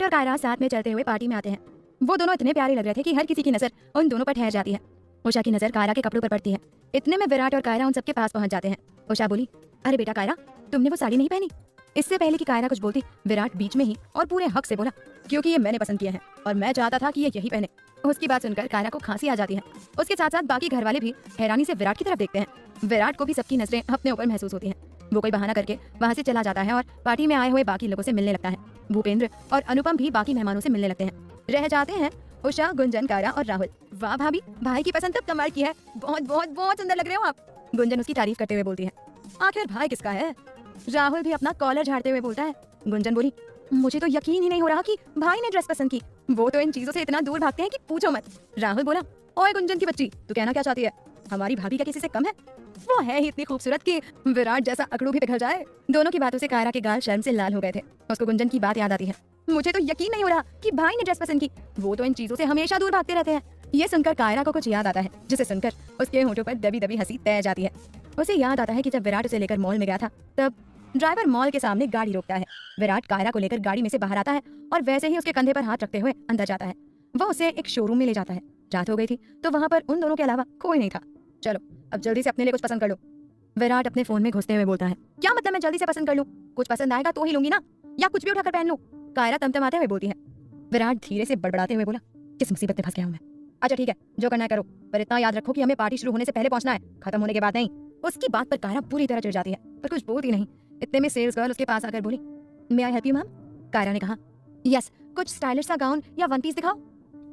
और कायरा साथ में चलते हुए पार्टी में आते हैं। वो दोनों इतने प्यारे लग रहे थे कि हर किसी की नजर उन दोनों पर ठहर जाती है। उषा की नजर कायरा के कपड़ों पर पड़ती है। इतने में विराट और कायरा उन सबके पास पहुंच जाते हैं। उषा बोली, अरे बेटा कायरा, तुमने वो साड़ी नहीं पहनी? इससे पहले कि कायरा कुछ बोलती, विराट बीच में ही और पूरे हक से बोला, क्योंकि ये मैंने पसंद किया है और मैं चाहता था कि ये यही पहने। उसकी बात सुनकर कायरा को खांसी आ जाती है। उसके साथ साथ बाकी घर वाले भी हैरानी से विराट की तरफ देखते हैं। विराट को भी सबकी नजरें अपने ऊपर महसूस होती हैं। वो कोई बहाना करके वहाँ से चला जाता है और पार्टी में आए हुए बाकी लोगों से मिलने लगता है। भूपेंद्र और अनुपम भी बाकी मेहमानों से मिलने लगते हैं। रह जाते हैं उषा, गुंजन, कायरा और राहुल। वाह भाभी, भाई की पसंद तब कमाल की है, बहुत बहुत बहुत सुंदर लग रहे हो आप। गुंजन उसकी तारीफ करते हुए बोलती है। आखिर भाई किसका है? राहुल भी अपना कॉलर झाड़ते हुए बोलता है। गुंजन बोली, मुझे तो यकीन ही नहीं हो रहा कि भाई ने ड्रेस पसंद की। वो तो इन चीजों से इतना दूर भागते हैं कि पूछो मत। राहुल बोला, ओए गुंजन की बच्ची, तू कहना क्या चाहती है? हमारी भाभी क्या किसी से कम है? वो है ही इतनी खूबसूरत कि विराट जैसा अकड़ू भी पिघल जाए। दोनों की बातों से कायरा के गाल शर्म से लाल हो गए थे। उसको गुंजन की बात याद आती है। मुझे तो यकीन नहीं हो रहा कि भाई ने ड्रेस पसंद की। वो तो इन चीजों से हमेशा दूर भागते रहते हैं। ये सुनकर कायरा को कुछ याद आता है, जिसे सुनकर उसके होठों पर दबी दबी हंसी तैर जाती है। उसे याद आता है कि जब विराट उसे लेकर मॉल में गया था, तब ड्राइवर मॉल के सामने गाड़ी रोकता है। विराट कायरा को लेकर गाड़ी में से बाहर आता है और वैसे ही उसके कंधे पर हाथ रखते हुए अंदर जाता है। वो उसे एक शोरूम में ले जाता है। रात हो गई थी तो वहाँ पर उन दोनों के अलावा कोई नहीं था। चलो अब जल्दी से अपने लिए कुछ पसंद कर लो। विराट अपने फोन में घुसते हुए बोलता है। क्या मतलब मैं जल्दी से पसंद कर लूं? कुछ पसंद आएगा तो ही लूंगी ना, या कुछ भी उठाकर पहन लूं? कायरा तमतमाते हुए बोलती है। विराट धीरे से बड़बड़ाते हुए बोला, किस मुसीबत में फंस गया हूं मैं? अच्छा ठीक है, जो करना है करो, पर इतना याद रखो कि हमें पार्टी शुरू होने से पहले पहुंचना है, खत्म होने के बाद नहीं। उसकी बात पर कायरा पूरी तरह चिढ़ जाती है, पर कुछ बोलती नहीं। इतने में सेल्स गर्ल उसके पास आकर बोली, may I help you ma'am? Kaira ने कहा, यस, कुछ स्टाइलिश सा गाउन या वन पीस दिखाओ।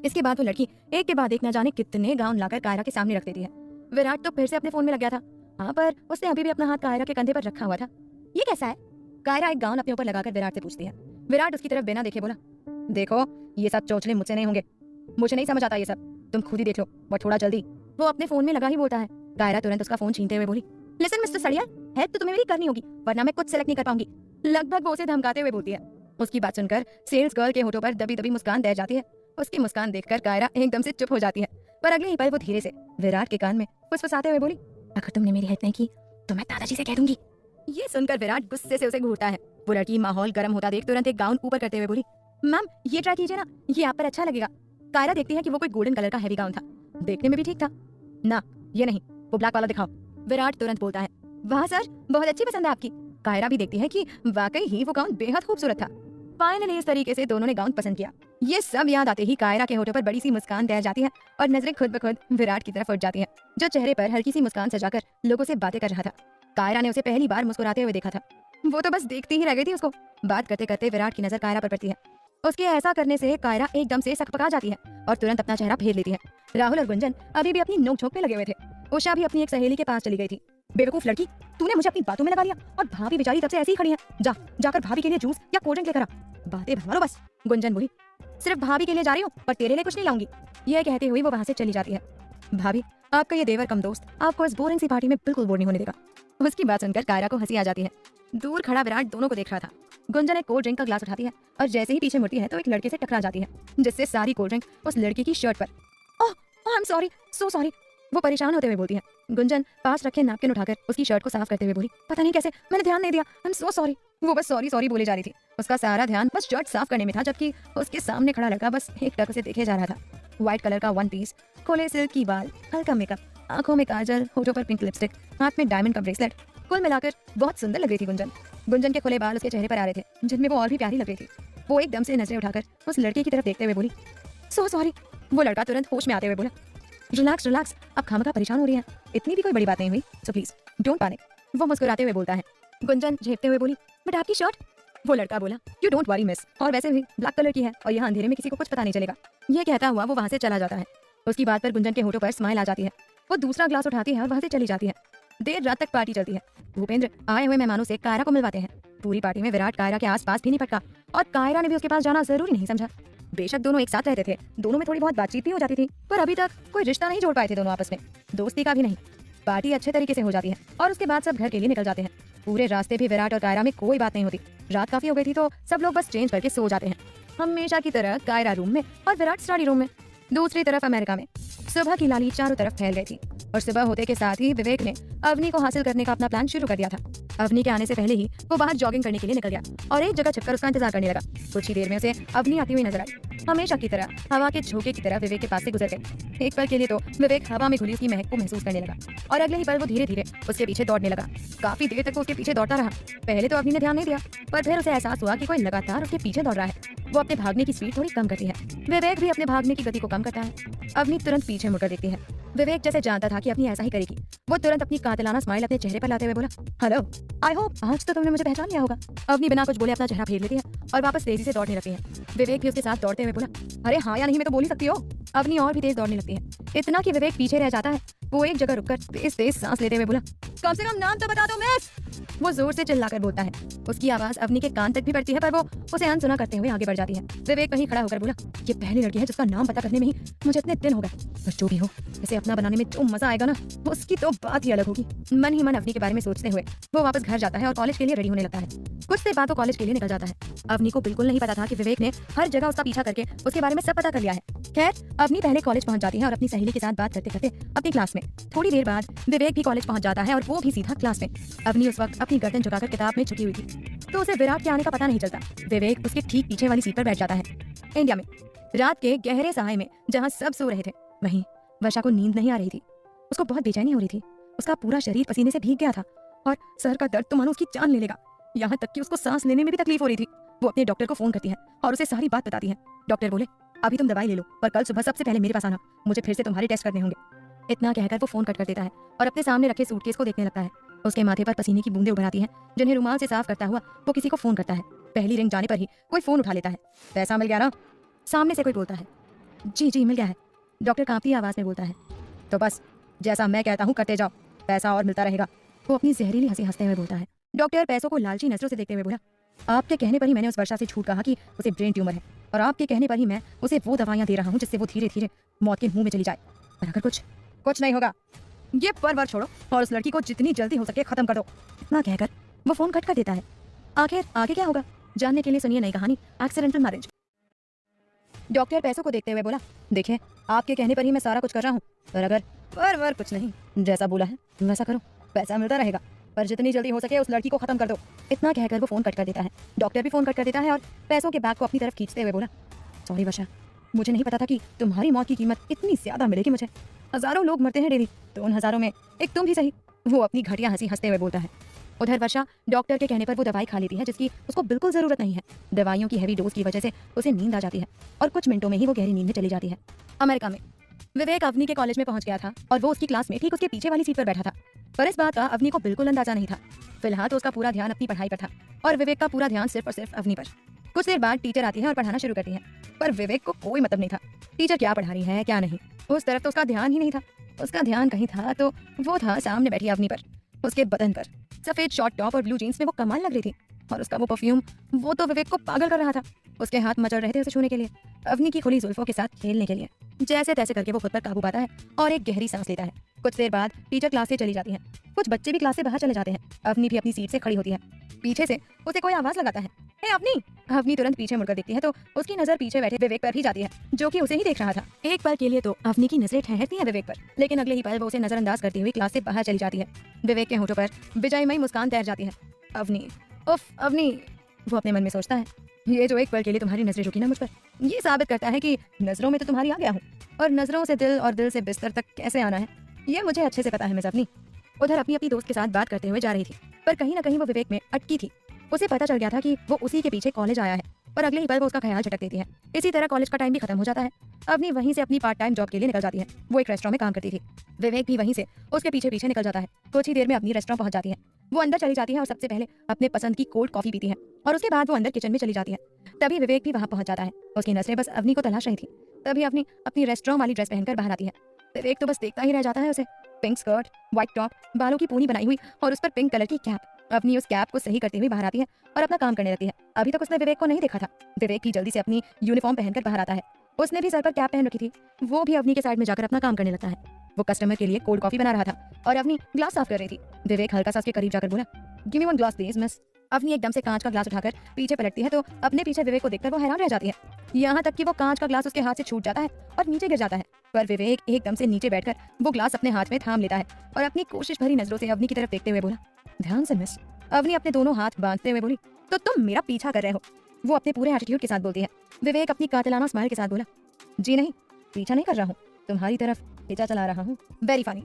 इसके बाद वो लड़की एक के बाद एक न जाने कितने गाउन लाकर कायरा के सामने रख देती है। विराट तो फिर से अपने फोन में लग गया था। हाँ, पर उसने अभी भी अपना हाथ कायरा के कंधे पर रखा हुआ था। ये कैसा है? कायरा एक गाउन अपने ऊपर लगाकर विराट से पूछती है। विराट उसकी तरफ बिना देखे बोला, देखो ये सब चोचले मुझसे नहीं होंगे, मुझे नहीं समझ आता ये सब, तुम खुद ही देख लो, बट थोड़ा जल्दी। वो अपने फोन में लगा ही बोलता है। कायरा तुरंत उसका फोन छीनते हुए बोली, लिसन मिस्टर सड़िया, हेल्प तो तुम्हें मेरी करनी होगी, वरना मैं कुछ सेलेक्ट नहीं कर पाऊंगी। लगभग वो उसे धमकाते हुए बोलती है। उसकी बात सुनकर सेल्स गर्ल के होठों पर दबी दबी मुस्कान तैर जाती है। उसकी मुस्कान देखकर कायरा एकदम से चुप हो जाती है, पर अगले ही पल वो धीरे से विराट के कान में फुसफुसाते हुए बोली, अगर तुमने मेरी हेल्प नहीं की तो मैं दादाजी से कह दूंगी। ये सुनकर विराट गुस्से से उसे घूरता है। वो लड़की माहौल गर्म होता देख तुरंत एक गाउन ऊपर करते हुए बोली, मैम ये ट्राई कीजिए ना, ये आप पर अच्छा लगेगा। कायरा देखती है कि वो कोई गोल्डन कलर का हैवी गाउन था, देखने में भी ठीक था। ना ये नहीं, वो ब्लैक वाला दिखाओ। विराट तुरंत बोलता है, वाह सर, बहुत अच्छी पसंद है आपकी। कायरा भी देखती है कि वाकई ही वो गाउन बेहद खूबसूरत था। फाइनली इस तरीके से दोनों ने गाउन पसंद किया। ये सब याद आते ही कायरा के होठों पर बड़ी सी मुस्कान तैर जाती है और नजरें खुद ब खुद विराट की तरफ उठ जाती हैं, जो चेहरे पर हल्की सी मुस्कान सजाकर लोगों से बातें कर रहा था। कायरा ने उसे पहली बार मुस्कुराते हुए देखा था। वो तो बस देखती ही रह गई थी उसको। बात करते करते विराट की नजर कायरा पर पड़ती है। उसके ऐसा करने से कायरा एकदम से सकपका जाती है और तुरंत अपना चेहरा फेर लेती है। राहुल और गुंजन अभी भी अपनी नोक-झोंक में लगे हुए थे। उषा भी अपनी एक सहेली के पास चली गई थी। बेवकूफ लड़की, तूने मुझे अपनी बातों में लगा लिया और भाभी बेचारी तब से ऐसी ही खड़ी है। जाकर भाभी के लिए जूस या कोल्ड ड्रिंक लेकर आ, बातें भरवा लो बस। गुंजन बोली, सिर्फ भाभी के लिए जा रही हूँ पर तेरे लिए कुछ नहीं लाऊंगी। यह कहते हुए वो वहाँ से चली जाती है। भाभी, आपका ये देवर कम दोस्त आपको इस बोरिंग सी पार्टी में बिल्कुल बोर नहीं होने देगा। उसकी बात सुनकर कायरा को हंसी आ जाती है। दूर खड़ा विराट दोनों को देख रहा था। गुंजन एक कोल्ड ड्रिंक का ग्लास उठाती है और जैसे ही पीछे मुड़ती है तो एक लड़के से टकरा जाती है, जिससे सारी कोल्ड ड्रिंक उस लड़के की शर्ट पर। Oh I am sorry, so sorry, वो परेशान होते हुए बोलती है। गुंजन पास रखे नैपकिन उठाकर उसकी शर्ट को साफ करते हुए बोली, पता नहीं कैसे मैंने ध्यान नहीं दिया, आई एम सो सॉरी। वो बस सॉरी सॉरी बोले जा रही थी। उसका सारा ध्यान बस शर्ट साफ करने में था, जबकि उसके सामने खड़ा लड़का बस एक टक से देखे जा रहा था। व्हाइट कलर का वन पीस, खोले सिल्क की बाल, हल्का मेकअप, आंखों में काजल, होठों पर पिंक लिपस्टिक, हाथ में डायमंड का ब्रेसलेट, कुल मिलाकर बहुत सुंदर लग रही थी गुंजन। गुंजन के खुले बाल उसके चेहरे पर आ रहे थे, जिनमें वो और भी प्यारी लग रही थी। वो एकदम से नजरें उठाकर उस लड़के की तरफ देखते हुए बोली, सो सॉरी। वो लड़का तुरंत होश में आते हुए बोला, रिलैक्स रिलैक्स, आप खामखा परेशान हो रही हैं, इतनी भी कोई बड़ी बात नहीं हुई, सो प्लीज डोंट पैनिक। वो मुस्कुराते हुए बोलता है। गुंजन झेपते हुए बोली, बट आपकी शर्ट? वो लड़का बोला, यू डोंट वरी मिस, और वैसे भी ब्लैक कलर की है और यहाँ अंधेरे में किसी को कुछ पता नहीं चलेगा। ये कहता हुआ वो वहाँ से चला जाता है। उसकी बात पर गुंजन के होठों पर स्माइल आ जाती है। वो दूसरा ग्लास उठाती है और वहाँ से चली जाती है। देर रात तक पार्टी चलती है। भूपेंद्र आए हुए मेहमानों से कायरा को मिलवाते हैं। पूरी पार्टी में विराट कायरा के आसपास भी नहीं पटका और कायरा ने भी उसके पास जाना जरूरी नहीं समझा। बेशक दोनों एक साथ रहते थे, दोनों में थोड़ी बहुत बातचीत भी हो जाती थी, पर अभी तक कोई रिश्ता नहीं जोड़ पाए थे दोनों आपस में, दोस्ती का भी नहीं। पार्टी अच्छे तरीके से हो जाती है और उसके बाद सब घर के लिए निकल जाते हैं। पूरे रास्ते भी विराट और कायरा में कोई बात नहीं होती। रात काफी हो गई थी तो सब लोग बस चेंज करके सो जाते हैं, हमेशा की तरह कायरा रूम में और विराट स्टडी रूम में, दूसरी तरफ अमेरिका में। सुबह की लाली चारों तरफ फैल गई थी और सुबह होते के साथ ही विवेक ने अवनी को हासिल करने का अपना प्लान शुरू कर दिया था। अवनी के आने से पहले ही वो बाहर जॉगिंग करने के लिए निकल गया और एक जगह छिपकर उसका इंतजार करने लगा। कुछ ही देर में उसे अवनी आती हुई नजर आई। हमेशा की तरह हवा के झोंके की तरह विवेक के पास से गुजर गई। एक पल के लिए तो विवेक हवा में घुली उसकी महक को महसूस करने लगा और अगले ही पल वो धीरे धीरे उसके पीछे दौड़ने लगा। काफी देर तक वो उसके पीछे दौड़ता रहा। पहले तो अवनी ने ध्यान नहीं दिया, पर फिर उसे एहसास हुआ कि कोई लगातार उसके पीछे दौड़ रहा है। वो अपने भागने की स्पीड थोड़ी कम करती है। विवेक भी अपने भागने की गति को कम करता है। अवनी तुरंत पीछे मुड़कर देखती है। विवेक जैसे जानता था कि अवनी ऐसा ही करेगी। वो तुरंत अपनी कातिलाना स्माइल अपने चेहरे पर लाते हुए बोला, हेलो, आई होप आज तो तुमने मुझे पहचान लिया होगा। अवनी बिना कुछ बोले अपना चेहरा फेर लेती है और वापस तेजी से दौड़ने लगती है। विवेक भी उसके साथ दौड़ते हुए बोला, अरे हाँ या नहीं मैं तो बोल ही सकती हो। अवनी और भी तेज दौड़ने लगती है, इतना कि विवेक पीछे रह जाता है। वो एक जगह रुककर तेज तेज सांस लेते हुए बोला, कम से कम नाम तो बता दो मिस। वो जोर से चिल्लाकर बोलता है। उसकी आवाज अवनी के कान तक भी पड़ती है, पर वो उसे अनसुना करते हुए आगे बढ़ जाती है। विवेक वहीं खड़ा होकर बोला, ये पहली लड़की है जिसका नाम पता करने में ही मुझे इतने दिन हो गए। पर जो भी हो, इसे अपना बनाने में जो मजा आएगा ना, उसकी तो बात ही अलग होगी। मन ही मन अवनी के बारे में सोचते हुए वो वापस घर जाता है और कॉलेज के लिए रेडी होने लगता है। कुछ देर बाद वो कॉलेज के लिए निकल जाता है। अवनी को बिल्कुल नहीं पता था कि विवेक ने हर जगह उसका पीछा करके उसके बारे में सब पता कर लिया है। खैर, अवनी पहले कॉलेज पहुंच जाती है और अपनी सहेली के साथ बात करते करते अपनी क्लास में। थोड़ी देर बाद विवेक भी कॉलेज पहुंच जाता है और वो भी सीधा क्लास में। अवनी उस वक्त अपनी गर्दन झुकाकर किताब में झुकी हुई थी, तो उसे विराट के आने का पता नहीं चलता। विवेक उसके ठीक पीछे वाली सीट पर बैठ जाता है। इंडिया में रात के गहरे सहाय में जहाँ सब सो रहे थे, वहीं वर्षा को नींद नहीं आ रही थी। उसको बहुत बेचैनी हो रही थी। उसका पूरा शरीर पसीने से भीग गया था और सर का दर्द तो मानो उसकी जान ले लेगा। यहाँ तक कि उसको सांस लेने में भी तकलीफ हो रही थी। वो अपने डॉक्टर को फोन करती है और उसे सारी बात बताती है। डॉक्टर बोले, अभी तुम दवाई ले लो, पर कल सुबह सबसे पहले मेरे पास आना, मुझे फिर से तुम्हारे टेस्ट करने होंगे। इतना कहकर वो फोन कट कर देता है और अपने सामने रखे सूटकेस को देखने लगता है। उसके माथे पर पसीने की बूंदें उभर आती हैं, जिन्हें रुमाल से साफ करता हुआ वो किसी को फोन करता है। पहली रिंग जाने पर ही कोई फोन उठा लेता है। पैसा मिल गया ना? सामने से कोई बोलता है। जी जी मिल गया है, डॉक्टर कांपती आवाज में बोलता है। तो बस जैसा मैं कहता हूँ करते जाओ, पैसा और मिलता रहेगा। वो अपनी जहरीली हंसी हंसते हुए बोलता है। डॉक्टर पैसों को लालची नजरों से देखते हुए बोला, आपके कहने पर ही मैंने उस वर्षा से झूठ कहा कि उसे ब्रेन ट्यूमर है, और आपके कहने पर ही मैं उसे वो दवाइयां दे रहा हूँ जिससे वो धीरे धीरे मौत के मुंह में चली जाए। पर अगर कुछ नहीं होगा, ये परवर छोड़ो और उस लड़की को जितनी जल्दी हो सके खत्म कर दो। इतना कहकर वो फोन कट कर देता है। आखिर आगे क्या होगा जानने के लिए सुनिए नई कहानी एक्सीडेंटल मैरिज। डॉक्टर पैसों को देखते हुए बोला, देखिए आपके कहने पर ही मैं सारा कुछ कर रहा हूँ, पर अगर परवर कुछ नहीं, जैसा बोला है वैसा करो, पैसा मिलता रहेगा, पर जितनी जल्दी हो सके उस लड़की को खत्म कर दो। इतना कहकर वो फोन कट कर देता है। डॉक्टर भी फोन कट कर देता है और पैसों के बैग को अपनी तरफ खींचते हुए बोला, सॉरी वर्षा, मुझे नहीं पता था कि तुम्हारी मौत की कीमत इतनी ज्यादा मिलेगी मुझे। हजारों लोग मरते हैं डेली, तो उन हजारों में एक तुम भी सही। वो अपनी घटिया हंसी हंसते हुए बोलता है। उधर वर्षा डॉक्टर के कहने पर वो दवाई खा लेती है जिसकी उसको बिल्कुल जरूरत नहीं है। दवाइयों की हैवी डोज की वजह से उसे नींद आ जाती है और कुछ मिनटों में ही वो गहरी नींद में चली जाती है। अमेरिका में विवेक अवनी के कॉलेज में पहुंच गया था और वो उसकी क्लास में ठीक उसके पीछे वाली सीट पर बैठा था, पर इस बात का अवनी को बिल्कुल अंदाजा नहीं था। फिलहाल तो उसका पूरा ध्यान अपनी पढ़ाई पर था और विवेक का पूरा ध्यान सिर्फ और सिर्फ अवनी पर। कुछ देर बाद टीचर आती है और पढ़ाना शुरू करती है, पर विवेक को कोई मतलब नहीं था टीचर क्या पढ़ा रही है क्या नहीं, उस तरफ तो उसका ध्यान ही नहीं था। उसका ध्यान कहीं था तो वो था सामने बैठी अवनी पर। उसके बदन पर सफेद शॉर्ट टॉप और ब्लू जीन्स में वो कमाल लग रही थी, और उसका वो परफ्यूम वो तो विवेक को पागल कर रहा था। उसके हाथ मचल रहे थे उसे छूने के लिए, अवनी की खुली जुल्फों के साथ खेलने के लिए। जैसे तैसे करके वो खुद पर काबू पाता है और एक गहरी सांस लेता है। कुछ देर बाद टीचर क्लास से चली जाती है। कुछ बच्चे भी क्लास से बाहर चले जाते हैं। अवनी भी अपनी सीट से खड़ी होती है। पीछे से उसे कोई आवाज लगाता है, हे अवनी। अवनी तुरंत पीछे मुड़कर देखती है तो उसकी नजर पीछे बैठे विवेक पर ही जाती है, जो कि उसे ही देख रहा था। एक पल के लिए तो अवनी की नजरें ठहरती हैं विवेक पर, लेकिन अगले ही पल वो उसे नजरअंदाज करती हुई क्लास से बाहर चली जाती है। विवेक के होठों पर विजयमयी मुस्कान तैर जाती है। अवनी, उफ अवनी, वो अपने मन में सोचता है, ये जो एक पल के लिए तुम्हारी नजरें झुकी ना मुझ पर, ये साबित करता है कि नजरों में तो तुम्हारी आ गया हूँ, और नजरों से दिल और दिल से बिस्तर तक कैसे आना है ये मुझे अच्छे से पता है मिस अवनी। उधर अपनी दोस्त के साथ बात करते हुए जा रही थी, पर कहीं ना कहीं वो विवेक में अटकी थी। उसे पता चल गया था कि वो उसी के पीछे कॉलेज आया है, और अगले ही पल वो उसका ख्याल झटक देती है। इसी तरह कॉलेज का टाइम भी खत्म हो जाता है। अवनी वहीं से अपनी पार्ट टाइम जॉब के लिए निकल जाती है। वो एक रेस्टोरेंट में काम करती थी। विवेक भी वहीं से उसके पीछे पीछे निकल जाता है। कुछ ही देर में अपनी रेस्टोरेंट पहुंच जाती है। वो अंदर चली जाती है और सबसे पहले अपने पसंद की कोल्ड कॉफी पीती है, और उसके बाद वो अंदर किचन में चली जाती है। तभी विवेक भी वहां पहुंच जाता है। उसकी नजरें बस अवनी को तलाश रही थी। तभी अवनी अपनी रेस्टोरेंट वाली ड्रेस पहनकर बाहर आती है। विवेक तो बस देखता ही रह जाता है उसे। पिंक स्कर्ट, व्हाइट टॉप, बालों की पूनी बनाई हुई और उस पर पिंक कलर की कैप। अवनी उस कैप को सही करते हुए बाहर आती है और अपना काम करने लगती है। अभी तक उसने विवेक को नहीं देखा था। विवेक भी जल्दी से अपनी यूनिफॉर्म पहनकर बाहर आता है। उसने भी सर पर कैप पहन रखी थी। वो भी अवनी के साइड में जाकर अपना काम करने लगता है। वो कस्टमर के लिए कोल्ड कॉफी बना रहा था और अवनी ग्लास साफ कर रही थी। विवेक हल्का सा उसके करीब जाकर बोला, give me one glass please miss. Avani एकदम से कांच का ग्लास उठाकर पीछे पलटती है तो अपने पीछे विवेक को देखकर वो हैरान रह जाती है। यहाँ तक कि वो कांच का ग्लास उसके हाथ से छूट जाता है और नीचे गिर जाता है। पर विवेक एकदम से नीचे बैठकर वो ग्लास अपने हाथ में थाम लेता है और अपनी कोशिश भरी नजरों से अवनी की तरफ देखते हुए बोला, ध्यान से मिस। अवनी अपने दोनों हाथ बांधते हुए बोली, तो तुम मेरा पीछा कर रहे हो? वो अपने पूरे एटीट्यूड के साथ बोलती है। विवेक अपनी कातिलाना स्माइल के साथ बोला, जी नहीं, पीछा नहीं कर रहा हूँ, तुम्हारी तरफ खींचा चला रहा हूँ। Very funny.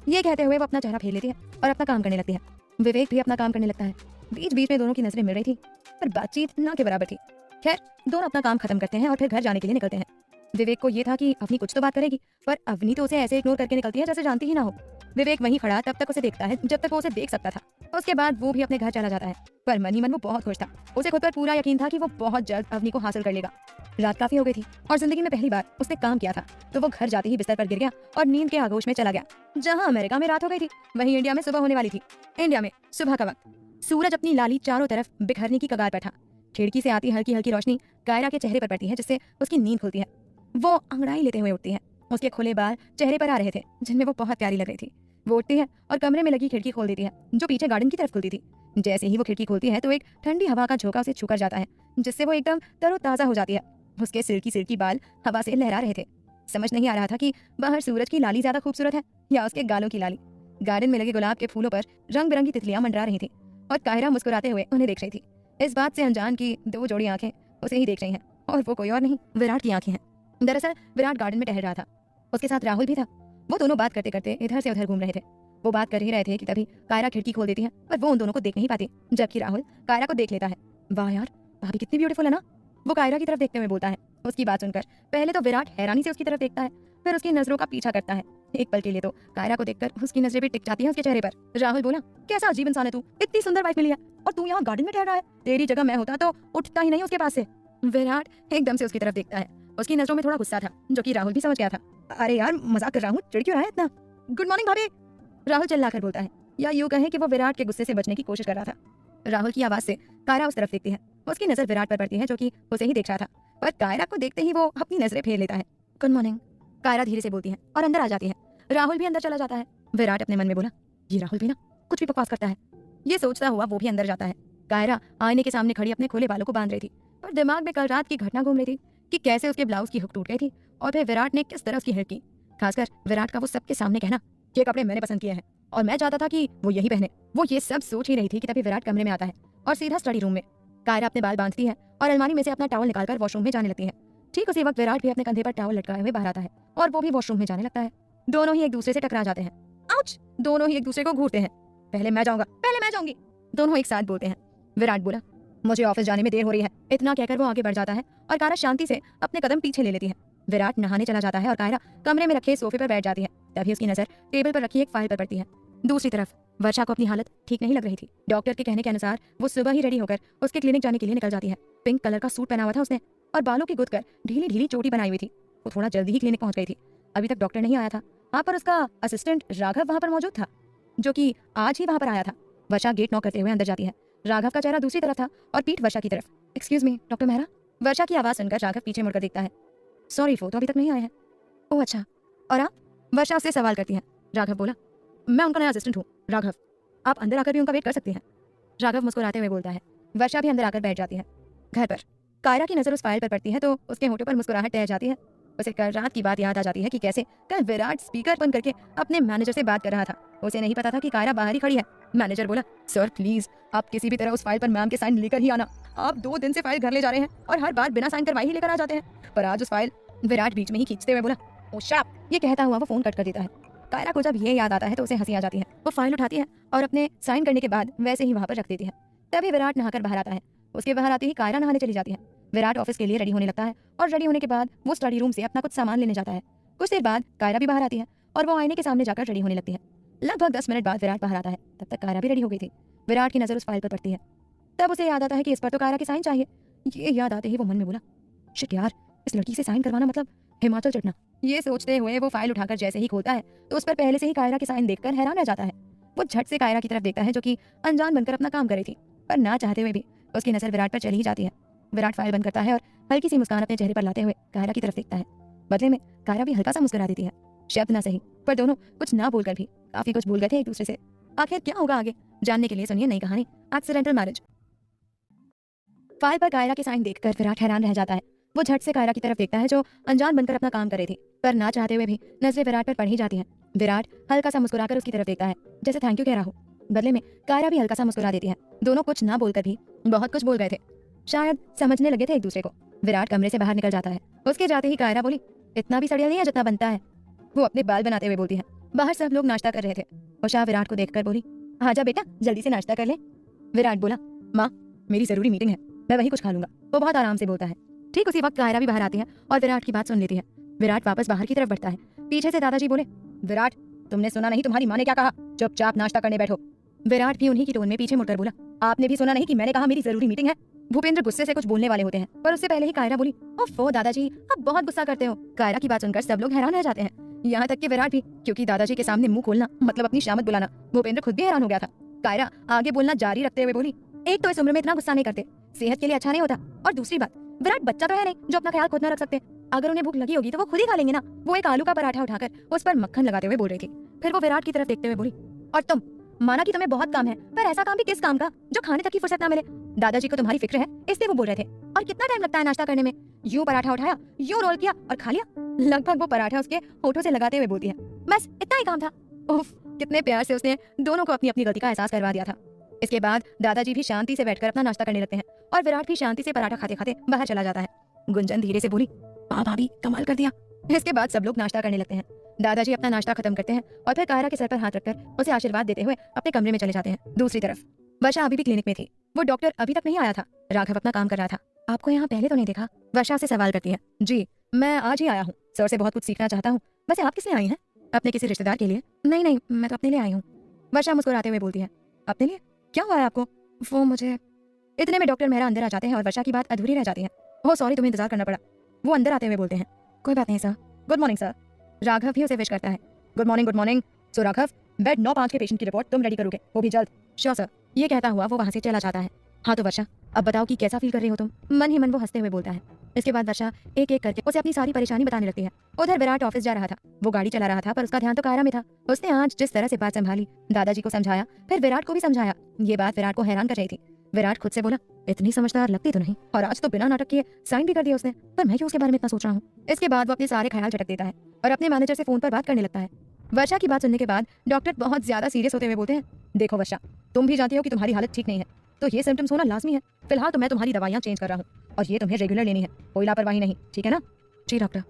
ये कहते हुए वो अपना चेहरा फेर लेती है और अपना काम करने लगती है। विवेक भी अपना काम करने लगता है। बीच बीच में दोनों की नजरें मिल रही थी, पर बातचीत ना के बराबर थी। खैर, दोनों अपना काम खत्म करते हैं और फिर घर जाने के लिए निकलते हैं। विवेक को ये था कि अवनी कुछ तो बात करेगी, पर अवनी तो उसे ऐसे इग्नोर करके निकलती है जैसे जानती ही ना हो। विवेक वहीं खड़ा तब तक उसे देखता है जब तक वो उसे देख सकता था। उसके बाद वो भी अपने घर चला जाता है, पर मन ही मन वो बहुत खुश था। उसे खुद पर पूरा यकीन था कि वो बहुत जल्द अवनी को हासिल कर लेगा। रात काफी हो गई थी और जिंदगी में पहली बार उसने काम किया था, तो वो घर जाते ही बिस्तर पर गिर गया और नींद के आगोश में चला गया। जहाँ अमेरिका में रात हो गई थी, वहीं इंडिया में सुबह होने वाली थी। इंडिया में सुबह का वक्त, सूरज अपनी लाली चारों तरफ बिखरने की कगार पर था। खिड़की से आती हल्की हल्की रोशनी कायरा के चेहरे पर पड़ती है, जिससे उसकी नींद खुलती है। वो अंगड़ाई लेते हुए उठती है। उसके खुले बाल चेहरे पर आ रहे थे, जिनमें वो बहुत प्यारी लग रही थी। वो उठती है और कमरे में लगी खिड़की खोल देती है, जो पीछे गार्डन की तरफ खुलती थी। जैसे ही वो खिड़की खोलती है तो एक ठंडी हवा का झोंका उसे छूकर जाता है, जिससे वो एकदम तरोताजा हो जाती है। उसके सिल्की बाल हवा से लहरा रहे थे। समझ नहीं आ रहा था कि बाहर सूरज की लाली ज्यादा खूबसूरत है या उसके गालों की लाली। गार्डन में लगे गुलाब के फूलों पर रंग बिरंगी तितलियां मंडरा रही थी और कायरा मुस्कुराते हुए उन्हें देख रही थी। इस बात से अनजान की दो जोड़ी आंखें उसे ही देख रही हैं, और वो कोई और नहीं, विराट की आंखें हैं। दरअसल विराट गार्डन में टहल रहा था, उसके साथ राहुल भी था। वो दोनों बात करते करते इधर से उधर घूम रहे थे। वो बात कर ही रहे थे कि तभी कायरा खिड़की खोल देती है, पर वो उन दोनों को देख नहीं पाती, जबकि राहुल कायरा को देख लेता है। वाह यार, भाभी कितनी ब्यूटीफुल है ना, वो कायरा की तरफ देखते हुए बोलता है। उसकी बात सुनकर पहले तो विराट हैरानी से उसकी तरफ देखता है, फिर उसकी नजरों का पीछा करता है। एक पल के लिए तो कायरा को देखकर उसकी नजरें भी टिक जाती हैं उसके चेहरे पर। राहुल बोला, कैसा अजीब इंसान है तू, इतनी सुंदर वाइफ मिली है और तू यहाँ गार्डन में ठहर रहा है। तेरी जगह मैं होता तो उठता ही नहीं उसके पास से। विराट एकदम से उसकी तरफ देखता है। उसकी नजरों में थोड़ा गुस्सा था, जो कि राहुल भी समझ गया था। अरे यार, मजाक कर रहा हूँ, चिढ़ क्यों रहा है इतना? गुड मॉर्निंग भाभी, राहुल चिल्लाकर बोलता है, या यूं कहें कि वो विराट के गुस्से से बचने की कोशिश कर रहा था। राहुल की आवाज से कायरा उस तरफ देखती है। उसकी नजर विराट पर पड़ती है, जो कि उसे ही देख रहा था, पर कायरा को देखते ही वो अपनी नजरें फेर लेता है। गुड मॉर्निंग, कायरा धीरे से बोलती है और अंदर आ जाती है। राहुल भी अंदर चला जाता है। विराट अपने मन में बोला, ये राहुल भी ना कुछ भी बकवास करता है। ये सोचता हुआ वो भी अंदर जाता है। कायरा आईने के सामने खड़ी अपने खुले बालों को बांध रही थी, पर दिमाग में कल रात की घटना घूम रही थी कि कैसे उसके ब्लाउज की हुक टूट गई थी और फिर विराट ने किस तरह उसकी हेल्प की। खासकर विराट का वो सबके सामने कहना, ये कपड़े मैंने पसंद किए हैं और मैं चाहता था कि वो यही पहने। वो ये सब सोच ही रही थी कि तभी विराट कमरे में आता है और सीधा स्टडी रूम में। कायरा अपने बाल बांधती है और अलमारी में से अपना टॉवल निकालकर वॉशरूम में जाने लगती है। ठीक उसी वक्त विराट भी अपने कंधे पर टॉवल लटकाए हुए बाहर आता है और वो भी वॉशरूम में जाने लगता है। दोनों ही एक दूसरे से टकरा जाते हैं। आउच! दोनों ही एक दूसरे को घूरते हैं। पहले मैं जाऊंगा, पहले मैं जाऊंगी, दोनों एक साथ बोलते हैं। विराट बोला, मुझे ऑफिस जाने में देर हो रही है। इतना कहकर वो आगे बढ़ जाता है और कायरा शांति से अपने कदम पीछे ले लेती है। विराट नहाने चला जाता है और कायरा कमरे में रखे सोफे पर बैठ जाती है। तभी उसकी नजर टेबल पर रखी एक फाइल पर पड़ती है। दूसरी तरफ वर्षा को अपनी हालत ठीक नहीं लग रही थी। डॉक्टर के कहने के अनुसार वो सुबह ही रेडी होकर उसके क्लिनिक जाने के लिए निकल जाती है। पिंक कलर का सूट पहना हुआ था उसने और बालों की गुद कर ढीली ढीली चोटी बनाई हुई थी। वो थोड़ा जल्दी ही क्लिनिक पहुंच गई थी। अभी तक डॉक्टर नहीं आया था। वहाँ पर उसका असिस्टेंट राघव वहाँ पर मौजूद था, जो कि आज ही वहाँ पर आया था। वर्षा गेट नॉक करते हुए अंदर जाती है। राघव का चेहरा दूसरी तरफ था और पीठ वर्षा की तरफ। Excuse me doctor Mehra. Varsha की आवाज सुनकर राघव पीछे मुड़कर देखता है। सॉरी, वो तो अभी तक नहीं आए हैं। ओह अच्छा, और आप? वर्षा उससे सवाल करती है। राघव बोला, मैं उनका नया असिस्टेंट हूँ राघव, आप अंदर आकर भी उनका वेट कर सकते हैं। राघव मुस्कुराते हुए बोलता है। वर्षा भी अंदर आकर बैठ जाती है। घर पर कायरा की नजर उस फाइल पर पड़ती है तो उसके होठों पर मुस्कुराहट तैर जाती है। उसे कल रात की बात याद आ जाती है कि कैसे कल विराट स्पीकर बंद करके अपने मैनेजर से बात कर रहा था। उसे नहीं पता था कि कायरा बाहर ही खड़ी है। मैनेजर बोला, सर प्लीज आप किसी भी तरह उस फाइल पर मैम के साइन लेकर ही आना। आप 2 दिन से फाइल घर ले जा रहे हैं और हर बार बिना साइन करवाए ही लेकर आ जाते हैं, पर आज उस फाइल। विराट बीच में ही खींचते हुए बोला, ओ शट! ये कहता हुआ वो फोन कट कर देता है। कायरा को जब ये याद आता है तो उसे हंसी आ जाती है। वो फाइल उठाती है और अपने साइन करने के बाद वैसे ही वहां पर रख देती है। तभी विराट नहाकर बाहर आता है। उसके बाहर आते ही कायरा नहाने चली जाती है। विराट ऑफिस के लिए रेडी होने लगता है और रेडी होने के बाद वो स्टडी रूम से अपना कुछ सामान लेने जाता है। कुछ देर बाद कायरा भी बाहर आती है और वो आईने के सामने जाकर रेडी होने लगती है। लगभग 10 मिनट बाद विराट बाहर आता है। तब तक कायरा भी रेडी हो गई थी। विराट की नजर उस फाइल पर पड़ती है। तब उसे याद आता है कि इस पर तो कायरा की साइन चाहिए। ये याद आते ही वो मन में बोला, शिट यार, इस लड़की से साइन करवाना मतलब हिमाचल चढ़ना। ये सोचते हुए वो फाइल उठाकर जैसे ही खोलता है तो उस पर पहले से ही कायरा की साइन देखकर हैरान रह जाता है। वो झट से कायरा की तरफ देखता है, जो कि अनजान बनकर अपना काम कर रही थी, पर ना चाहते हुए भी उसकी नजर विराट पर चली ही जाती है। विराट फाइल बंद करता है और हल्की सी मुस्कान अपने चेहरे पर लाते हुए कायरा की तरफ देखता है। बदले में कायरा भी हल्का सा मुस्कुरा देती है। शब्द ना सही, पर दोनों कुछ ना बोलकर भी काफी कुछ भूल गए थे एक दूसरे से। आखिर क्या होगा आगे जानने के लिए सुनिए नई कहानी एक्सीडेंटल मैरिज। फाइल पर कायरा के साइन देखकर विराट हैरान रह जाता है। वो झट से कायरा की तरफ देखता है जो अनजान बनकर अपना काम कर रही थी, पर ना चाहते हुए भी नजरें विराट पर पड़ ही जाती हैं। विराट हल्का सा मुस्कुराकर उसकी तरफ देखता है, जैसे थैंक यू कह रहा हो। बदले में कायरा भी हल्का सा मुस्कुरा देती है। दोनों कुछ ना बोलकर भी बहुत कुछ बोल गए थे, शायद समझने लगे थे एक दूसरे को। विराट कमरे से बाहर निकल जाता है। उसके जाते ही कायरा बोली, इतना भी सड़िया नहीं है जितना बनता है। वो अपने बाल बनाते हुए बोलती है। बाहर सब लोग नाश्ता कर रहे थे। उषा विराट को देखकर बोली, आजा बेटा जल्दी से नाश्ता कर ले। विराट बोला, माँ मेरी जरूरी मीटिंग है, मैं वहीं कुछ खा लूंगा। वो बहुत आराम से बोलता है। ठीक उसी वक्त कायरा भी बाहर आती है और विराट की बात सुन लेती है। विराट वापस बाहर की तरफ बढ़ता है। पीछे से दादाजी बोले, विराट तुमने सुना नहीं तुम्हारी माँ ने क्या कहा, चुपचाप नाश्ता करने बैठो। विराट भी उन्हीं की टोन में पीछे मुड़कर बोला, आपने भी सुना नहीं कि मैंने कहा मेरी जरूरी मीटिंग है। भूपेंद्र गुस्से से कुछ बोलने वाले होते हैं, पर उससे पहले ही कायरा बोली, ओफो दादाजी आप बहुत गुस्सा करते हो। कायरा की बात सुनकर सब लोग हैरान रह जाते हैं, यहाँ तक कि विराट भी, क्योंकि दादाजी के सामने मुंह खोलना मतलब अपनी शामत बुलाना। भूपेंद्र खुद भी हैरान हो गया था। कायरा आगे बोलना जारी रखते हुए बोली, एक तो इस उम्र में इतना गुस्सा नहीं करते, सेहत के लिए अच्छा नहीं होता, और दूसरी बात विराट बच्चा तो है नहीं जो अपना ख्याल खुद न रख सकते। अगर उन्हें भूख लगी होगी तो वो खुद ही खा लेंगे ना। वो एक आलू का पराठा उठाकर उस पर मक्खन लगाते हुए बोल रही थी। फिर वो विराट की तरफ देखते हुए बोली, और तुम माना कि तुम्हें बहुत काम है, पर ऐसा काम भी किस काम का जो खाने तक की फुर्सत ना मिले। दादाजी को तुम्हारी फिक्र है इसलिए वो बोल रहे थे। और कितना टाइम लगता है नाश्ता करने में। यूं पराठा उठाया, यूं रोल किया और खा लिया। लगभग वो पराठा उसके होठों से लगाते हुए बोलती है, बस इतना ही काम था। उफ, कितने प्यार से उसने दोनों को अपनी अपनी गलती का एहसास करवा दिया था। इसके बाद दादाजी भी शांति से बैठकर अपना नाश्ता करने लगते हैं और विराट भी शांति से पराठा खाते खाते बाहर चला जाता है। गुंजन धीरे से बोली, हाँ भाभी कमाल कर दिया। इसके बाद सब लोग नाश्ता करने लगते हैं। दादाजी अपना नाश्ता खत्म करते हैं और फिर कायरा के सर पर हाथ रखकर उसे आशीर्वाद देते हुए अपने कमरे में चले जाते हैं। दूसरी तरफ वर्षा अभी भी क्लिनिक में थी। वो डॉक्टर अभी तक नहीं आया था। राघव अपना काम कर रहा था। आपको यहाँ पहले तो नहीं देखा, वर्षा से सवाल करती है। जी मैं आज ही आया हूँ, सर से बहुत कुछ सीखना चाहता हूँ। वैसे आप किस लिए आई हैं? अपने किसी रिश्तेदार के लिए? नहीं नहीं, मैं तो अपने लिए आई हूँ। वर्षा मुस्कुराते हुए बोलती है, अपने लिए? क्या हुआ है आपको? वो मुझे। इतने में डॉक्टर मेहरा अंदर आ जाते हैं और वर्षा की बात अधूरी रह जाती है। ओह सॉरी, तुम्हें इंतजार करना पड़ा। वो अंदर आते हुए बोलते हैं, कोई बात नहीं sir. Good morning sir. Raghav भी उसे विश करता है। Good morning good morning. So Raghav, bed 9-5 के पेशेंट की रिपोर्ट तुम रेडी करोगे, वो भी जल्द? Sure sir. ये कहता हुआ वो वहाँ से चला जाता है। हाँ तो वर्षा, अब बताओ कि कैसा फील कर रही हो तुम? मन ही मन वो हंसते हुए बोलता है। इसके बाद वर्षा एक एक करके उसे अपनी सारी परेशानी बताने लगती है। उधर विराट ऑफिस जा रहा था। वो गाड़ी चला रहा था पर उसका ध्यान तो कायरा में था। उसने आज जिस तरह से बात संभाली, दादाजी को समझाया, फिर विराट को भी समझाया, ये बात विराट को हैरान कर रही थी। विराट खुद से बोला, इतनी समझदार लगती तो नहीं, और आज तो बिना नाटक किए साइन भी कर दिया उसने, पर मैं क्यों उसके बारे में इतना सोच रहा हूँ। इसके बाद वो अपने सारे ख्याल झटक देता है और अपने मैनेजर से फोन पर बात करने लगता है। वर्षा की बात सुनने के बाद डॉक्टर बहुत ज्यादा सीरियस होते हुए बोलते हैं, देखो वर्षा, तुम भी जानती हो कि तुम्हारी हालत ठीक नहीं है, तो ये सिम्टम्स होना लाजमी है। फिलहाल तो मैं तुम्हारी दवाइयाँ चेंज कर रहा हूँ और ये तुम्हें रेगुलर लेनी है, कोई लापरवाही नहीं, ठीक है ना? जी डॉक्टर।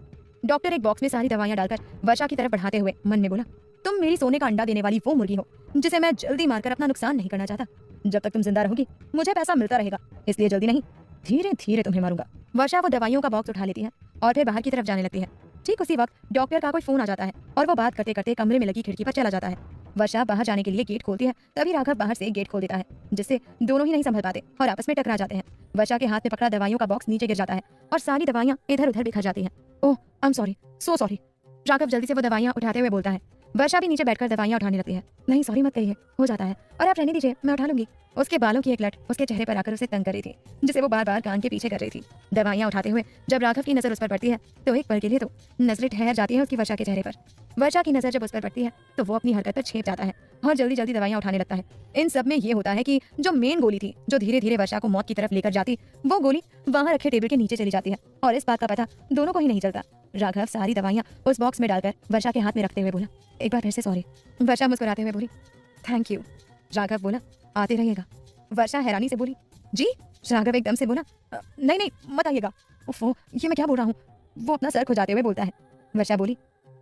डॉक्टर एक बॉक्स में सारी दवाइयाँ डालकर वर्षा की तरफ बढ़ाते हुए मन में बोला, तुम मेरी सोने का अंडा देने वाली वो मुर्गी हो जिसे मैं जल्दी मारकर अपना नुकसान नहीं करना चाहता। जब तक तुम जिंदा रहोगी मुझे पैसा मिलता रहेगा, इसलिए जल्दी नहीं, धीरे धीरे तुम्हें मारूंगा। वर्षा वो दवाइयों का बॉक्स उठा लेती है और फिर बाहर की तरफ जाने लगती है। ठीक उसी वक्त डॉक्टर का कोई फोन आ जाता है और वो बात करते करते कमरे में लगी खिड़की पर चला जाता है। वर्षा बाहर जाने के लिए गेट खोलती है, तभी राघव बाहर से गेट खोल देता है, जिससे दोनों ही नहीं संभल पाते और आपस में टकरा जाते हैं। वर्षा के हाथ में पकड़ा दवाइयों का बॉक्स नीचे गिर जाता है और सारी दवाइयाँ इधर उधर बिखर जाती हैं। Oh I am sorry, so sorry. Raghav जल्दी से वो दवाइयाँ उठाते हुए बोलता है। वर्षा भी नीचे बैठकर दवाइयाँ उठाने लगती है। नहीं सॉरी मत कहिए, हो जाता है, और आप रहने दीजिए, मैं उठा लूंगी। उसके बालों की एक लट उसके चेहरे पर आकर उसे तंग कर रही थी, जिसे वो बार बार कान के पीछे कर रही थी। दवाइयाँ उठाते हुए जब राघव की नजर उस पर पड़ती है तो एक पल के लिए तो नजरें ठहर जाती है उसकी वर्षा के चेहरे पर। वर्षा की नजर जब उस पर पड़ती है तो वो अपनी हरकत पर छेप जाता है और जल्दी जल्दी दवाइयाँ उठाने लगता है। इन सब में ये होता है कि जो मेन गोली थी जो धीरे धीरे वर्षा को मौत की तरफ लेकर जाती, वो गोली वहाँ रखे टेबल के नीचे चली जाती है और इस बात का पता दोनों को ही नहीं चलता। राघव सारी दवाइयाँ उस बॉक्स में डालकर वर्षा के हाथ में रखते हुए बोला, एक बार फिर से सॉरी। वर्षा मुस्कुराते हुए बोली, थैंक यू। राघव बोला, आते रहिएगा। वर्षा हैरानी से बोली, जी? राघव एकदम से बोला, नहीं नहीं मत आइएगा। ओफो, ये मैं क्या बोल रहा हूँ? वो अपना सर खुजाते हुए बोलता है। वर्षा बोली,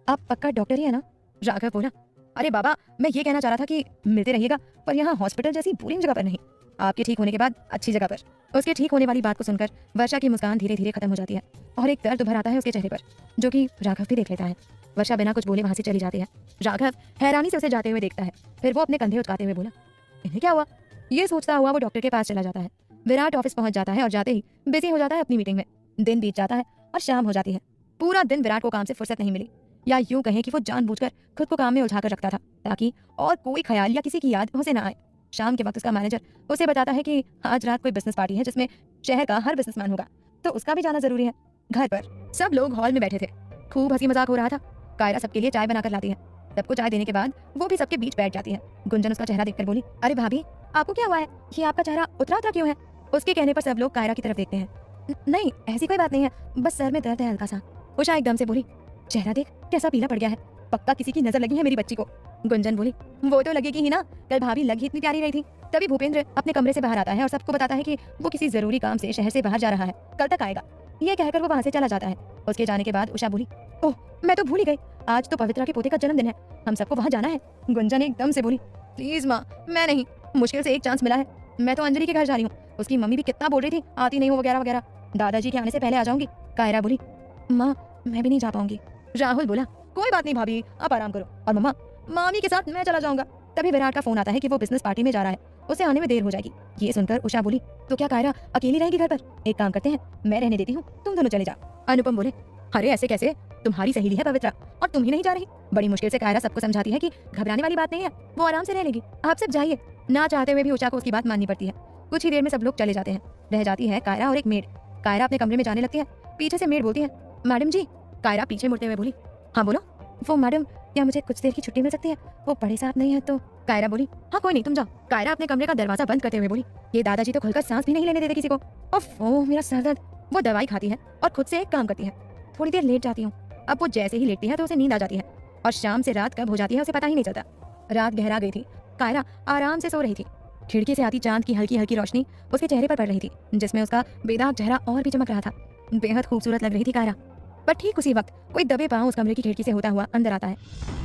आप पक्का डॉक्टर ही है ना? राघव बोला, अरे बाबा, मैं ये कहना चाह रहा था कि मिलते रहिएगा, पर यहाँ हॉस्पिटल जैसी बोरिंग जगह पर नहीं, आपके ठीक होने के बाद अच्छी जगह पर। उसके ठीक होने वाली बात को सुनकर वर्षा की मुस्कान धीरे धीरे खत्म हो जाती है और एक दर्द उभर आता है उसके चेहरे पर, जो कि राघव भी देख लेता है। वर्षा बिना कुछ बोले वहां से चली जाती है। राघव हैरानी से उसे जाते हुए देखता है, फिर वो अपने कंधे उचकाते हुए बोला, इन्हें क्या हुआ? ये सोचता हुआ वो डॉक्टर के पास चला जाता है। विराट ऑफिस पहुंच जाता है और जाते ही बिजी हो जाता है अपनी मीटिंग में। दिन बीत जाता है और शाम हो जाती है। पूरा दिन विराट को काम से फुर्सत नहीं मिली, या यूं कहें कि वो जानबूझकर खुद को काम में उलझा कर रखता था ताकि और कोई ख्याल या किसी की याद उसे ना आए। शाम के वक्त उसका मैनेजर उसे बताता है कि आज रात कोई बिजनेस पार्टी है जिसमें शहर का हर बिजनेसमैन होगा, तो उसका भी जाना जरूरी है। घर पर सब लोग हॉल में बैठे थे, खूब हंसी मजाक हो रहा था। कायरा सबके लिए चाय बनाकर लाती है। सबको चाय देने के बाद वो भी सबके बीच बैठ जाती है। गुंजन उसका चेहरा देखकर बोली, अरे भाभी, आपको क्या हुआ है? ये आपका चेहरा उतरा उतरा क्यों है? उसके कहने पर सब लोग कायरा की तरफ देखते हैं। नहीं ऐसी कोई बात नहीं है, बस सर में दर्द है हल्का सा। उषा एकदम से बोली, चेहरा देख कैसा पीला पड़ गया है, पक्का किसी की नजर लगी है मेरी बच्ची को। गुंजन बोली, वो तो लगेगी ही ना, कल भाभी लग ही इतनी प्यारी रही थी। तभी भूपेंद्र अपने कमरे से बाहर आता है और सबको बताता है कि वो किसी जरूरी काम से शहर से बाहर जा रहा है, कल तक आएगा। ये कहकर वो वहाँ से चला जाता है। उसके जाने के बाद उषा बोली, ओह मैं तो भूल ही गई, आज तो पवित्रा के पोते का जन्मदिन है, हम सबको वहाँ जाना है। गुंजन एकदम से बोली, प्लीज माँ मैं नहीं, मुश्किल से एक चांस मिला है, मैं तो अंजलि के घर जा रही हूँ, उसकी मम्मी भी कितना बोल रही थी आती नहीं हो वगैरह वगैरह, दादाजी के आने से पहले आ जाऊंगी। कायरा बोली, माँ मैं भी नहीं जा पाऊंगी। राहुल बोला, कोई बात नहीं भाभी आप आराम करो, और मम्मा मामी के साथ मैं चला जाऊंगा। तभी विराट का फोन आता है कि वो बिजनेस पार्टी में जा रहा है, उसे आने में देर हो जाएगी। ये सुनकर उषा बोली, तो क्या कायरा अकेली रहेगी घर पर? एक काम करते हैं, मैं रहने देती हूँ, तुम दोनों चले जाओ। अनुपम बोले, अरे ऐसे कैसे, तुम्हारी सहेली है पवित्रा और तुम ही नहीं जा रही। बड़ी मुश्किल से कायरा सबको समझाती है कि घबराने वाली बात नहीं है, वो आराम से रह लेगी, आप सब जाइए। ना चाहते हुए भी उषा को उसकी बात माननी पड़ती है। कुछ ही देर में सब लोग चले जाते हैं, रह जाती है कायरा और एक मेड। कायरा अपने कमरे में जाने लगती है, पीछे से मेड बोलती है, मैडम जी। कायरा पीछे मुड़ते हुए बोली, हाँ बोलो। वो मैडम क्या मुझे कुछ देर की छुट्टी मिल सकती है, वो बड़े साहब नहीं है तो। कायरा बोली, हाँ कोई नहीं तुम जाओ। कायरा अपने कमरे का दरवाजा बंद करते हुए बोली, ये दादाजी तो खुलकर सांस भी नहीं लेने देते किसी को। ओह मेरा सर दर्द। वो दवाई खाती है और खुद से एक काम करती है, थोड़ी देर लेट जाती हूँ। अब वो जैसे ही लेटती है तो उसे नींद आ जाती है और शाम से रात कब हो जाती है उसे पता ही नहीं चलता। रात गहरा गई थी, कायरा आराम से सो रही थी। खिड़की से आती चांद की हल्की हल्की रोशनी उसके चेहरे पर पड़ रही थी, जिसमें उसका बेदाग चेहरा और भी चमक रहा था। बेहद खूबसूरत लग रही थी कायरा। पर ठीक उसी वक्त कोई दबे पांव उस कमरे की खिड़की से होता हुआ अंदर आता है।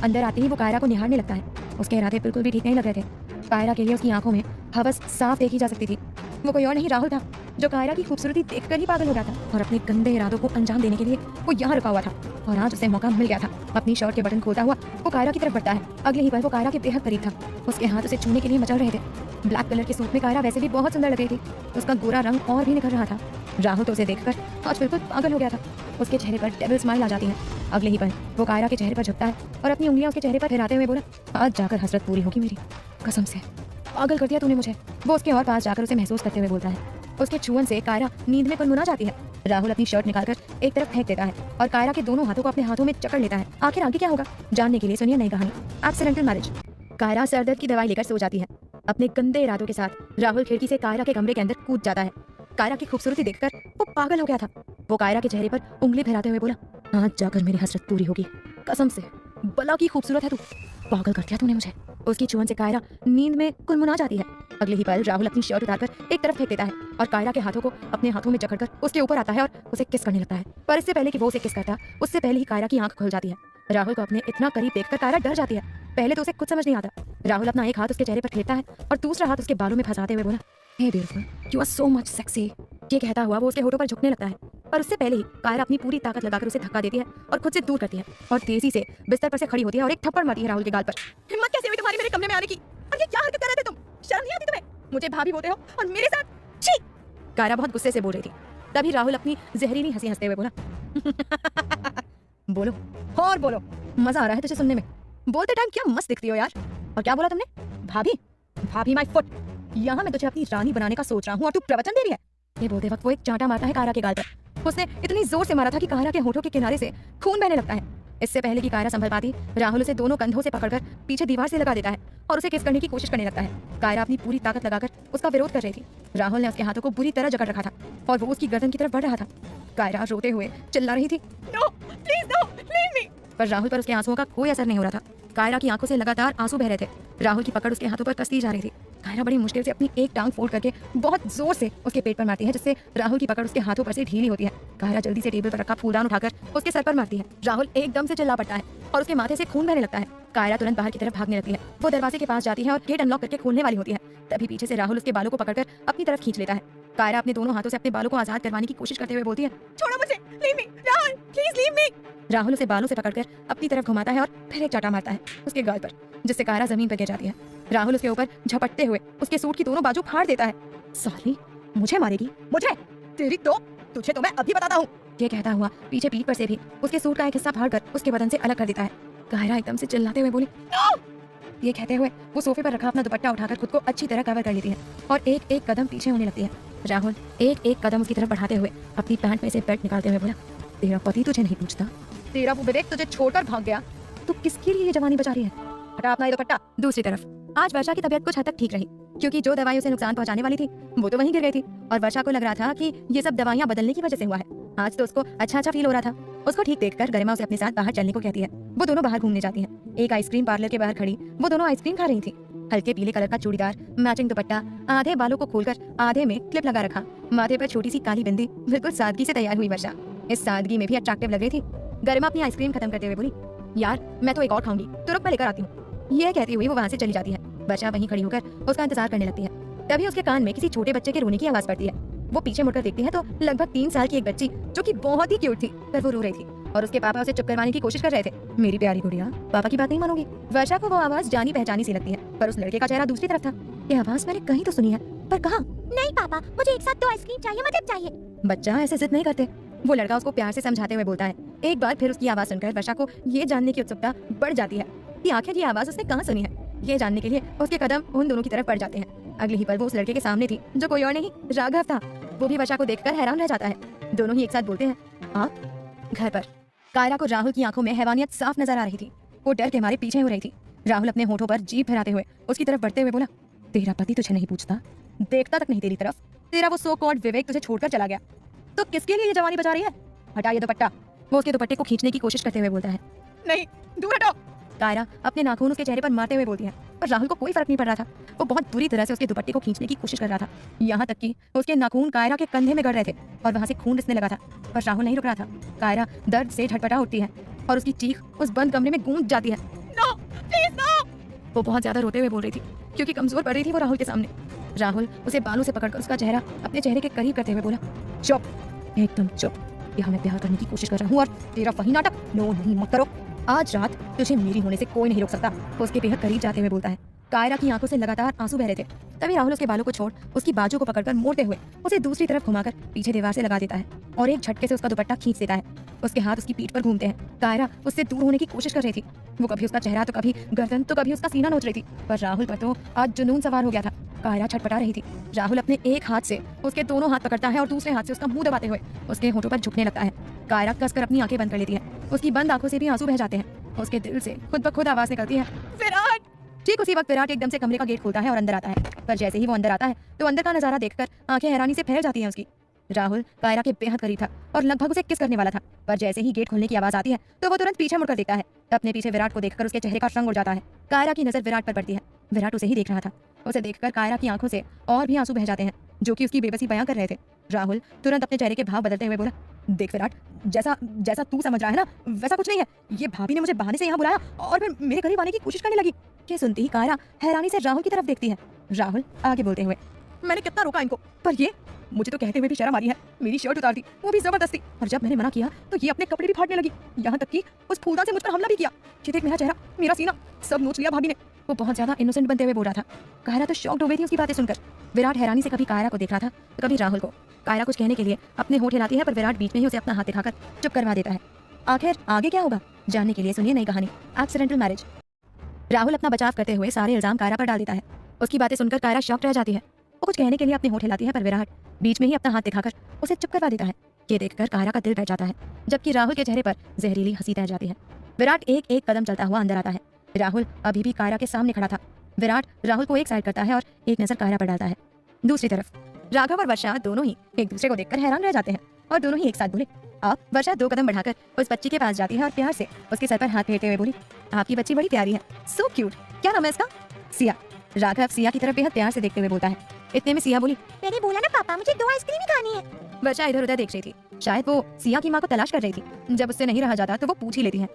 अंदर आते ही वो कायरा को निहारने लगता है। उसके इरादे बिल्कुल भी ठीक नहीं लग रहे थे। कायरा के लिए उसकी आंखों में हवस साफ देखी जा सकती थी। वो कोई और नहीं राहुल था, जो कायरा की खूबसूरती देखकर ही पागल हो गया था और अपने गंदे इरादों को अंजाम देने के लिए वो यहाँ रुका हुआ था। और आज उसे मौका मिल गया था। अपनी शर्ट के बटन खोलता हुआ वो कायरा की तरफ बढ़ता है। अगले ही पल वो कायरा के बेहद करीब था। उसके हाथ उसे छूने के लिए मचल रहे थे। ब्लैक कलर के सूट में कायरा वैसे भी बहुत सुंदर लग रही थी। उसका गोरा रंग और भी निखर रहा था। राहुल तो उसे देखकर आज बिल्कुल पागल हो गया था। उसके चेहरे पर डेविल स्माइल आ जाती है। अगले ही पल वो कायरा के चेहरे पर झुकता है और अपनी उंगलियां उसके चेहरे पर फिराते हुए बोला, आज जाकर हसरत पूरी होगी मेरी, कसम से पागल कर दिया तूने मुझे। वो उसके और पास जाकर उसे महसूस करते हुए बोलता है। उसके छुअन से कायरा नींद में गुनगुना जाती है। राहुल अपनी शर्ट निकालकर एक तरफ फेंक देता है और कायरा के दोनों हाथों को अपने हाथों में जकड़ लेता है। आखिर आगे क्या होगा जानने के लिए सुनिए नई कहानी एक्सीडेंटल मैरिज। कायरा सरदर्द की दवाई लेकर सो जाती है। अपने गंदे इरादों के साथ राहुल खिड़की से कायरा के कमरे के अंदर कूद जाता है। कायरा की खूबसूरती देखकर वो पागल हो गया था। वो कायरा के चेहरे पर उंगली फैलाते हुए बोला, आज जाकर मेरी हसरत पूरी होगी, कसम से बला की खूबसूरत है तू, पागल कर दिया तूने मुझे। उसकी छुअन से कायरा नींद में कुनमुना जाती है। अगले ही पल राहुल अपनी शर्ट उतारकर एक तरफ फेंक देता है और कायरा के हाथों को अपने हाथों में जकड़कर उसके ऊपर आता है और उसे किस करने लगता है। पर इससे पहले कि वो उसे किस करता, उससे पहले ही कायरा की आंख खुल जाती है। राहुल को अपने इतना करीब देखकर कायरा डर जाती है। पहले तो उसे कुछ समझ नहीं आता। राहुल अपना एक हाथ उसके चेहरे पर फेरता है और दूसरा हाथ उसके बालों में फंसाते हुए बोला, hey beautiful, you are so much sexy. ये कहता हुआ वो उसके होठों पर झुकने लगता है। पर उससे पहले ही कायरा अपनी पूरी ताकत लगाकर उसे धक्का देती है और खुद से दूर करती है और तेजी से बिस्तर पर से खड़ी होती है और एक थप्पड़ मारती है राहुल के गाल पर। हिम्मत कैसे हुई तुम्हारी मेरे कमरे में आने की, और ये क्या हरकत कर रहे थे तुम, शर्म नहीं आती तुम्हें, मुझे भाभी बोलते हो और मेरे साथ छी। कायरा बहुत गुस्से से बोल रही थी। तभी राहुल अपनी जहरीली हंसी हंसते हुए बोला, बोलो और बोलो, मजा आ रहा है तुझे सुनने में, बोलते टाइम क्या मस्त दिखती हो यार। और क्या बोला तुमने, भाभी? भाभी माय फुट, यहाँ मैं तुझे अपनी रानी बनाने का सोच रहा हूँ और तू प्रवचन दे रही है। ये बोलते वक्त वो एक चांटा मारता है कायरा के गाल पर। उसने इतनी जोर से मारा था कि कायरा के होठों के किनारे से खून बहने लगता है। इससे पहले कि कायरा संभल पाती, राहुल उसे दोनों कंधों से पकड़कर पीछे दीवार से लगा देता है और उसे किस करने की कोशिश करने लगता है। कायरा अपनी पूरी ताकत लगाकर उसका विरोध कर रही थी। राहुल ने उसके हाथों को बुरी तरह जकड़ रखा था और वो उसकी गर्दन की तरफ बढ़ रहा था। कायरा रोते हुए चिल्ला रही थी, no please no, leave me. पर राहुल पर उसके आंसुओं का कोई असर नहीं हो रहा था। कायरा की आंखों से लगातार आंसू बह रहे थे। राहुल की पकड़ उसके हाथों पर कसती जा रही थी। कायरा बड़ी मुश्किल से अपनी एक टांग फोल्ड करके बहुत जोर से उसके पेट पर मारती है, जिससे राहुल की पकड़ उसके हाथों पर से ढीली होती है। कायरा जल्दी से टेबल पर रखा फूलदान उठाकर उसके सर पर मारती है। राहुल एकदम से चिल्ला पड़ता है और उसके माथे से खून बहने लगता है। कायरा तुरंत बाहर की तरफ भागने लगती है। वो दरवाजे के पास जाती है और गेट अनलॉक करके खोलने वाली होती है। तभी पीछे से राहुल उसके बालों को पकड़कर अपनी तरफ खींच लेता है। कायरा अपने दोनों हाथों से अपने बालों को आजाद करवाने की कोशिश करते हुए बोलती है, छोड़ो मुझे, leave me, Rahul please leave me. Rahul उसे बालों से पकड़कर अपनी तरफ घुमाता है और फिर एक चाटा मारता है उसके गाल पर, जिससे कायरा जमीन पर गिर जाती है। राहुल उसके ऊपर झपटते हुए उसके सूट की दोनों बाजू फाड़ देता है। साली, मुझे मारेगी, मुझे, तेरी तो, तुझे तो मैं अभी बताता हूँ। ये कहता हुआ पीछे पीठ पर से भी उसके सूट का एक हिस्सा फाड़ कर उसके बदन से अलग कर देता है। कायरा एकदम से चिल्लाते हुए बोली, नो। ये कहते हुए वो सोफे पर रखा अपना दुपट्टा उठाकर खुद को अच्छी तरह कवर कर लेती है और एक एक कदम पीछे होने लगती है। राहुल एक एक कदम उसकी तरफ बढ़ाते हुए अपनी पैंट में से बेल्ट निकालते हुए बोला, तेरा पति तुझे नहीं पूछता, तेरा वो विवेक तुझे छोड़कर भाग गया, तू किसके लिए ये जवानी बचा रही है, हटा अपना ये दुपट्टा। दूसरी तरफ आज वर्षा की तबीयत कुछ हद तक ठीक रही। क्योंकि जो दवाई उसे नुकसान पहुंचाने वाली थी वो तो वहीं गिर गई थी और वर्षा को लग रहा था कि ये सब दवाइयां बदलने की वजह से हुआ है। आज तो उसको अच्छा फील हो रहा था। उसको ठीक देखकर गरिमा उसे अपने साथ बाहर चलने को कहती है। वो दोनों बाहर घूमने जाती हैं। एक आइसक्रीम पार्लर के बाहर खड़ी वो दोनों आइसक्रीम खा रही थी। हल्के पीले कलर का चूड़ीदार, मैचिंग दुपट्टा, आधे बालों को खोलकर आधे में क्लिप लगा रखा, माथे पर छोटी सी काली बिंदी, बिल्कुल सादगी से तैयार हुई वर्षा इस सादगी में भी अट्रैक्टिव लग रही थी। गरिमा अपनी आइसक्रीम खत्म करते हुए बोली, यार मैं तो एक और खाऊंगी, तो रुक मैं लेकर आती हूँ। यह कहती हुई वो वहाँ से चली जाती है। वर्षा वहीं खड़ी होकर उसका इंतजार करने लगती है। तभी उसके कान में किसी छोटे बच्चे के रोने की आवाज पड़ती है। वो पीछे मुड़कर देखती है तो लगभग 3 साल की एक बच्ची जो कि बहुत ही क्यूट थी, पर वो रो रही थी और उसके पापा उसे चुप करवाने की कोशिश कर रहे थे। मेरी प्यारी गुड़िया, पापा की बात नहीं मानोगी। वर्षा को वो आवाज जानी पहचानी सी लगती है, पर उस लड़के का चेहरा दूसरी तरफ था। ये आवाज मैंने कहीं तो सुनी है, पर कहाँ? नहीं पापा, मुझे एक साथ 2 आइसक्रीम चाहिए, मतलब चाहिए। बच्चा ऐसे जिद नहीं करते, वो लड़का उसको प्यार से समझाते हुए बोलता है। एक बार फिर उसकी आवाज सुनकर वर्षा को ये जानने की उत्सुकता बढ़ जाती है कि आखिर ये आवाज उसने कहाँ सुनी है। ये जानने के लिए उसके कदम उन दोनों की तरफ बढ़ जाते हैं। अगले ही पल वो उस लड़के के सामने थी जो कोई और नहीं राघव था। वो भी वर्षा को देखकर हैरान रह जाता है। दोनों ही एक साथ बोलते हैं, आप? घर पर कायरा को राहुल की आंखों में हैवानियत साफ नजर आ रही थी। वो डर के मारे पीछे हो रही थी। राहुल अपने होठों पर जीभ फहराते हुए उसकी तरफ बढ़ते हुए बोला, तेरा पति तुझे नहीं पूछता, देखता तक नहीं तेरी तरफ। तेरा वो सो कॉल्ड विवेक तुझे छोड़कर चला गया, तो किसके लिए ये जवानी बचा रही है? हटा ये दुपट्टा। वो उसके दुपट्टे को खींचने की कोशिश करते हुए बोलता है, नहीं, दूर हटो। कायरा अपने नाखून उसके चेहरे पर मारते हुए बोलती है, पर राहुल को कोई फर्क नहीं पड़ रहा था। वो बहुत बुरी तरह से उसके दुपट्टे को खींचने की कोशिश कर रहा था, यहाँ तक कि उसके नाखून कायरा के कंधे में गड़ रहे थे और वहाँ से खून रिसने लगा था, पर राहुल नहीं रुक रहा था। कायरा दर्द से झटपटा उठती है और उसकी चीख उस बंद कमरे में गूंज जाती है। No, please no. वो बहुत ज्यादा रोते हुए बोल रही थी क्योंकि कमजोर पड़ रही थी वो राहुल के सामने। राहुल उसे बालों से पकड़कर उसका चेहरा अपने चेहरे के करीब करते हुए बोला, चुप, एकदम चुप। यहाँ मैं प्यार करने की कोशिश कर रहा हूँ और तेरा वही नाटक। नो नहीं, मत करो। आज रात तुझे मेरी होने से कोई नहीं रोक सकता। वो उसके बेहद करीब जाते हुए बोलता है। कायरा की आंखों से लगातार आंसू बह रहे थे। तभी राहुल उसके बालों को छोड़ उसकी बाजू को पकड़कर मोड़ते हुए उसे दूसरी तरफ घुमाकर पीछे दीवार से लगा देता है और एक झटके से उसका दुपट्टा खींच देता है। उसके हाथ उसकी पीठ पर घूमते हैं। कायरा उससे दूर होने की कोशिश कर रही थी। वो कभी उसका चेहरा तो कभी गर्दन तो कभी उसका सीना नोच रही थी, पर राहुल पर तो आज जुनून सवार हो गया था। कायरा छटपटा रही थी। राहुल अपने एक हाथ से उसके दोनों हाथ पकड़ता है और दूसरे हाथ से उसका मुंह दबाते हुए उसके होठों पर झुकने लगता है। कायरा कसकर अपनी आंखें बंद कर लेती है। उसकी बंद आंखों से भी आंसू बह जाते हैं। उसके दिल से खुद ब खुद आवाज निकलती है, विराट। ठीक उसी वक्त विराट एकदम से कमरे का गेट खोलता है और अंदर आता है, पर जैसे ही वो अंदर आता है तो अंदर का नजारा देखकर आंखें हैरानी से फैल जाती हैं उसकी। राहुल कायरा के बेहद करीब था और लगभग उसे किस करने वाला था, पर जैसे ही गेट खोलने की आवाज आती है तो वो तुरंत पीछे मुड़कर देखता है। अपने पीछे विराट को देखकर उसके चेहरे का रंग उड़ जाता है। कायरा की नजर विराट पर पड़ती है। विराट उसे ही देख रहा था। उसे देखकर कायरा की आंखों से और भी आंसू बह जाते हैं जो कि उसकी बेबसी बयां कर रहे थे। राहुल तुरंत अपने चेहरे के भाव बदलते हुए बोला, देख विराट, जैसा तू समझ रहा है ना वैसा कुछ नहीं है। ये भाभी ने मुझे बहाने से यहाँ बुलाया और फिर मेरे करीब आने की कोशिश करने लगी। ये सुनते ही कायरा हैरानी से राहुल की तरफ देखती है। राहुल आगे बोलते हुए, मैंने कितना रोका इनको, पर ये मुझे तो कहते हुए भी शर्म आ रही है। मेरी शर्ट उतार दी, वो भी जबरदस्ती, और जब मैंने मना किया तो ये अपने कपड़े भी फाड़ने लगी, यहाँ तक कि उस फूलदान से मुझ पर हमला भी किया। ये देख, मेरा चेहरा, मेरा सीना सब नोच लिया भाभी ने। वो बहुत ज्यादा इनोसेंट बनते हुए बोल रहा था। कायरा तो शॉक्ड हो गई थी उसकी बातें सुनकर। विराट हैरानी से कभी कायरा को देख रहा था तो कभी राहुल को। कायरा कुछ कहने के लिए अपने होठ हिलाती है, पर विराट बीच में ही उसे अपना हाथ दिखाकर चुप करवा देता है। आखिर आगे क्या होगा जानने के लिए सुनिए नई कहानी, एक्सीडेंटल मैरिज। राहुल अपना बचाव करते हुए सारे इल्जाम कायरा पर डाल देता है। उसकी बातें सुनकर कायरा शॉक्ड रह जाती है। वो कुछ कहने के लिए अपने होठ हिलाती है, पर विराट बीच में ही अपना हाथ दिखाकर उसे चुप करवा देता है। ये देखकर कायरा का दिल बैठ जाता है, जबकि राहुल के चेहरे पर जहरीली हंसी तैर जाती है। विराट एक एक कदम चलता हुआ अंदर आता है। राहुल अभी भी कायरा के सामने खड़ा था। विराट राहुल को एक साइड करता है और एक नजर कायरा पर डालता है। दूसरी तरफ राघव और वर्षा दोनों ही एक दूसरे को देखकर हैरान रह जाते हैं और दोनों ही एक साथ बोले, आप। वर्षा 2 कदम बढ़ाकर उस बच्ची के पास जाती है और प्यार से उसके सर पर हाथ फेरते हुए बोली, आपकी बच्ची बड़ी प्यारी है, सो क्यूट। क्या नाम है इसका? सिया। राघव सिया की तरफ बेहद प्यार से देखते हुए बोलता है। इतने में सिया बोली, मैंने बोला ना पापा, मुझे 2 आइसक्रीम ही खानी है। वर्षा इधर उधर देख रही थी। शायद वो सिया की माँ को तलाश कर रही थी। जब उससे नहीं रहा जाता तो वो पूछ ही लेती है,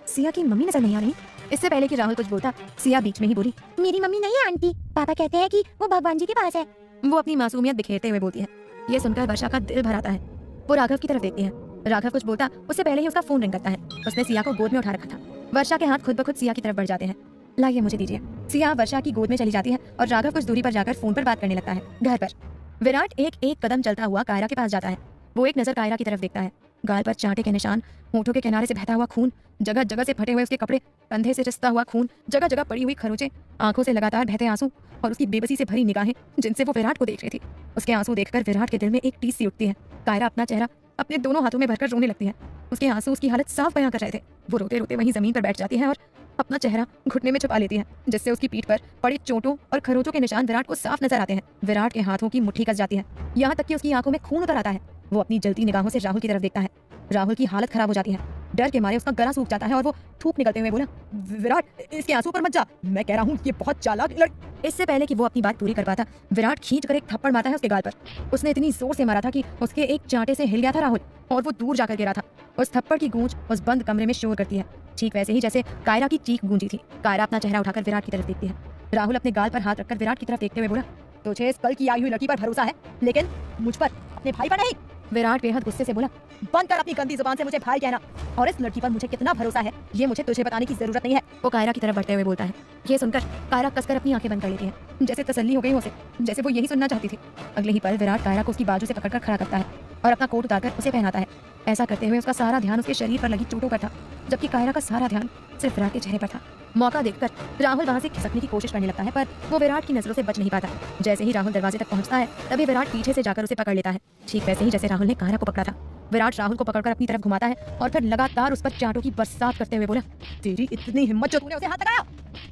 सिया की मम्मी नजर नहीं आ रही? इससे पहले कि राहुल कुछ बोलता, सिया बीच में ही बोली, मेरी मम्मी नहीं है आंटी, पापा कहते हैं कि वो भगवान जी के पास है। वो अपनी मासूमियत बिखेरते हुए बोलती है। ये सुनकर वर्षा का दिल भर आता है। वो राघव की तरफ देखती है। राघव कुछ बोलता उससे पहले ही उसका फोन रिंग करता है। उसने सिया को गोद में उठा रखा था। वर्षा के हाथ खुद ब खुद सिया की तरफ बढ़ जाते हैं। लाइए मुझे दीजिए। सिया वर्षा की गोद में चली जाती है और राघव कुछ दूरी पर जाकर फोन पर बात करने लगता है। घर पर विराट एक एक कदम चलता हुआ कायरा के पास जाता है। वो एक नजर कायरा की तरफ देखता है। गाल पर चांटे के निशान, होठों के किनारे से बहता हुआ खून, जगह जगह से फटे हुए उसके कपड़े, कंधे से रिसता हुआ खून, जगह जगह पड़ी हुई खरोंचें, आंखों से लगातार बहते आंसू और उसकी बेबसी से भरी निगाहें जिनसे वो विराट को देख रही थी। उसके आंसू देखकर विराट के दिल में एक टीस सी उठती है। कायरा अपना चेहरा अपने दोनों हाथों में भरकर रोने लगती है। उसके आंसू उसकी हालत साफ बयां कर रहे थे। वो रोते रोते वहीं जमीन पर बैठ जाती है और अपना चेहरा घुटने में छुपा लेती है, जिससे उसकी पीठ पर पड़े चोटों और खरोचों के निशान विराट को साफ नजर आते हैं। विराट के हाथों की मुट्ठी कस जाती है, यहाँ तक कि उसकी आंखों में खून उतर आता है। वो अपनी जलती निगाहों से राहुल की तरफ देखता है। राहुल की हालत खराब हो जाती है, डर के मारे उसका गला सूख जाता है और वो थूक निकलते हुए बोला, विराट इसके आंसू पर मत जा, मैं कह रहा हूँ ये बहुत चालाक इससे पहले कि वो अपनी बात पूरी कर पाता, विराट खींच कर एक थप्पड़ मारता है उसके गाल पर। उसने इतनी जोर से मारा था कि उसके एक चांटे से हिल गया था राहुल और वो दूर जाकर गिरा था। उस थप्पड़ की गूंज उस बंद कमरे में शोर करती है, ठीक वैसे ही जैसे कायरा की चीख गूंजी थी। कायरा अपना चेहरा उठाकर विराट की तरफ देखती है। राहुल अपने गाल पर हाथ रखकर विराट की तरफ देखते हुए बोला, तुझे इस कल की आई हुई लड़की पर भरोसा है, लेकिन मुझ पर, अपने भाई पर नहीं। विराट बेहद गुस्से से बोला, बंद कर अपनी गंदी जुबान से मुझे भाई कहना, और इस लड़की पर मुझे कितना भरोसा है ये मुझे तुझे बताने की जरूरत नहीं है। वो कायरा की तरफ बढ़ते हुए बोलता है। ये सुनकर कायरा कसकर अपनी आंखें बंद कर लेती है, जैसे तसल्ली हो गई उसे, जैसे वो यही सुनना चाहती थी। अगले ही पल विराट कायरा को उसकी बाजू से पकड़कर खड़ा करता है और अपना कोट उतारकर उसे पहनाता है। ऐसा करते हुए उसका सारा ध्यान उसके शरीर पर लगी चोटों पर था, जबकि कायरा का सारा ध्यान सिर्फ विराट के चेहरे पर था। मौका देखकर राहुल वहां से खिसकने की कोशिश करने लगता है, पर वो विराट की नजरों से बच नहीं पाता। जैसे ही राहुल दरवाजे तक पहुंचता है, तभी विराट पीछे से जाकर उसे पकड़ लेता है, ठीक वैसे ही जैसे राहुल ने कायरा को पकड़ा था। विराट राहुल को पकड़कर अपनी तरफ घुमाता है और फिर लगातार उस पर चांटों की बरसात करते हुए बोला, तेरी इतनी हिम्मत जो तूने उसे हाथ लगाया,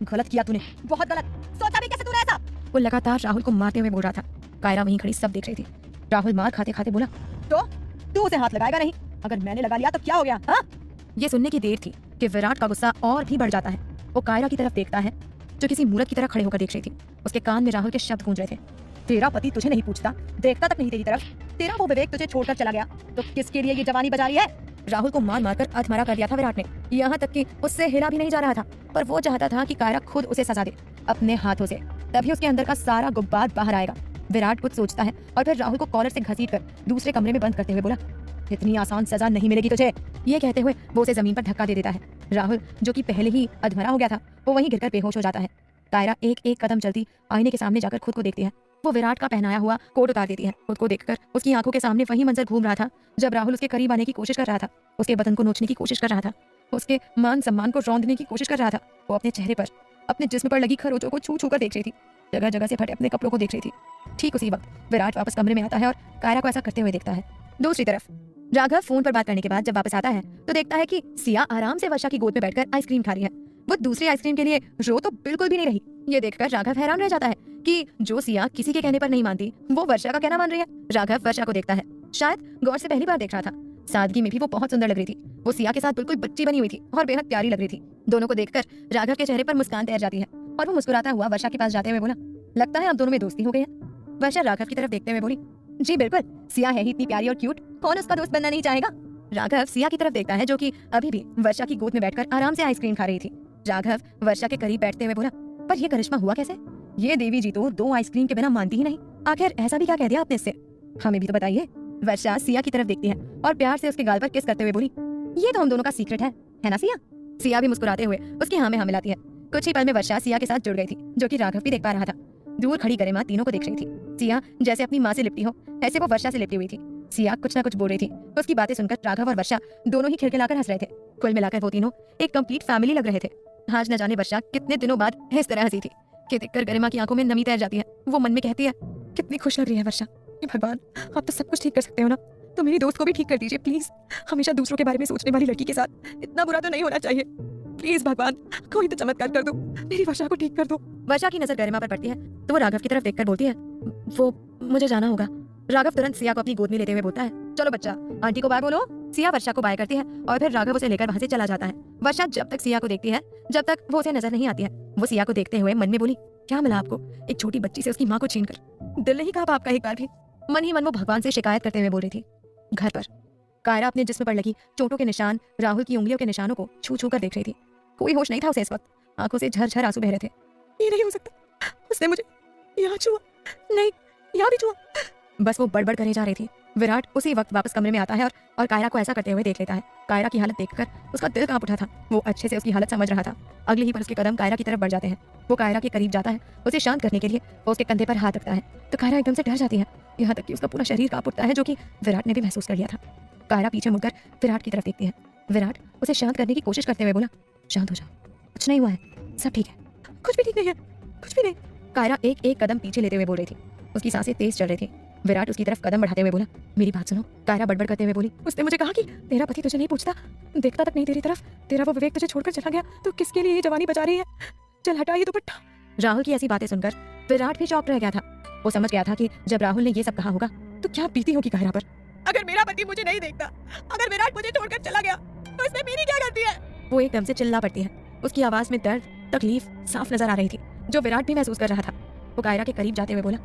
गलत किया तूने, बहुत गलत, सोचा भी कैसे तूने ऐसा। वो लगातार राहुल को मारते हुए बोल रहा था। कायरा वहीं खड़ी सब देख रही थी। राहुल मार खाते खाते बोला, तो तू उसे हाथ लगाएगा नहीं, अगर मैंने लगा लिया तो क्या हो गया? हाँ, ये सुनने की देर थी कि विराट का गुस्सा और भी बढ़ जाता है। वो कायरा की तरफ देखता है, जो किसी मूर्ख की तरह खड़े होकर देख रही थी। उसके कान में राहुल के शब्द गूंज रहे थे, तेरा पति तुझे नहीं पूछता, देखता तक नहीं तेरी तरफ, तेरा वो विवेक तुझे छोड़कर चला गया, तो किसके लिए ये जवानी बजा रही है? राहुल को मार मारकर अधमरा कर दिया था विराट ने, यहाँ तक कि उससे हिला भी नहीं जा रहा था, पर वो चाहता था कि कायरा खुद उसे सजा दे अपने हाथों से, तभी उसके अंदर का सारा गुब्बार बाहर आएगा। विराट कुछ सोचता है और फिर राहुल को कॉलर से घसीटकर दूसरे कमरे में बंद करते हुए बोला, इतनी आसान सजा नहीं मिलेगी तुझे। ये कहते हुए वो उसे जमीन पर धक्का दे देता है। राहुल, जो कि पहले ही अधमरा हो गया था, वो वहीं गिरकर बेहोश हो जाता है। कायरा एक एक कदम चलती आईने के सामने जाकर खुद को देखती है। वो विराट का पहनाया हुआ कोट उतार देती है। खुद को देखकर उसकी आंखों के सामने वही मंजर घूम रहा था जब राहुल उसके करीब आने की कोशिश कर रहा था, उसके बदन को नोचने की कोशिश कर रहा था, उसके मान सम्मान को रौंदने की कोशिश कर रहा था। वो अपने चेहरे पर, अपने जिस्म पर लगी खरोचों को छू छू कर देख रही थी, जगह जगह से फटे अपने कपड़ों को देख रही थी। ठीक उसी वक्त विराट वापस कमरे में आता है और कायरा को ऐसा करते हुए देखता है। दूसरी तरफ राघव फोन पर बात करने के बाद जब वापस आता है तो देखता है कि सिया आराम से वर्षा की गोद में बैठकर आइसक्रीम खा रही है। वो दूसरी आइसक्रीम के लिए रो तो बिल्कुल भी नहीं रही। ये देखकर राघव हैरान रह जाता है कि जो सिया किसी के कहने पर नहीं मानती, वो वर्षा का कहना मान रही है। राघव वर्षा को देखता है, शायद गौर से पहली बार देख रहा था। सादगी में भी वो बहुत सुंदर लग रही थी। वो सिया के साथ बिल्कुल बच्ची बनी हुई थी और बेहद प्यारी लग रही थी। दोनों को देखकर राघव के चेहरे पर मुस्कान तैर जाती है और वो मुस्कुराता हुआ वर्षा के पास जाते हुए बोला, लगता है आप दोनों में दोस्ती हो गई है। वर्षा राघव की तरफ देखते हुए बोली, जी बिल्कुल, सिया है ही इतनी प्यारी और क्यूट, कौन उसका दोस्त बनना नहीं चाहेगा। राघव सिया की तरफ देखता है, जो कि अभी भी वर्षा की गोद में बैठकर आराम से आइसक्रीम खा रही थी। राघव वर्षा के करीब बैठते हुए बोला, पर ये करिश्मा हुआ कैसे? ये देवी जी तो 2 आइसक्रीम के बिना मानती ही नहीं, आखिर ऐसा भी क्या कह दिया आपने इससे? हमें भी तो बताइए। वर्षा सिया की तरफ देखती है और प्यार से उसके गाल पर किस करते हुए बोली, ये तो हम दोनों का सीक्रेट है ना सिया? सिया भी मुस्कुराते हुए उसकी हाँ में हाँ मिलाती है। कुछ ही पल में वर्षा सिया के साथ जुड़ गई थी, जो कि राघव भी देख पा रहा था। दूर खड़ी गरिमा तीनों को देख रही थी। सिया जैसे अपनी माँ से लिपटी हो, ऐसे वो वर्षा से लिपटी हुई थी। सिया कुछ ना कुछ बोल रही थी, उसकी बातें सुनकर राघव और वर्षा दोनों ही खिलखिलाकर हंस रहे थे। कुल मिलाकर वो तीनों एक कंप्लीट फैमिली लग रहे थे। आज न जाने वर्षा कितने दिनों बाद इस तरह हंसी थी कि देखकर गरिमा की आंखों में नमी तैर जाती है। वो मन में कहती है, कितनी खुश लग रही है वर्षा। भगवान, आप तो सब कुछ ठीक कर सकते हो ना, तो मेरी दोस्त को भी ठीक कर दीजिए प्लीज। हमेशा दूसरों के बारे में सोचने वाली लड़की के साथ इतना बुरा तो नहीं होना चाहिए। प्लीज भगवान, कोई तो चमत्कार कर दो, मेरी वर्षा को ठीक कर दो। वर्षा की नजर गरिमा पर पड़ती है तो वो राघव की तरफ देखकर बोलती है, वो मुझे जाना होगा। राघव तुरंत सिया को अपनी गोद में लेते हुए बोलता है, चलो बच्चा, आंटी को बाय बोलो। सिया वर्षा को बाय करती है और फिर राघव उसे लेकर वहां से चला जाता है। वर्षा जब तक सिया को देखती है, जब तक वो उसे नजर नहीं आती है, वो सिया को देखते हुए मन में बोली, क्या मिला आपको एक छोटी बच्ची से उसकी माँ को छीन कर? दिल नहीं कहा आपका एक बार भी। मन ही मन वो भगवान से शिकायत करते हुए बोल रही थी। घर पर कायरा अपने जिस्म पर लगी चोटों के निशान, राहुल की उंगलियों के निशानों को छू छू कर देख रही थी। कोई होश नहीं था उसे इस वक्त, आंखों से झरझर आंसू बह रहे थे। ये नहीं हो सकता, उसने मुझे यहाँ छुआ, नहीं यहाँ भी छुआ। बस वो बड़बड़ करे जा रही थी। विराट उसी वक्त वापस कमरे में आता है और कायरा को ऐसा करते हुए देख लेता है। कायरा की हालत देखकर उसका दिल कांप उठा था। वो अच्छे से उसकी हालत समझ रहा था। अगले ही पल उसके कदम कायरा की तरफ बढ़ जाते हैं। वो कायरा के करीब जाता है, उसे शांत करने के लिए वो उसके कंधे पर हाथ रखता है तो कायरा एकदम से डर जाती है, यहाँ तक कि उसका पूरा शरीर कांप उठता है, जो कि विराट ने भी महसूस कर लिया था। कायरा पीछे मुड़कर विराट की तरफ देखती है। विराट उसे शांत करने की कोशिश करते हुए बोला, शांत हो जाओ, कुछ नहीं हुआ है, सब ठीक है। कुछ भी ठीक नहीं है, कुछ भी नहीं। कायरा एक एक कदम पीछे लेते हुए बोल रही थी। उसकी सांसें तेज चल रही थी। विराट उसकी तरफ कदम बढ़ाते हुए बोला, मेरी बात सुनो। कायरा बड़बड़ करते हुए बोली, उसने मुझे कहा कि तेरा पति तुझे नहीं पूछता, देखता तक नहीं तेरी तरफ, तेरा वो विवेक तुझे छोड़कर चला गया, तो किसके लिए ये जवानी बचा रही है? चल हटा ये दुपट्टा। राहुल की ऐसी बातें सुनकर विराट भी चौंक रह गया था। वो समझ गया था कि जब राहुल ने ये सब कहा होगा तो क्या बीती होगी कायरा पर। अगर मेरा पति मुझे नहीं देखता, अगर विराट मुझे छोड़कर चला गया, तो इसमें मेरी क्या गलती है? वो एकदम से चिल्ला पड़ती है। उसकी आवाज में दर्द, तकलीफ साफ नजर आ रही थी, जो विराट भी महसूस कर रहा था। वो कायरा के करीब जाते हुए बोला,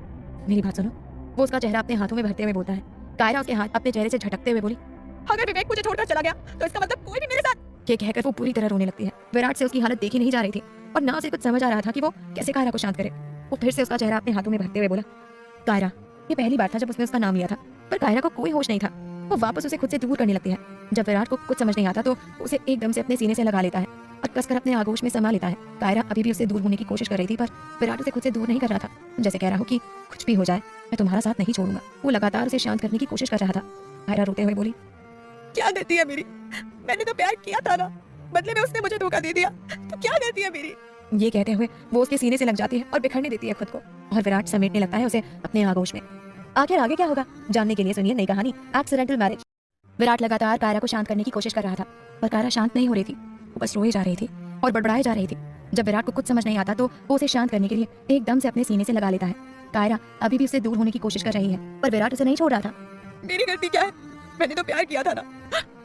मेरी बात सुनो। वो उसका चेहरा अपने हाथों में भरते हुए बोलता है। कायरा उसके हाथ अपने चेहरे से झटकते हुए बोली, अगर विवेक मुझे छोड़कर चला गया, तो इसका मतलब कोई भी मेरे साथ। ये कहकर वो पूरी तरह रोने लगती है। विराट से उसकी हालत देखी नहीं जा रही थी और ना उसे कुछ समझ आ रहा था कि वो कैसे कायरा को शांत करे। वो फिर से उसका चेहरा अपने हाथों में भरते हुए बोला, कायरा। ये पहली बार था जब उसने उसका नाम लिया था, पर कायरा को कोई होश नहीं था। वो वापस उसे खुद से दूर करने लगती है। जब विराट को कुछ समझ नहीं आता तो उसे एकदम से अपने सीने से लगा लेता है और कसकर अपने आगोश में समा लेता है। कायरा अभी भी उससे दूर होने की कोशिश कर रही थी, पर विराट उसे खुद से दूर नहीं कर रहा था, जैसे कह रहा हो कि कुछ भी हो जाए मैं तुम्हारा साथ नहीं छोड़ूंगा। वो लगातार उसे शांत करने की कोशिश कर रहा था। कायरा रोते हुए बोली, क्या गलती है मेरी? मैंने तो प्यार किया था ना, बदले में उसने मुझे धोखा दे दिया, तो क्या गलती है मेरी? ये कहते हुए वो उसके सीने से लग जाती है और बिखरने देती है खुद को, और विराट समेटने लगता है उसे अपने आगोश में। आखिर आगे क्या होगा जानने के लिए सुनिए नई कहानी एक्सीडेंटल मैरिज। विराट लगातार कायरा को शांत करने की कोशिश कर रहा था, पर कायरा शांत नहीं हो रही थी। वो बस रोई जा रही थी और बड़बड़ाई जा रही थी। जब विराट को कुछ समझ नहीं आता तो वो उसे शांत करने के लिए एकदम से अपने सीने से लगा लेता है। कायरा अभी भी उससे दूर होने की कोशिश कर रही है, पर विराट उसे नहीं छोड़ रहा था। मेरी गलती क्या है? मैंने तो प्यार किया था ना,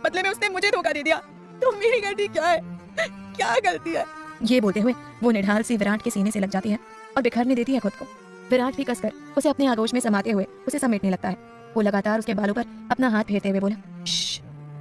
बदले में उसने मुझे धोखा दे दिया, तो मेरी गलती क्या है? क्या गलती है? ये बोलते हुए वो निढाल सी विराट के सीने से लग जाती है और बिखरने देती है खुद को। विराट भी कसकर उसे अपने आगोश में समाते हुए उसे समेटने लगता है। वो लगातार उसके बालों पर अपना हाथ फेरते हुए बोला,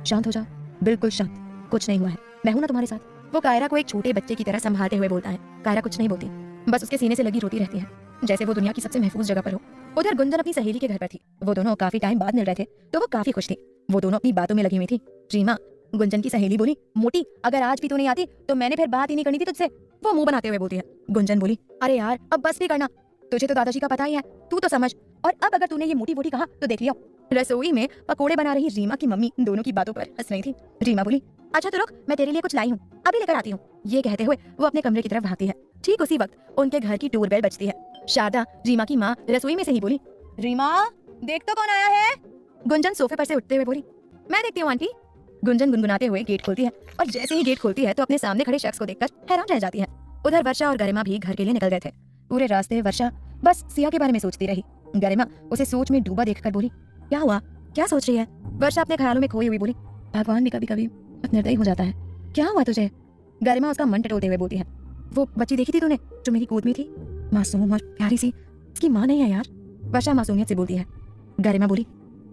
शांत हो जाओ, बिल्कुल शांत, कुछ नहीं हुआ है, मैं हूं ना तुम्हारे साथ। वो कायरा को एक छोटे बच्चे की तरह संभालते हुए बोलता है। कायरा कुछ नहीं बोलती, बस उसके सीने से लगी रोती रहती है, जैसे वो दुनिया की सबसे महफूज जगह पर हो। उधर गुंजन अपनी सहेली के घर पर थी। वो दोनों काफी टाइम बाद मिल रहे थे, तो वो काफी खुश थी। वो दोनों अपनी बातों में लगी हुई थी। रीमा, गुंजन की सहेली, बोली, मोटी, अगर आज भी तू नहीं आती तो मैंने फिर बात ही नहीं करनी थी तुझसे। वो मुंह बनाते हुए बोलती है। गुंजन बोली, अरे यार अब बस भी करना, तुझे तो दादाजी का पता ही है, तू तो समझ। और अब अगर तूने ये मोटी वोटी कहा तो देख लियो। रसोई में पकोड़े बना रही रीमा की मम्मी दोनों की बातों पर हंस रही थी। रीमा बोली, अच्छा तो रुक, मैं तेरे लिए कुछ लाई हूँ, अभी लेकर आती हूँ। ये कहते हुए वो अपने कमरे की तरफ भागती है। ठीक उसी वक्त उनके घर की डोरबेल बजती है। शारदा, रीमा की माँ, रसोई में से ही बोली, रीमा देख तो कौन आया है। गुंजन सोफे पर से उठते हुए बोली, मैं देखती हूँ आंटी। गुंजन गुनगुनाते हुए गेट खोलती है और जैसे ही गेट खोलती है तो अपने सामने खड़े शख्स को देखकर हैरान रह जाती है। उधर वर्षा और गरिमा भी घर के लिए निकल गए थे। पूरे रास्ते वर्षा बस सिया के बारे में सोचती रही। गरिमा उसे सोच में डूबा देखकर बोली, क्या हुआ, क्या सोच रही है? वर्षा अपने ख्यालों में खोई हुई बोली, भगवान भी कभी कभी निर्दयी हो जाता है, क्या हुआ तुझे? गरिमा उसका मन टटोलते हुए बोलती है, वो बच्ची देखी थी तूने जो मेरी गोद में थी, मासूम और प्यारी सी, उसकी माँ नहीं है यार। वर्षा मासूमियत से बोलती है। गरिमा बोली,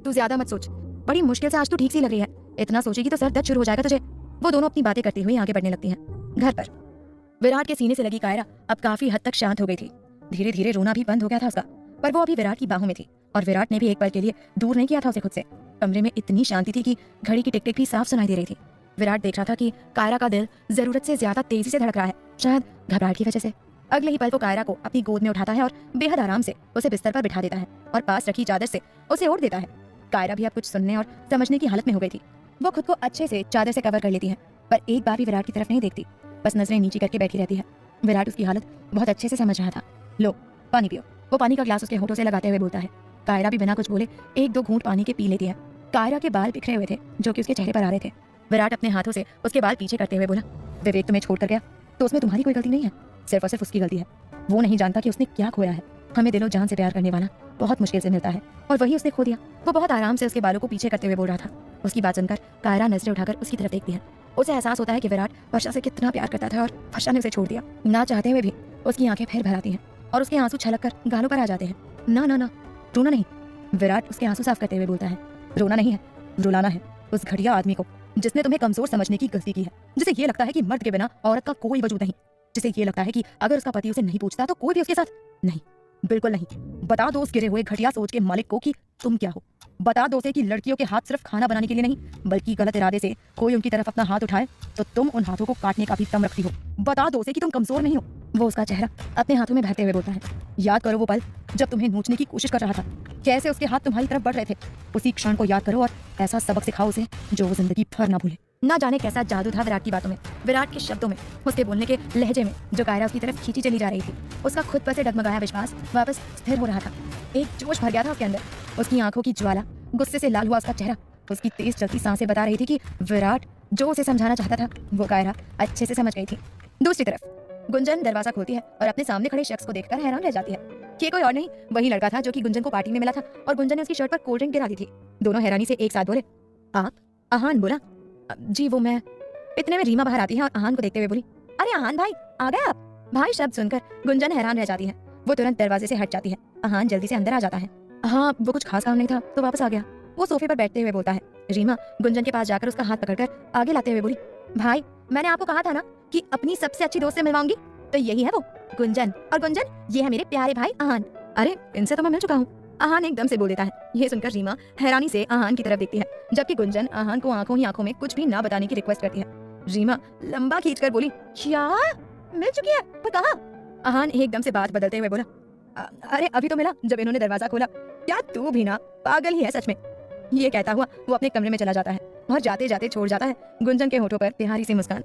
तू ज्यादा मत सोच, बड़ी मुश्किल से आज तू ठीक सी लग रही है, इतना सोचेगी तो सर दर्द शुरू हो जाएगा तुझे। वो दोनों अपनी बातें करती हुई आगे बढ़ने लगती हैं। घर पर विराट के सीने से लगी कायरा अब काफी हद तक शांत हो गई थी। धीरे धीरे रोना भी बंद हो गया था उसका, पर वो अभी विराट की बाहों में थी और विराट ने भी एक पल के लिए दूर नहीं किया था उसे खुद से। कमरे में इतनी शांति थी कि घड़ी की टिक टिक भी साफ सुनाई दे रही थी। विराट देख रहा था कि कायरा का दिल जरूरत से ज्यादा तेजी से धड़क रहा है, शायद घबराहट की वजह से। अगले ही पल वो कायरा को अपनी गोद में उठाता है और बेहद आराम से उसे बिस्तर पर बिठा देता है और पास रखी चादर से उसे ओढ़ देता है। कायरा भी अब कुछ सुनने और समझने की हालत में हो गई थी। वो खुद को अच्छे से चादर से कवर कर लेती है, पर एक बार भी विराट की तरफ नहीं देखती, बस नजरें नीची करके बैठी रहती है। विराट उसकी हालत बहुत अच्छे से समझ रहा था। लो पानी पियो। वो पानी का ग्लास उसके होठों से लगाते हुए बोलता है। कायरा भी बिना कुछ बोले एक दो घूंट पानी के पी लेती है। कायरा के बाल बिखरे हुए थे जो कि उसके चेहरे पर आ रहे थे। विराट अपने हाथों से उसके बाल पीछे करते हुए बोला, विवेक तुम्हें छोड़कर गया तो उसमें तुम्हारी कोई गलती नहीं है, सिर्फ और सिर्फ उसकी गलती है। वो नहीं जानता कि उसने क्या खोया है। हमें दिलो जान से प्यार करने वाला बहुत मुश्किल से मिलता है और वही उसने खो दिया। वो बहुत आराम से उसके बालों को पीछे करते हुए बोल रहा था। उसकी बात सुनकर कायरा नजरें उठाकर उसकी तरफ देखती है। उसे एहसास होता है कि विराट वर्षा से कितना प्यार करता था और वर्षा ने उसे छोड़ दिया। ना चाहते हुए भी उसकी आंखें फिर भर आती हैं और उसके आंसू छलक कर गालों पर आ जाते हैं। ना ना ना, रोना नहीं। विराट उसके आंसू साफ करते हुए बोलता है, रोना नहीं है, रुलाना है उस घटिया आदमी को जिसने तुम्हें कमजोर समझने की गलती की है, जिसे ये लगता है कि मर्द के बिना औरत का कोई वजूद नहीं, जिसे ये लगता है कि अगर उसका पति उसे नहीं पूछता तो कोई भी उसके साथ नहीं, बिल्कुल नहीं। बता दो उस गिरे हुए घटिया सोच के मालिक को कि तुम क्या हो। बता दो उसे कि लड़कियों के हाथ सिर्फ खाना बनाने के लिए नहीं बल्कि गलत इरादे से कोई उनकी तरफ अपना हाथ उठाए तो तुम उन हाथों को काटने का भी दम रखती हो। बता दो उसे कि तुम कमजोर नहीं हो। वो उसका चेहरा अपने हाथों में भरते हुए बोलता है, याद करो वो पल जब तुम्हें नोचने की कोशिश कर रहा था, कैसे उसके हाथ तुम्हारी तरफ बढ़ रहे थे। उसी क्षण को याद करो और ऐसा सबक सिखाओ उसे जो वो जिंदगी भर ना भूले। ना जाने कैसा जादू था विराट की बातों में, विराट के शब्दों में, उसके बोलने के लहजे में जो कायरा उसकी तरफ खींची चली जा रही थी। उसका खुद पर से डगमगाया विश्वास वापस स्थिर हो रहा था। एक जोश भर गया था उसके अंदर। उसकी आंखों की ज्वाला, गुस्से से लाल हुआ उसका चेहरा, उसकी तेज चलती सांसें बता रही थी कि विराट जो उसे समझाना चाहता था वो कायरा अच्छे से समझ गई थी। दूसरी तरफ गुंजन दरवाजा खोलती है और अपने सामने खड़े शख्स को देखकर हैरान रह जाती है। ये कोई और नहीं, वही लड़का था जो कि गुंजन को पार्टी में मिला था और गुंजन ने उसकी शर्ट पर कोल्ड ड्रिंक गिरा दी थी। दोनों हैरानी से एक साथ बोले, आप? आहान बोला, जी वो मैं। इतने में रीमा बाहर आती है और आहान को देखते हुए बोली, अरे आहान भाई आ गए आप? भाई शब्द सुनकर गुंजन हैरान रह जाती है। वो तुरंत दरवाजे से हट जाती है। आहान जल्दी से अंदर आ जाता है। हाँ वो कुछ खास काम नहीं था तो वापस आ गया, वो सोफे पर बैठते हुए बोलता है। रीमा गुंजन के पास जाकर उसका हाथ पकड़कर आगे लाते हुए बोली, भाई मैंने आपको कहा था ना कि अपनी सबसे अच्छी दोस्त से मिलवाऊंगी, तो यही है वो गुंजन। और गुंजन ये है मेरे प्यारे भाई आहान। अरे इनसे तो मैं मिल चुका हूँ, आहान एकदम से बोल देता है। ये सुनकर रीमा हैरानी से आहान की तरफ देखती है, जबकि गुंजन आहान को आंखों ही आंखों में कुछ भी ना बताने की रिक्वेस्ट करती है। रीमा लंबा खींचकर बोली, क्या मिल चुकी है, पर कहाँ? आहान एकदम से बात बदलते हुए बोला, अरे अभी तो मिला जब इन्होंने दरवाजा खोला। क्या तू भी ना पागल ही है सच में। ये कहता हुआ वो अपने कमरे में चला जाता है और जाते जाते छोड़ जाता है गुंजन के होठों पर प्यारी सी मुस्कान।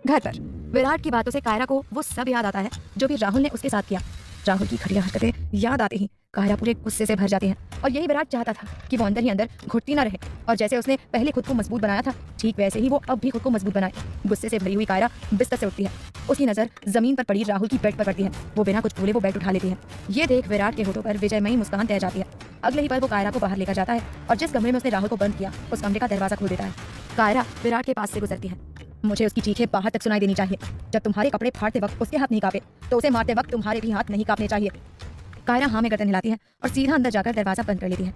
घर पर विराट की बातों से कायरा को वो सब याद आता है जो भी राहुल ने उसके साथ किया। राहुल की घटिया हरकतें याद आते ही कायरा पूरे गुस्से से भर जाती है और यही विराट चाहता था कि वो अंदर ही अंदर घुटती ना रहे और जैसे उसने पहले खुद को मजबूत बनाया था ठीक वैसे ही वो अब भी खुद को मजबूत बनाए। गुस्से से भरी हुई कायरा बिस्तर से उठती है। उसकी नजर जमीन पर पड़ी राहुल की बेड पर पड़ती है। वो बिना कुछ बोले वो बेड उठा लेती है। ये देख विराट के होठों पर विजयमयी मुस्कान तैर जाती है। अगले ही पल वो कायरा को बाहर लेकर जाता है और जिस कमरे में उसने राहुल को बंद किया उस कमरे का दरवाजा खोल देता है। कायरा विराट के पास से गुजरती है। मुझे उसकी चीखें बाहर तक सुनाई देनी चाहिए। जब तुम्हारे कपड़े फाड़ते वक्त उसके हाथ नहीं कांपे तो उसे मारते वक्त तुम्हारे भी हाथ नहीं कांपने चाहिए। कायरा हाँ में गर्दन हिलाती है और सीधा अंदर जाकर दरवाजा बंद कर लेती है।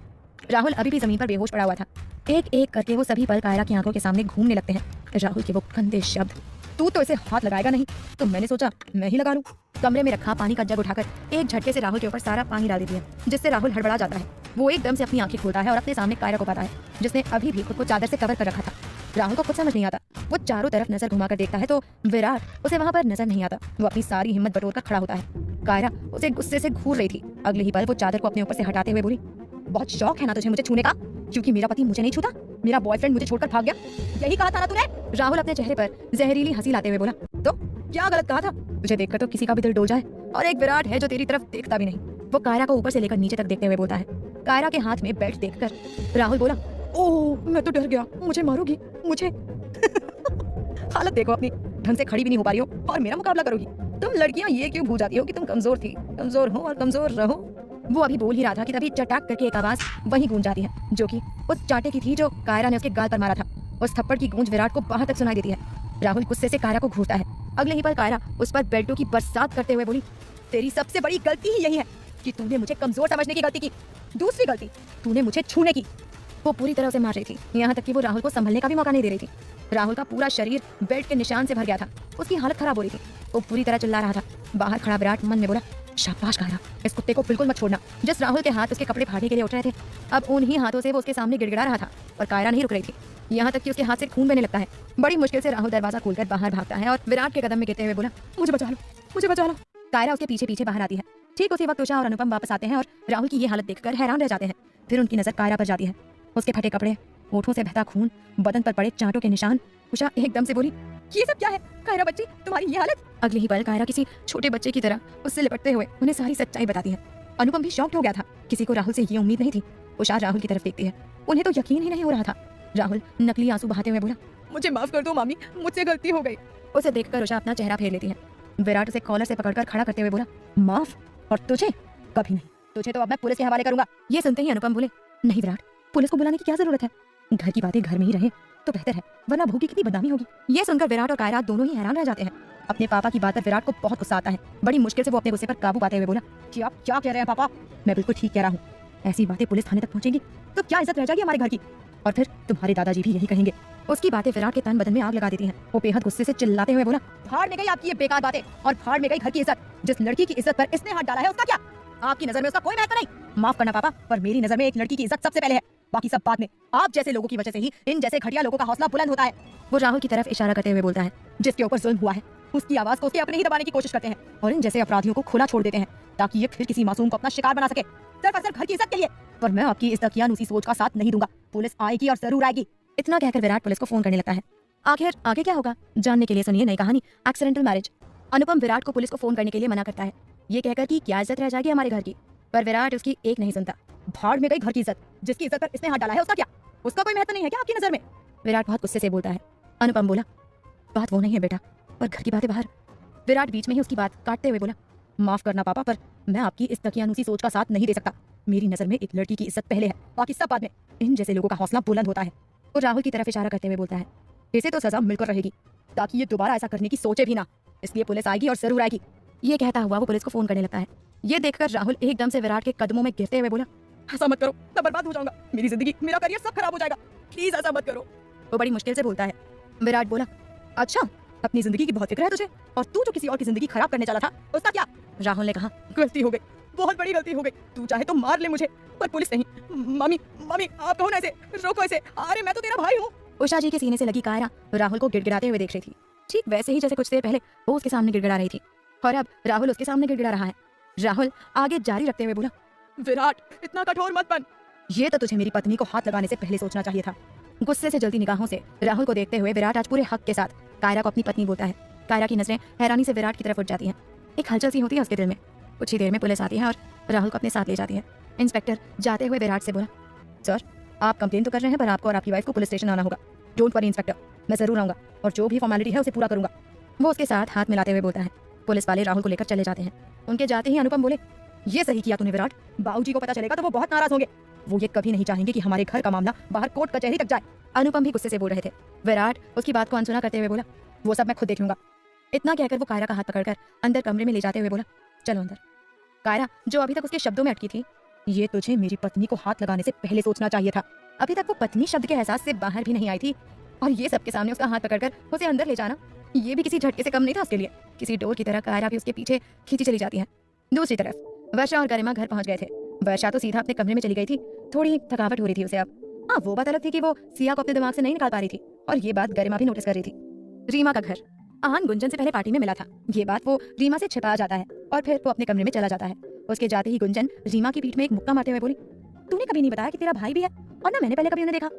राहुल अभी भी जमीन पर बेहोश पड़ा हुआ था। एक एक करके वो सभी पल कायरा की आंखों के सामने घूमने लगते हैं। राहुल के वो गंदे शब्द, तू तो इसे हाथ लगाएगा नहीं तो मैंने सोचा मैं ही लगा लूं। कमरे में रखा पानी का जग उठाकर एक झटके से राहुल के ऊपर सारा पानी डाल देती है, जिससे राहुल हड़बड़ा जाता है। वो एकदम से अपनी आंखें खोलता है और अपने सामने कायरा को पाता है जिसने अभी भी खुद को चादर से कवर कर रखा था। राहुल को कुछ समझ नहीं आता। वो चारों तरफ नजर घुमाकर देखता है तो विराट उसे वहां पर नजर नहीं आता। वो अपनी सारी हिम्मत बटोर कर खड़ा होता है। कायरा उसे गुस्से से घूर रही थी। अगले ही पल वो चादर को अपने ऊपर से हटाते हुए बोली, बहुत शौक है ना तुझे मुझे छूने का, क्योंकि मेरा पति मुझे नहीं छूता, मेरा बॉयफ्रेंड मुझे छोड़कर भाग गया, यही कहा था ना तूने? राहुल अपने चेहरे पर जहरीली हंसी लाते हुए बोला, तो क्या गलत कहा था? तुझे देखकर तो किसी का भी दिल डोल जाए और एक विराट है जो तेरी तरफ देखता भी नहीं। वो कायरा को ऊपर से लेकर नीचे तक देखते हुए बोलता है। कायरा के हाथ में बेल्ट देखकर राहुल बोला, ओह मैं तो डर गया, मुझे मारोगी मुझे। हालत देखो अपनी, ढंग से खड़ी भी नहीं हो पा रही हो और मेरा मुकाबला करोगी। तुम लड़कियां ये क्यों भूल जाती हो कि तुम कमजोर थी, कमजोर हो और कमजोर रहो। वो अभी बोल ही रहा था कि तभी चटाक करके एक आवाज वहीं गूंज जाती है, जो कि उस चाटे की थी जो कायरा ने उसके गाल पर मारा था। उस थप्पड़ की गूंज विराट को बाहर तक सुनाई देती है। राहुल गुस्से से कायरा को घूरता है। अगले ही पल कायरा उस पर बेल्टों की बरसात करते हुए बोली, तेरी सबसे बड़ी गलती ही यही है कि तूने मुझे कमजोर समझने की गलती की। दूसरी गलती, तूने मुझे छूने की। वो पूरी तरह से मार रही थी, यहाँ तक कि वो राहुल को संभलने का भी मौका नहीं दे रही थी। राहुल का पूरा शरीर बेल्ट के निशान से भर गया था। उसकी हालत खराब हो रही थी। वो पूरी तरह चिल्ला रहा था। बाहर खड़ा विराट मन में बोला, शाबाश कायरा, इस कुत्ते को बिल्कुल मत छोड़ना। जिस राहुल के हाथ उसके कपड़े फाड़ने के लिए उठ रहे थे, अब उन्हीं हाथों से वो उसके सामने गिड़गिड़ा रहा था और कायरा नहीं रुक रही थी, यहाँ तक कि उसके हाथ से खून बहने लगता है। बड़ी मुश्किल से राहुल दरवाजा खोलकर बाहर भागता है और विराट के कदम में गिरते हुए बोला, मुझे बचा लो, मुझे बचा लो। कायरा उसके पीछे पीछे बाहर आती है। ठीक उसी वक्त उषा और अनुपम वापस आते हैं और राहुल की ये हालत देखकर हैरान रह जाते हैं। फिर उनकी नजर कायरा पर जाती है। उसके फटे कपड़े, होठों से बहता खून, बदन पर पड़े चांटों के निशान। उषा एकदम से बोली, ये सब क्या है कायरा बच्ची, तुम्हारी ये हालत? अगली ही पल कायरा किसी छोटे बच्चे की तरह उससे लिपटते हुए उन्हें सारी सच्चाई बताती है। अनुपम भी शॉक्ड हो गया था। किसी को राहुल से ये उम्मीद नहीं थी। उषा राहुल की तरफ देखती है। उन्हें तो यकीन ही नहीं हो रहा था। राहुल नकली आंसू बहाते हुए बोला, मुझे माफ कर दो मामी, मुझसे गलती हो गई। उसे देखकर उषा अपना चेहरा फेर लेती है। विराट उसे कॉलर से पकड़कर खड़ा करते हुए बोला, माफ? और तुझे? कभी नहीं, तुझे तो अब मैं पुलिस के हवाले करूंगा। ये सुनते ही अनुपम बोले, नहीं विराट, पुलिस को बुलाने की क्या जरूरत है? घर की बातें घर में ही रहे तो बेहतर है, वरना भूखी कितनी बदनामी होगी। ये सुनकर विराट और कायरा दोनों ही हैरान रह जाते हैं। अपने पापा की बात पर विराट को बहुत गुस्सा आता है। बड़ी मुश्किल से वो अपने गुस्से पर काबू पाते हुए बोला, क्या क्या कह रहे हैं पापा? मैं बिल्कुल ठीक कह रहा हूँ। ऐसी बातें पुलिस थाने तक पहुंचेंगी तो क्या इज्जत रह जाएगी हमारे घर की? और फिर तुम्हारे दादाजी भी यही कहेंगे। उसकी बातें विराट के तन बदन में आग लगा देती हैं। वो बेहद गुस्से से चिल्लाते हुए बोला, भाड़ में गई आपकी ये बेकार बातें और भाड़ में गई घर की इज्जत। जिस लड़की की इज्जत पर इसने हाथ डाला है उसका क्या? आपकी नजर में उसका कोई महत्व नहीं। माफ करना पापा, पर मेरी नजर में एक लड़की की इज्जत सबसे पहले है, बाकी सब बाद में। आप जैसे लोगों की वजह से ही इन जैसे घटिया लोगों का हौसला बुलंद होता है। वो राहुल की तरफ इशारा करते हुए बोलता है, जिसके ऊपर जुल्म हुआ है उसकी आवाज को उसके अपने ही दबाने की कोशिश करते हैं और इन जैसे अपराधियों को खुला छोड़ देते हैं ताकि ये फिर किसी मासूम को अपना शिकार बना सके, सिर्फ और सिर्फ घर की इज्जत के लिए। पर मैं आपकी इस दकियानूसी सोच का साथ नहीं दूंगा। पुलिस आएगी और जरूर आएगी। इतना कहकर विराट पुलिस को फोन करने लगता है। आखिर आगे क्या होगा जानने के लिए सुनिए नई कहानी एक्सीडेंटल मैरिज। अनुपम विराट को पुलिस को फोन करने के लिए मना करता है, ये कहकर कि क्या इज्जत रह जाएगी हमारे घर की। पर विराट उसकी एक नहीं सुनता। भाड़ में गई घर की इज्जत। जिसकी इज्जत पर इसने हाथ डाला है उसका क्या? उसका कोई महत्व नहीं है क्या आपकी नजर में? विराट बहुत गुस्से से बोलता है। अनुपम बोला, बात वो नहीं है बेटा, पर घर की बातें बाहर। विराट बीच में ही उसकी बात काटते हुए बोला, माफ करना पापा, पर मैं आपकी इस तकियानुसी सोच का साथ नहीं दे सकता। मेरी नजर में एक लड़की की इज्जत पहले है, बाकी सब बाद में। इन जैसे लोगों का हौसला बुलंद होता है। और राहुल की तरफ इशारा करते हुए बोलता है, इसे तो सजा मिलकर रहेगी, ताकि ये दोबारा ऐसा करने की सोचे भी ना। इसलिए पुलिस आएगी और जरूर आएगी। ये कहता हुआ वो पुलिस को फोन करने लगता है। ये देखकर राहुल एकदम से विराट के कदमों में गिरते हुए बोला, ऐसा मत करो, मैं बर्बाद हो जाऊंगा। मेरी जिंदगी, मेरा करियर सब खराब हो जाएगा। प्लीज ऐसा मत करो। वो बड़ी मुश्किल से बोलता है। विराट बोला, अच्छा, अपनी जिंदगी की बहुत फिक्र है तुझे, और तू जो किसी और की जिंदगी खराब करने चला था उसका क्या? राहुल ने कहा, गलती हो गई, बहुत बड़ी गलती हो गई। तू चाहे तो मार ले मुझे, पर पुलिस नहीं। मम्मी मम्मी आप कहो ना इसे, रोको इसे। अरे मैं तो तेरा भाई हूँ। उषा जी के सीने से लगी कायरा राहुल को गिड़गिड़ाते हुए देख रही थी, ठीक वैसे ही जैसे कुछ देर पहले वो उसके सामने गिड़गिड़ा रही थी, और अब राहुल उसके सामने गिड़गिड़ा रहा है। राहुल आगे जारी रखते हुए बोला, विराट इतना कठोर मत बन। ये तो तुझे मेरी पत्नी को हाथ लगाने से पहले सोचना चाहिए था। गुस्से से जलती निगाहों से राहुल को देखते हुए विराट आज पूरे हक के साथ कायरा को अपनी पत्नी बोलता है। कायरा की नजरें हैरानी से विराट की तरफ उठ जाती हैं। एक हलचल सी होती है उसके दिल में। कुछ ही देर में पुलिस आती है और राहुल को अपने साथ ले जाती है। इंस्पेक्टर जाते हुए विराट से बोला, सर आप कंप्लेन तो कर रहे हैं, पर आपको और आपकी वाइफ को पुलिस स्टेशन आना होगा। डोंट वरी इंस्पेक्टर, मैं जरूर आऊंगा और जो भी फॉर्मेलिटी है उसे पूरा करूंगा। वो उसके साथ हाथ मिलाते हुए बोलता है। पुलिस वाले राहुल को लेकर चले जाते हैं। उनके जाते ही अनुपम बोले, ये सही किया तूने विराट, बाबूजी को पता चलेगा तो वो बहुत नाराज होंगे। वो ये कभी नहीं चाहेंगे कि हमारे घर का मामला बाहर कोर्ट कचहरी तक जाए। अनुपम भी गुस्से से बोल रहे थे। विराट उसकी बात को अनसुना करते हुए बोला, वो सब मैं खुद देख लूंगा। इतना कहकर वो कायरा का हाथ पकड़कर अंदर कमरे में ले जाते हुए बोला, चलो अंदर। कायरा जो अभी तक उसके शब्दों में अटकी थी, ये तुझे मेरी पत्नी को हाथ लगाने से पहले सोचना चाहिए था। अभी तक वो पत्नी शब्द के एहसास से बाहर भी नहीं आई थी, और ये सबके सामने उसका हाथ पकड़कर उसे अंदर ले जाना, ये भी किसी झटके से कम नहीं था उसके लिए। किसी डोर की तरह कायरा भी उसके पीछे खींची चली जाती है। दूसरी तरफ वर्षा और गरिमा घर पहुंच गए थे। वर्षा तो सीधा अपने कमरे में चली गई थी, थोड़ी थकावट हो रही थी उसे अब। हाँ, वो बात अलग थी कि वो सिया को अपने दिमाग से नहीं निकाल पा रही थी, और ये बात गरिमा भी नोटिस कर रही थी। रीमा का घर। आहान गुंजन से पहले पार्टी में मिला था। ये बात वो रीमा से छिपा जाता है और फिर वो अपने कमरे में चला जाता है। उसके जाते ही गुंजन रीमा की पीठ में एक मुक्का मारते हुए बोली, तूने कभी नहीं बताया कि तेरा भाई भी है, और ना मैंने पहले कभी उन्हें देखा।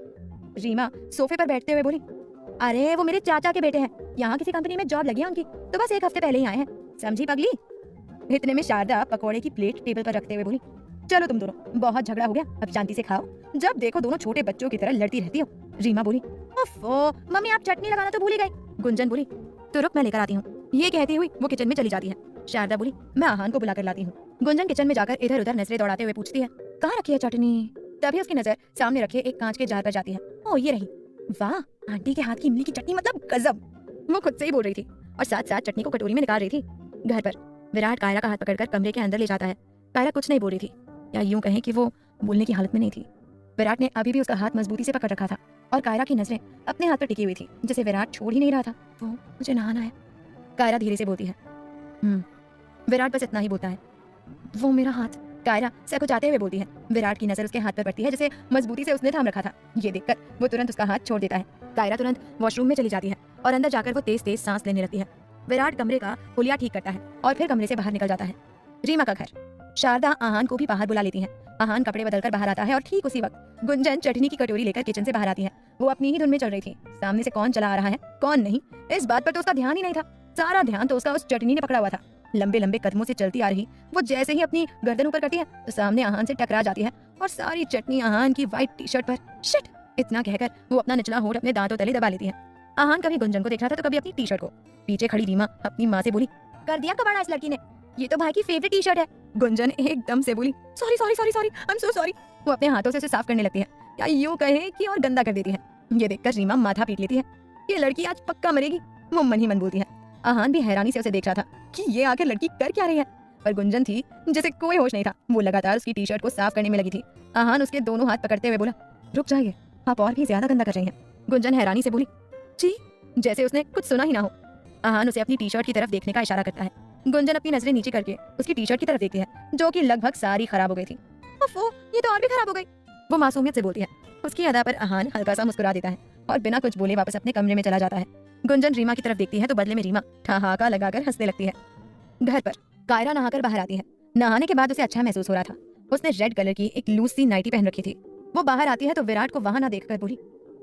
रीमा सोफे पर बैठते हुए बोली, अरे वो मेरे चाचा के बेटे हैं, यहाँ किसी कंपनी में जॉब लगी है उनकी, तो बस 1 हफ्ते पहले ही आए हैं, समझी पगली। इतने में शारदा पकौड़े की प्लेट टेबल पर रखते हुए बोली, चलो तुम दोनों, बहुत झगड़ा हो गया, अब शांति से खाओ। जब देखो दोनों छोटे बच्चों की तरह लड़ती रहती हो। रीमा बोली, ओफो मम्मी आप चटनी लगाना तो भूल ही गए। गुंजन बोली, तो रुक मैं लेकर आती हूँ। ये कहती हुई वो किचन में चली जाती है। शारदा बोली, मैं आहान को बुलाकर लाती हूँ। गुंजन किचन में जाकर इधर उधर नजरें दौड़ाते हुए पूछती है, कहाँ रखी है चटनी? तभी उसकी नजर सामने रखे एक कांच के जार पर जाती है। ओ ये रही। वाह, आंटी के हाथ की इमली की चटनी मतलब गजब। वो खुद से ही बोल रही थी और साथ साथ चटनी को कटोरी में निकाल रही थी। घर पर विराट कायरा का हाथ पकड़कर कमरे के अंदर ले जाता है। कायरा कुछ नहीं बोल रही थी, या यूं कहें कि वो बोलने की हालत में नहीं थी। विराट ने अभी भी उसका हाथ मजबूती से पकड़ रखा था, और कायरा की नजरें अपने हाथ पर टिकी हुई थी, जिसे विराट छोड़ ही नहीं रहा था। वो मुझे नहाना है, कायरा धीरे से बोलती है। विराट बस इतना ही बोलता है, वो मेरा हाथ। कायरा सकुचाते हुए बोलती है। विराट की नजर उसके हाथ पर पड़ती है, जिसे मजबूती से उसने थाम रखा था। ये देखकर वो तुरंत उसका हाथ छोड़ देता है। कायरा तुरंत वॉशरूम में चली जाती है और अंदर जाकर वो तेज तेज सांस लेने लगती है। विराट कमरे का हुलिया ठीक करता है और फिर कमरे से बाहर निकल जाता है। रीमा का घर। शारदा आहान को भी बाहर बुला लेती है। आहान कपड़े बदलकर बाहर आता है और ठीक उसी वक्त गुंजन चटनी की कटोरी लेकर किचन से बाहर आती है। वो अपनी ही धुन में चल रही थी। सामने से कौन चला आ रहा है कौन नहीं, इस बात पर तो उसका ध्यान ही नहीं था। सारा ध्यान तो उसका उस चटनी ने पकड़ा हुआ था। लंबे लंबे कदमों से चलती आ रही वो जैसे ही अपनी गर्दन ऊपर करती है तो सामने आहान से टकरा जाती है और सारी चटनी आहान की व्हाइट टी शर्ट पर। शिट! इतना कहकर वो अपना निचला होंठ अपने दांतों तले दबा लेती है। आहान कभी गुंजन को देख रहा था तो कभी अपनी टी शर्ट को। पीछे खड़ी रीमा अपनी माँ से बोली, कर दिया कबाड़ा इस लड़की ने, ये तो भाई की फेवरेट टी शर्ट है। गुंजन एकदम से बोली, sorry sorry sorry sorry, I am so sorry. वो अपने हाथों से उसे साफ करने लगती है, या यूं कहे कि और गंदा कर देती है। ये देखकर रीमा माथा पीट लेती है, ये लड़की आज पक्का मरेगी। वो मन ही मन बोलती है। आहान भी हैरानी से उसे देख रहा था कि ये आखिर लड़की कर क्या रही है, पर गुंजन थी जैसे कोई होश नहीं था। वो लगातार उसकी टी शर्ट को साफ करने में लगी थी। आहान उसके दोनों हाथ पकड़ते हुए बोला, रुक जाइए, आप और भी ज्यादा गंदा कर रही हैं। गुंजन हैरानी से बोली, जी, जैसे उसने कुछ सुना ही ना हो। आहान उसे अपनी टी शर्ट की तरफ देखने का इशारा करता है। गुंजन अपनी नजरें नीचे करके उसकी टी शर्ट की तरफ देखती है, जो कि लगभग सारी खराब हो गई थी। ओफो, ये तो और भी खराब हो गई। वो मासूमियत से बोलती है। उसकी अदा पर आहान हल्का सा मुस्कुरा देता है और बिना कुछ बोले वापस अपने कमरे में चला जाता है। गुंजन रीमा की तरफ देखती है तो बदले में रीमा ठहाका लगाकर हंसने लगती है। घर पर कायरा नहाकर बाहर आती है। नहाने के बाद उसे अच्छा महसूस हो रहा था। उसने रेड कलर की एक लूज सी नाइटी पहन रखी थी। वो बाहर आती है तो विराट को वहां ना देखकर बोली,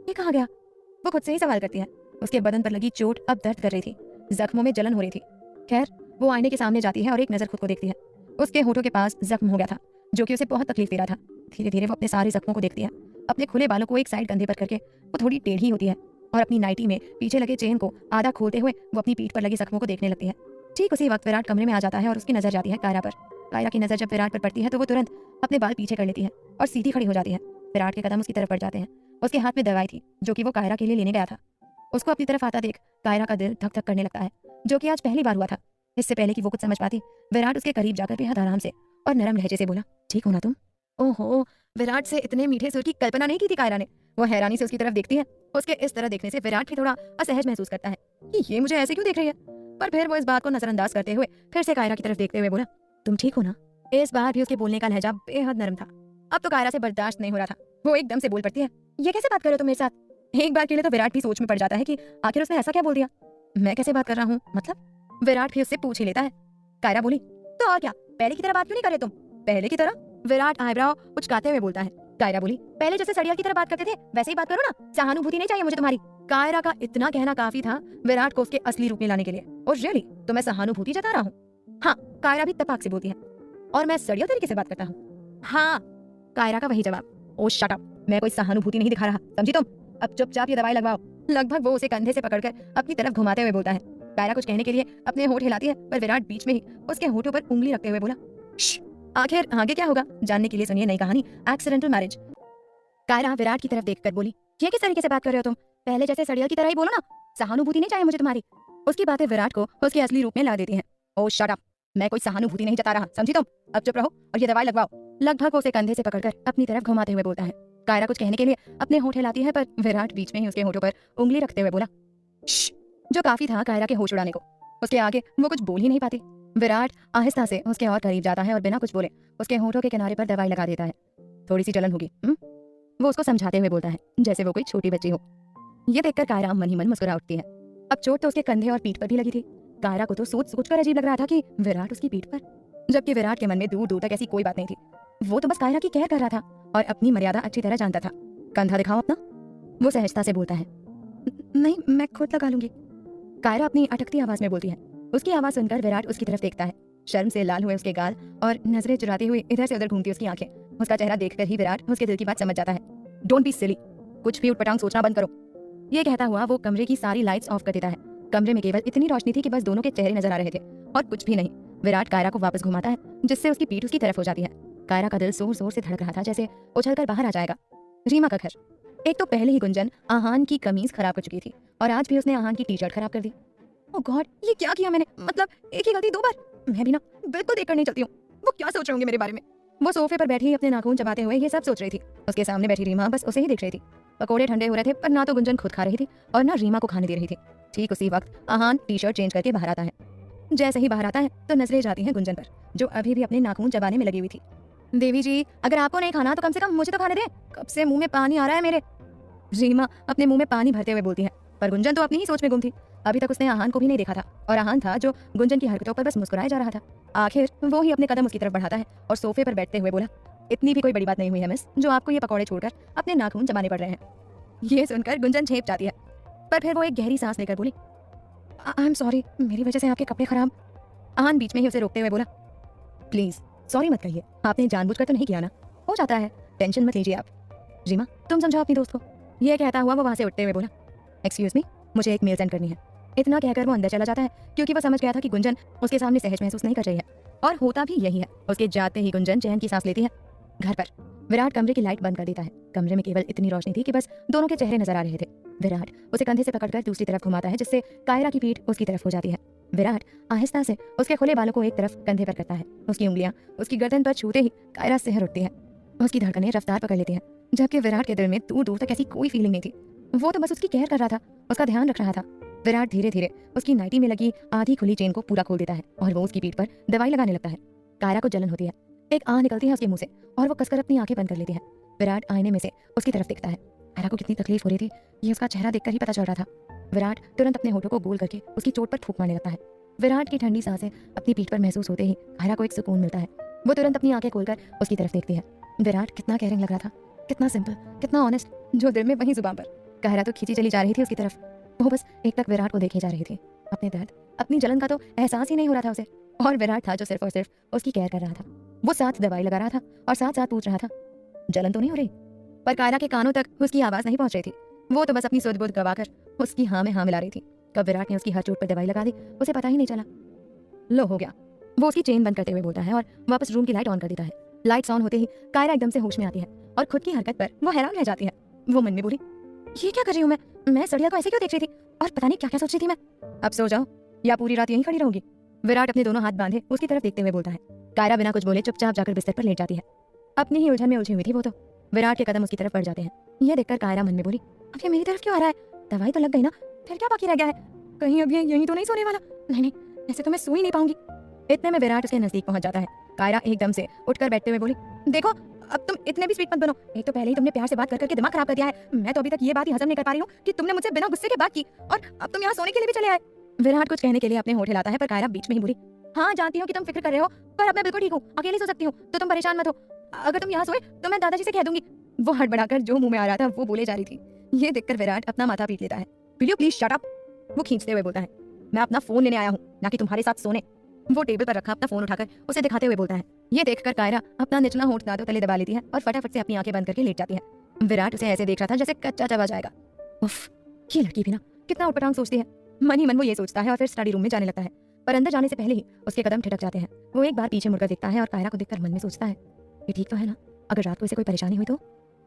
ये कहाँ गया? वो खुद से ही सवाल करती है। उसके बदन पर लगी चोट अब दर्द कर रही थी, जख्मों में जलन हो रही थी। खैर, वो आईने के सामने जाती है और एक नजर खुद को देखती है। उसके होठों के पास जख्म हो गया था, जो कि उसे बहुत तकलीफ दे रहा था। धीरे धीरे वो अपने सारे जख्मों को देखती है। अपने खुले बालों को एक साइड कंधे पर करके वो थोड़ी टेढ़ी होती है और अपनी नाइटी में पीछे लगे चेन को आधा खोलते हुए वो अपनी पीठ पर लगे जख्मों को देखने लगती है। ठीक उसी वक्त विराट कमरे में आ जाता है और उसकी नजर जाती है कायरा पर। कायरा की नजर जब विराट पर पड़ती है तो वो तुरंत अपने बाल पीछे कर लेती है और सीधी खड़ी हो जाती है। विराट के कदम उसकी तरफ बढ़ जाते हैं। उसके हाथ में दवाई थी जो कि वो कायरा के लिए लेने गया था। उसको अपनी तरफ आता देख कायरा का दिल धक धक करने लगता है, जो कि आज पहली बार हुआ था। इससे पहले कि वो कुछ समझ पाती, विराट उसके करीब जाकर बेहद आराम से और नरम लहजे से बोला, ठीक हो ना तुम? ओहो, विराट से इतने मीठे सुर की कल्पना नहीं की थी कायरा ने। वो हैरानी से उसकी तरफ देखती है। उसके इस तरह देखने से विराट भी थोड़ा असहज महसूस करता है कि ये मुझे ऐसे क्यों देख रही है। पर फिर वो इस बात को नजरअंदाज करते हुए फिर से कायरा की तरफ देखते हुए बोला, तुम ठीक हो ना? इस बार भी उसके बोलने का लहजा बेहद नरम था। अब तो कायरा से बर्दाश्त नहीं हो रहा था। वो एकदम से बोल पड़ती है, ये कैसे बात कर रहे हो तुम मेरे साथ? एक बार के लिए तो विराट भी सोच में पड़ जाता है कि आखिर उसने ऐसा क्या बोल दिया। मैं कैसे बात कर रहा हूँ मतलब? विराट भी उससे पूछ ही लेता है। कायरा बोली, तो और क्या, पहले की तरह बात क्यों नहीं कर रहे तुम? पहले की तरह? विराट आईब्राव उचकाते हुए बोलता है। कायरा बोली, पहले जैसे सड़ियल की तरह बात करते थे वैसे ही बात करो ना, सहानुभूति नहीं चाहिए मुझे तुम्हारी। कायरा का इतना कहना काफी था विराट को उसके असली रूप में लाने के लिए। और रियली तो मैं सहानुभूति जता रहा हूँ? हाँ, कायरा भी तपाक से बोलती है। और मैं सड़ियल तरीके से बात करता हूँ? हाँ, कायरा का वही जवाब। ओ शट अप, मैं कोई सहानुभूति नहीं दिखा रहा, समझी तुम? अब चुपचाप ये दवाई लगवाओ। लगभग वो उसे कंधे से पकड़कर अपनी तरफ घुमाते हुए बोलता है। कायरा कुछ कहने के लिए अपने होंठ हिलाती है, पर विराट बीच में ही उसके होठों पर उंगली रखते हुए बोला, आखिर आगे क्या होगा जानने के लिए सुनिए नई कहानी एक्सीडेंटल मैरिज। कायरा विराट की तरफ देखकर बोली, ये किस तरीके से बात कर रहे हो तुम? पहले जैसे सड़ियल की तरह ही बोलो ना, सहानुभूति नहीं चाहिए मुझे तुम्हारी। उसकी बातें विराट को उसके असली रूप में ला देती हैं। ओ शट अप, मैं कोई सहानुभूति नहीं जता रहा, समझी तुम? अब चुप रहो और ये दवाई लगवाओ। लगभग उसे कंधे से पकड़कर अपनी तरफ घुमाते हुए बोलता है। कायरा कुछ कहने के लिए अपने होठ हिलाती है, पर विराट बीच में ही उसके होठों पर उंगली रखते हुए बोला, जो काफी था कायरा के होश उड़ाने को। उसके आगे वो कुछ बोल ही नहीं पाती। विराट आहिस्ता से उसके और करीब जाता है और बिना कुछ बोले उसके होठों के किनारे पर दवाई लगा देता है। थोड़ी सी जलन होगी, वो उसको समझाते हुए बोलता है, जैसे वो कोई छोटी बच्ची हो। ये देखकर कायरा मन ही मन मुस्कुरा उठती है। अब चोट तो उसके कंधे और पीठ पर भी लगी थी। कायरा को तो सोच कर अजीब लग रहा था कि विराट उसकी पीठ पर, जबकि विराट के मन में दूर दूर तक ऐसी कोई बात नहीं थी। वो तो बस कायरा की केयर कर रहा था और अपनी मर्यादा अच्छी तरह जानता था। कंधा दिखाओ अपना, वो सहजता से बोलता है। नहीं, मैं खुद लगा लूंगी, कायरा अपनी अटकती आवाज में बोलती है। उसकी आवाज सुनकर विराट उसकी तरफ देखता है। शर्म से लाल हुए उसके गाल और नजरें चुराते हुए इधर से उधर घूमती उसकी आंखें। उसका चेहरा देखकर ही विराट उसके दिल की बात समझ जाता है। डोंट बी सिली, कुछ भी उटपटांग सोचना बंद करो। ये कहता हुआ वो कमरे की सारी लाइट्स ऑफ कर देता है। कमरे में केवल इतनी रोशनी थी कि बस दोनों के चेहरे नजर आ रहे थे और कुछ भी नहीं। विराट कायरा को वापस घुमाता है, जिससे उसकी पीठ उसकी तरफ हो जाती है। कायरा का दिल जोर जोर से धड़क रहा था, जैसे उछलकर बाहर आ जाएगा। रीमा का घर। एक तो पहले ही गुंजन आहान की कमीज खराब कर चुकी थी और आज भी उसने आहान की टी शर्ट खराब कर दी। ओह गॉड, ये क्या किया मैंने? मतलब एक ही गलती दो बार? मैं भी ना बिल्कुल देखकर नहीं चलती हूँ। वो क्या सोच रहे होंगे मेरे बारे में? वो सोफे पर बैठी अपने नाखून चबाते हुए ये सब सोच रही थी। उसके सामने बैठी रीमा बस उसे ही देख रही थी। पकोड़े ठंडे हो रहे थे, पर ना तो गुंजन खुद खा रही थी और ना रीमा को खाने दे रही थी। ठीक उसी वक्त आहान टी शर्ट चेंज करके बाहर आता है। जैसे ही बाहर आता है तो नजरें जाती हैं गुंजन पर, जो अभी भी अपने नाखून चबाने में लगी हुई थी। देवी जी, अगर आपको नहीं खाना तो कम से कम मुझे तो खाने दें, कब से मुंह में पानी आ रहा है मेरे। रीमा अपने मुंह में पानी भरते हुए बोलती है, पर गुंजन तो अपनी ही सोच में गुम थी। अभी तक उसने आहान को भी नहीं देखा था और आहान था जो गुंजन की हरकतों पर बस मुस्कुराया जा रहा था। आखिर वो ही अपने कदम उसकी तरफ बढ़ाता है और सोफे पर बैठते हुए बोला, इतनी भी कोई बड़ी बात नहीं हुई है मिस, जो आपको ये पकौड़े छोड़कर अपने नाखून चबाने पड़ रहे हैं। ये सुनकर गुंजन झेप जाती है, पर फिर वो एक गहरी सांस लेकर बोली, आई एम सॉरी, मेरी वजह से आपके कपड़े खराब। आहान बीच में ही उसे रोकते हुए बोला, प्लीज सॉरी मत कहिए, आपने जानबूझकर तो नहीं किया ना, हो जाता है, टेंशन मत लीजिए आप। रीमा, तुम समझाओ अपनी दोस्त को। ये कहता हुआ वो वहां से उठते हुए बोला, एक्सक्यूज मी, मुझे एक मेल सेंड करनी है। इतना कहकर वो अंदर चला जाता है, क्योंकि वो समझ गया था कि गुंजन उसके सामने सहज महसूस नहीं कर रही है। और होता भी यही है। उसके जाते ही गुंजन चैन की सांस लेती है। घर पर विराट कमरे की लाइट बंद कर देता है। कमरे में केवल इतनी रोशनी थी कि बस दोनों के चेहरे नजर आ रहे थे। विराट उसे कंधे से पकड़कर दूसरी तरफ घुमाता है, जिससे कायरा की पीठ उसकी तरफ हो जाती है। विराट आहिस्ता से उसके खुले बालों को एक तरफ कंधे पर करता है। उसकी उंगलियां उसकी गर्दन पर छूते ही कायरा सिहर उठती है। उसकी धड़कनें रफ्तार पकड़ लेती हैं, जबकि विराट के दिल में दूर दूर तक ऐसी कोई फीलिंग नहीं थी। वो तो बस उसकी केयर कर रहा था, उसका ध्यान रख रहा था। विराट धीरे धीरे उसकी नाइटी में लगी आधी खुली चेन को पूरा खोल देता है और वो उसकी पीठ पर दवाई लगाने लगता है। कायरा को जलन होती है, एक आह निकलती है उसके मुंह से और वो कसकर अपनी आंखें बंद कर लेती है। विराट आईने में से उसकी तरफ देखता है। कायरा को कितनी तकलीफ हो रही थी ये उसका चेहरा देखकर ही पता चल रहा था। विराट तुरंत अपने होठों को गोल करके उसकी चोट पर फूंक मारने लगता है। विराट की ठंडी सांसें अपनी पीठ पर महसूस होते ही कायरा को एक सुकून मिलता है। वो तुरंत अपनी आंखें खोलकर उसकी तरफ देखती है। विराट कितना केयरिंग लग रहा था, कितना सिंपल, कितना ऑनेस्ट, जो दिल में वहीं जुबान पर। कायरा तो खींची चली जा रही थी उसकी तरफ। वो बस एक तक विराट को देखे जा रही थी। अपने दर्द, अपनी जलन का तो एहसास ही नहीं हो रहा था उसे, और विराट था जो सिर्फ और सिर्फ उसकी केयर कर रहा था। वो साथ दवाई लगा रहा था और साथ साथ पूछ रहा था, जलन तो नहीं हो रही? पर कायरा के कानों तक उसकी आवाज नहीं पहुंच रही थी। वो तो बस अपनी सुध बुध गवाकर उसकी हाँ में हाँ मिला रही थी। कब विराट ने उसकी हर चोट पर दवाई लगा दी उसे पता ही नहीं चला। लो हो गया। वो उसकी चेन बंद करते हुए बोलता है और वापस रूम की लाइट ऑन कर देता है। लाइट्स ऑन होते ही कायरा एकदम से होश में आती है और खुद की हरकत पर वो हैरान रह जाती है। वो मन में बोली, ये क्या कर रही हूँ मैं सड़िया को ऐसे क्यों देख रही थी और पता नहीं क्या क्या सोच रही थी मैं। अब सो जाओ या पूरी रात यहीं खड़ी रहोगी? विराट अपने दोनों हाथ बांधे उसकी तरफ देखते हुए बोलता है। कायरा बिना कुछ बोले चुपचाप जाकर बिस्तर पर लेट जाती है। अपनी ही उलझन में उलझी हुई थी वो तो। विराट के कदम उसकी तरफ बढ़ जाते हैं। यह देखकर कायरा मन में बोली, अब ये मेरी तरफ क्यों आ रहा है? दवाई तो लग गई ना, फिर क्या बाकी रह गया है? कहीं अब ये यहीं तो नहीं सोने वाला? नहीं, ऐसे तो मैं सो ही नहीं पाऊंगी। इतने में विराट उसके नजदीक पहुंच जाता है। कायरा एकदम से उठकर बैठते हुए बोली, देखो अब तुम इतने भी स्वीट मत बनो। एक तो पहले ही तुमने प्यार से बात कर करके दिमाग खराब कर दिया है। मैं तो अभी तक ये बात ही हजम नहीं कर पा रही हूँ कि तुमने मुझसे बिना गुस्से के बात की और अब तुम यहाँ सोने के लिए भी चले आए। विराट कुछ कहने के लिए अपने होठ हिलाता है पर कायरा बीच में ही बोली, हाँ जानती हूँ कि तुम फिक्र कर रहे हो पर अब मैं बिल्कुल ठीक हूँ, अकेली सो सकती हूँ, तो तुम परेशान मत हो। अगर तुम यहाँ सोए तो मैं दादाजी से कह दूंगी। वो हड़बड़ाकर जो मुंह में आ रहा था वो बोले जा रही थी। ये देखकर विराट अपना माथा पीट लेता है। Will you please shut up? वो खींचते हुए बोलता है, मैं अपना फोन लेने आया हूँ ना कि तुम्हारे साथ सोने। वो टेबल पर रखा अपना फोन उठाकर उसे दिखाते हुए बोलता है। ये देखकर कायरा अपना निचला होंठ दांतों तले दबा लेती है और फटाफट से अपनी आंखें बंद करके लेट जाती है। विराट उसे ऐसे देख रहा था जैसे कच्चा चबा जाएगा। उफ, ये लड़की भी ना कितना उटपटांग सोचती है। मन ही मन वो ये सोचता है और फिर स्टडी रूम में जाने लगता है। पर अंदर जाने से पहले ही उसके कदम ठिठक जाते हैं। वो एक बार पीछे मुड़कर देखता है और कायरा को देखकर मन में सोचता है, ये ठीक तो है ना? अगर रात को इसे कोई परेशानी हुई तो?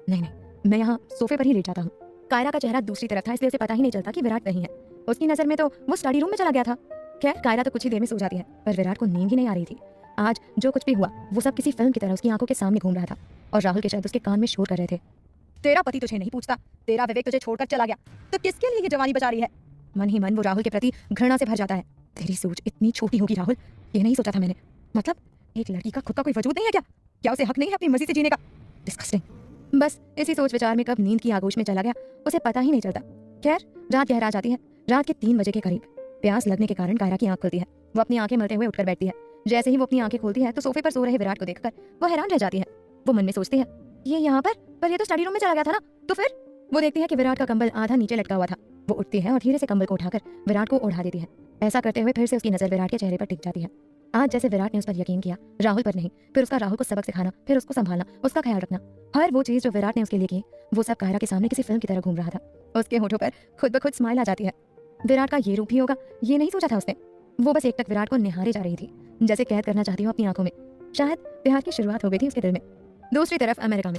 नहीं, मैं यहाँ सोफे पर ही लेट जाता हूँ। कायरा का चेहरा दूसरी तरफ था इसलिए उसे पता ही नहीं चलता कि विराट नहीं है। उसकी नजर में तो वो स्टडी रूम में चला गया था। खैर कायरा तो कुछ ही देर में सो जाती है पर विराट को नींद ही नहीं आ रही थी। आज जो कुछ भी हुआ वो सब किसी फिल्म की तरह उसकी आंखों के सामने घूम रहा था और राहुल के शब्द उसके कान में शोर कर रहे थे। तेरा पति तुझे नहीं पूछता, तेरा विवेक तुझे छोड़कर चला गया, तो किसके लिए ये जवानी बचा रही है? मन ही मन वो राहुल के प्रति घृणा से भर जाता है। तेरी सोच इतनी छोटी होगी राहुल, ये नहीं सोचा था मैंने। मतलब एक लड़की का खुद का कोई वजूद नहीं है क्या? क्या उसे हक नहीं है अपनी मर्जी से जीने का? डिस्कस्टिंग। बस इसी सोच विचार में कब नींद की आगोश में चला गया उसे पता ही नहीं चलता। खैर रात गहरा जाती है। रात के 3 बजे के करीब प्यास लगने के कारण कायरा की आंख खुलती है। वो अपनी आंखें मलते हुए उठकर बैठती है। जैसे ही वो अपनी आंखें खोलती है तो सोफे पर सो रहे विराट को देखकर वो हैरान रह जाती है। वो मन में सोचती है, ये यहाँ पर ये तो स्टडी रूम में चला गया था ना? तो फिर वो देखती है कि विराट का कंबल आधा नीचे लटका हुआ था। वो उठती है और धीरे से कंबल को उठाकर विराट को ओढ़ा देती है। ऐसा करते हुए फिर से उसकी नजर विराट के चेहरे पर टिक जाती है। आज जैसे विराट ने उस पर यकीन किया, राहुल पर नहीं, फिर उसका राहुल को सबक सिखाना, फिर उसको संभालना, उसका ख्याल रखना, हर वो चीज जो विराट ने उसके लिए की वो सब कायरा के सामने किसी फिल्म की तरह घूम रहा था। उसके होठों पर खुद ब खुद स्माइल आ जाती है। विराट का ये रूप ही होगा ये नहीं सोचा था उसने। वो बस एकटक विराट को निहारे जा रही थी जैसे कैद करना चाहती हो अपनी आंखों में। शायद प्यार की शुरुआत हो गई थी उसके दिल में। दूसरी तरफ अमेरिका में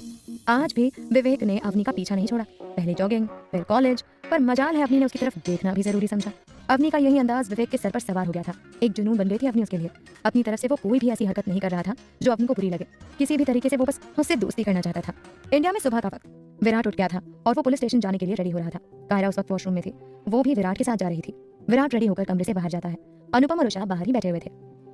आज भी विवेक ने अवनी का पीछा नहीं छोड़ा। पहले जॉगिंग फिर कॉलेज, पर मजाल है अवनी ने उसकी तरफ देखना भी जरूरी समझा। अवनी का यही अंदाज विवेक के सर पर सवार हो गया था। एक जुनून बन गई थी अवनी उसके लिए। अपनी तरफ से वो कोई भी ऐसी हरकत नहीं कर रहा था जो अवनी को बुरी लगे। किसी भी तरीके से वो बस उससे दोस्ती करना चाहता था। इंडिया में सुबह का वक्त, विराट उठ गया था और वो पुलिस स्टेशन जाने के लिए रेडी हो रहा था। कायरा उस वक्त वॉशरूम में थी, वो भी विराट के साथ जा रही थी। विराट रेडी होकर कमरे से बाहर जाता है। अनुपम और उषा बाहर ही बैठे हुए थे।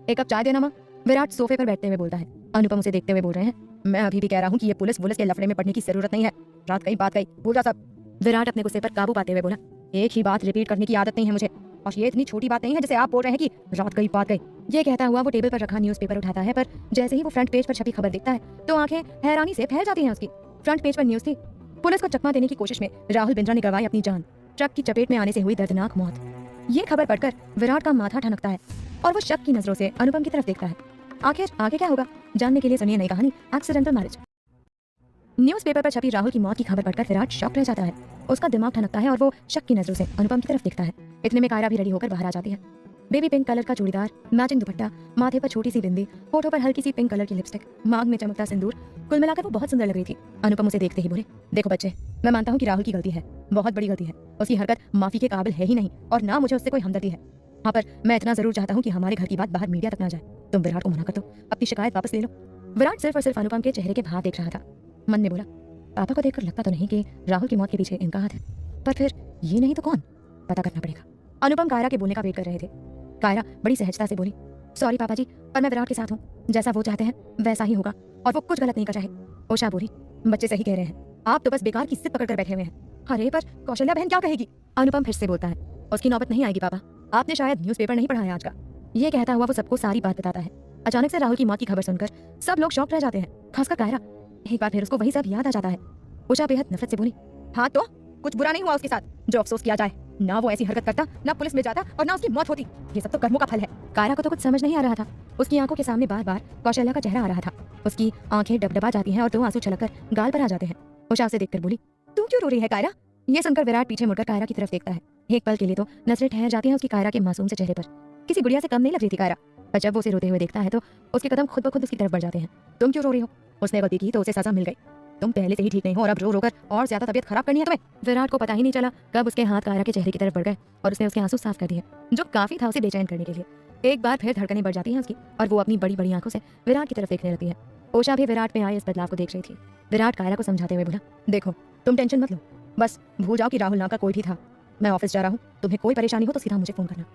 एक कप चाय देना माँ? विराट सोफे पर बैठते हुए बोलता है। अनुपम उसे देखते हुए बोल रहे हैं, मैं अभी भी कह रहा हूँ कि ये पुलिस के लफड़े में पड़ने की जरूरत नहीं है। रात गई बात गई, भूल जा सब। विराट अपने गुस्से पर काबू पाते हुए बोला, एक ही बात रिपीट करने की आदत नहीं है मुझे, और ये इतनी छोटी बात नहीं है जैसे आप बोल रहे हैं कि रात गई बात गई। ये कहता हुआ वो टेबल पर रखा न्यूज़पेपर उठाता है, पर जैसे ही वो फ्रंट पेज पर छपी खबर देखता है तो आंखें हैरानी से फैल जाती हैं उसकी। फ्रंट पेज पर न्यूज़ थी, पुलिस को चकमा देने की कोशिश में राहुल बिंद्रा ने गंवाई अपनी जान, ट्रक की चपेट में आने से हुई दर्दनाक मौत। ये खबर पढ़कर विराट का माथा ठनकता है और वो शक की नजरों से अनुपम की तरफ देखता है। आखिर आगे क्या होगा जानने के लिए सुनिए नई कहानी एक्सीडेंटल मैरिज। न्यूज़पेपर पर छपी राहुल की मौत की खबर पढ़कर विराट शॉक रह जाता है। उसका दिमाग ठनकता है और वो शक की नजरों से अनुपम की तरफ देखता है। इतने में कायरा भी रेडी होकर बाहर आ जाती है। बेबी पिंक कलर का चूड़ीदार, मैचिंग दुपट्टा, माथे पर छोटी सी बिंदी, होठों पर हल्की सी पिंक कलर की लिपस्टिक, मांग में चमकता सिंदूर, कुल मिलाकर वो बहुत सुंदर लग रही थी। अनुपम उसे देखते ही बोले, देखो बच्चे, मैं मानता हूँ कि राहुल की गलती है, बहुत बड़ी गलती है। उसकी हरकत माफी के काबिल है ही नहीं और ना मुझे उससे कोई हमदर्दी है। हाँ, पर मैं इतना जरूर चाहता हूँ कि हमारे घर की बात बाहर मीडिया तक ना जाए। तुम विराट को मना कर दो, अपनी शिकायत वापस ले लो। विराट सिर्फ और सिर्फ अनुपम के चेहरे के भाव देख रहा था। मन में बोला, पापा को देखकर लगता तो नहीं कि राहुल की मौत के पीछे इनका हाथ है, पर फिर ये नहीं तो कौन? पता करना पड़ेगा। अनुपम कायरा के बोलने का वेट कर रहे थे। कायरा बड़ी सहजता से बोली, सॉरी पापा जी, पर मैं विराट के साथ हूँ, जैसा वो चाहते हैं वैसा ही होगा और वो कुछ गलत नहीं कर रहे। उषा बोली, बच्चे सही कह रहे हैं, आप तो बस बेकार की जिद पकड़ कर बैठे हुए हैं। अरे पर कौशल्या बहन क्या कहेगी? अनुपम फिर से बोलता है, उसकी नौबत नहीं आएगी पापा, आपने शायद न्यूज़पेपर नहीं पढ़ा है आज का। ये कहता हुआ वो सबको सारी बात बताता है। अचानक से राहुल की मौत की खबर सुनकर सब लोग शॉक रह जाते हैं, खासकर कायरा। एक बार फिर उसको वही सब याद आ जाता है। उषा बेहद नफरत से बोली, हाँ तो कुछ बुरा नहीं हुआ उसके साथ जो अफसोस किया जाए। ना वो ऐसी हरकत करता, ना पुलिस में जाता और ना उसकी मौत होती। ये सब तो कर्मों का फल है। कायरा को तो कुछ समझ नहीं आ रहा था। उसकी आंखों के सामने बार बार कौशल्या का चेहरा आ रहा था। उसकी आंखें डबडबा जाती हैं और 2 आंसू छलककर गाल पर आ जाते हैं। उषा उसे देखकर बोली, तुम क्यों रो रही है कायरा? ये सुनकर विराट पीछे मुड़कर कायरा की तरफ देखता है। एक पल के लिए तो नजरें ठहर जाती हैं उसकी कायरा के मासूम से चेहरे पर। किसी गुड़िया से कम नहीं लग रही थी कायरा। पर जब वो उसे रोते हुए देखता है तो उसके कदम खुद ब खुद उसकी तरफ बढ़ जाते हैं। तुम क्यों रो रही हो? उसने गलती की तो उसे सजा मिल गई। तुम पहले से ही ठीक नहीं हो और अब रो रोकर और ज्यादा तबीयत खराब करनी है तुम्हें। विराट को पता ही नहीं चला कब उसके हाथ कायरा के चेहरे की तरफ बढ़ गए और उसने उसके आंसू साफ कर दिए, जो काफी था उसे बेचैन करने के लिए। एक बार फिर धड़कनें बढ़ जाती हैं उसकी और वो अपनी बड़ी बड़ी आंखों से विराट की तरफ देखने लगती है। उषा भी विराट में आए इस बदलाव को देख रही थी। विराट कायरा को समझाते हुए बोला, देखो तुम टेंशन मत लो, बस भूल जाओ कि राहुल नाम का कोई भी था। मैं ऑफिस जा रहा हूँ, तुम्हें कोई परेशानी हो तो सीधा मुझे फोन करना।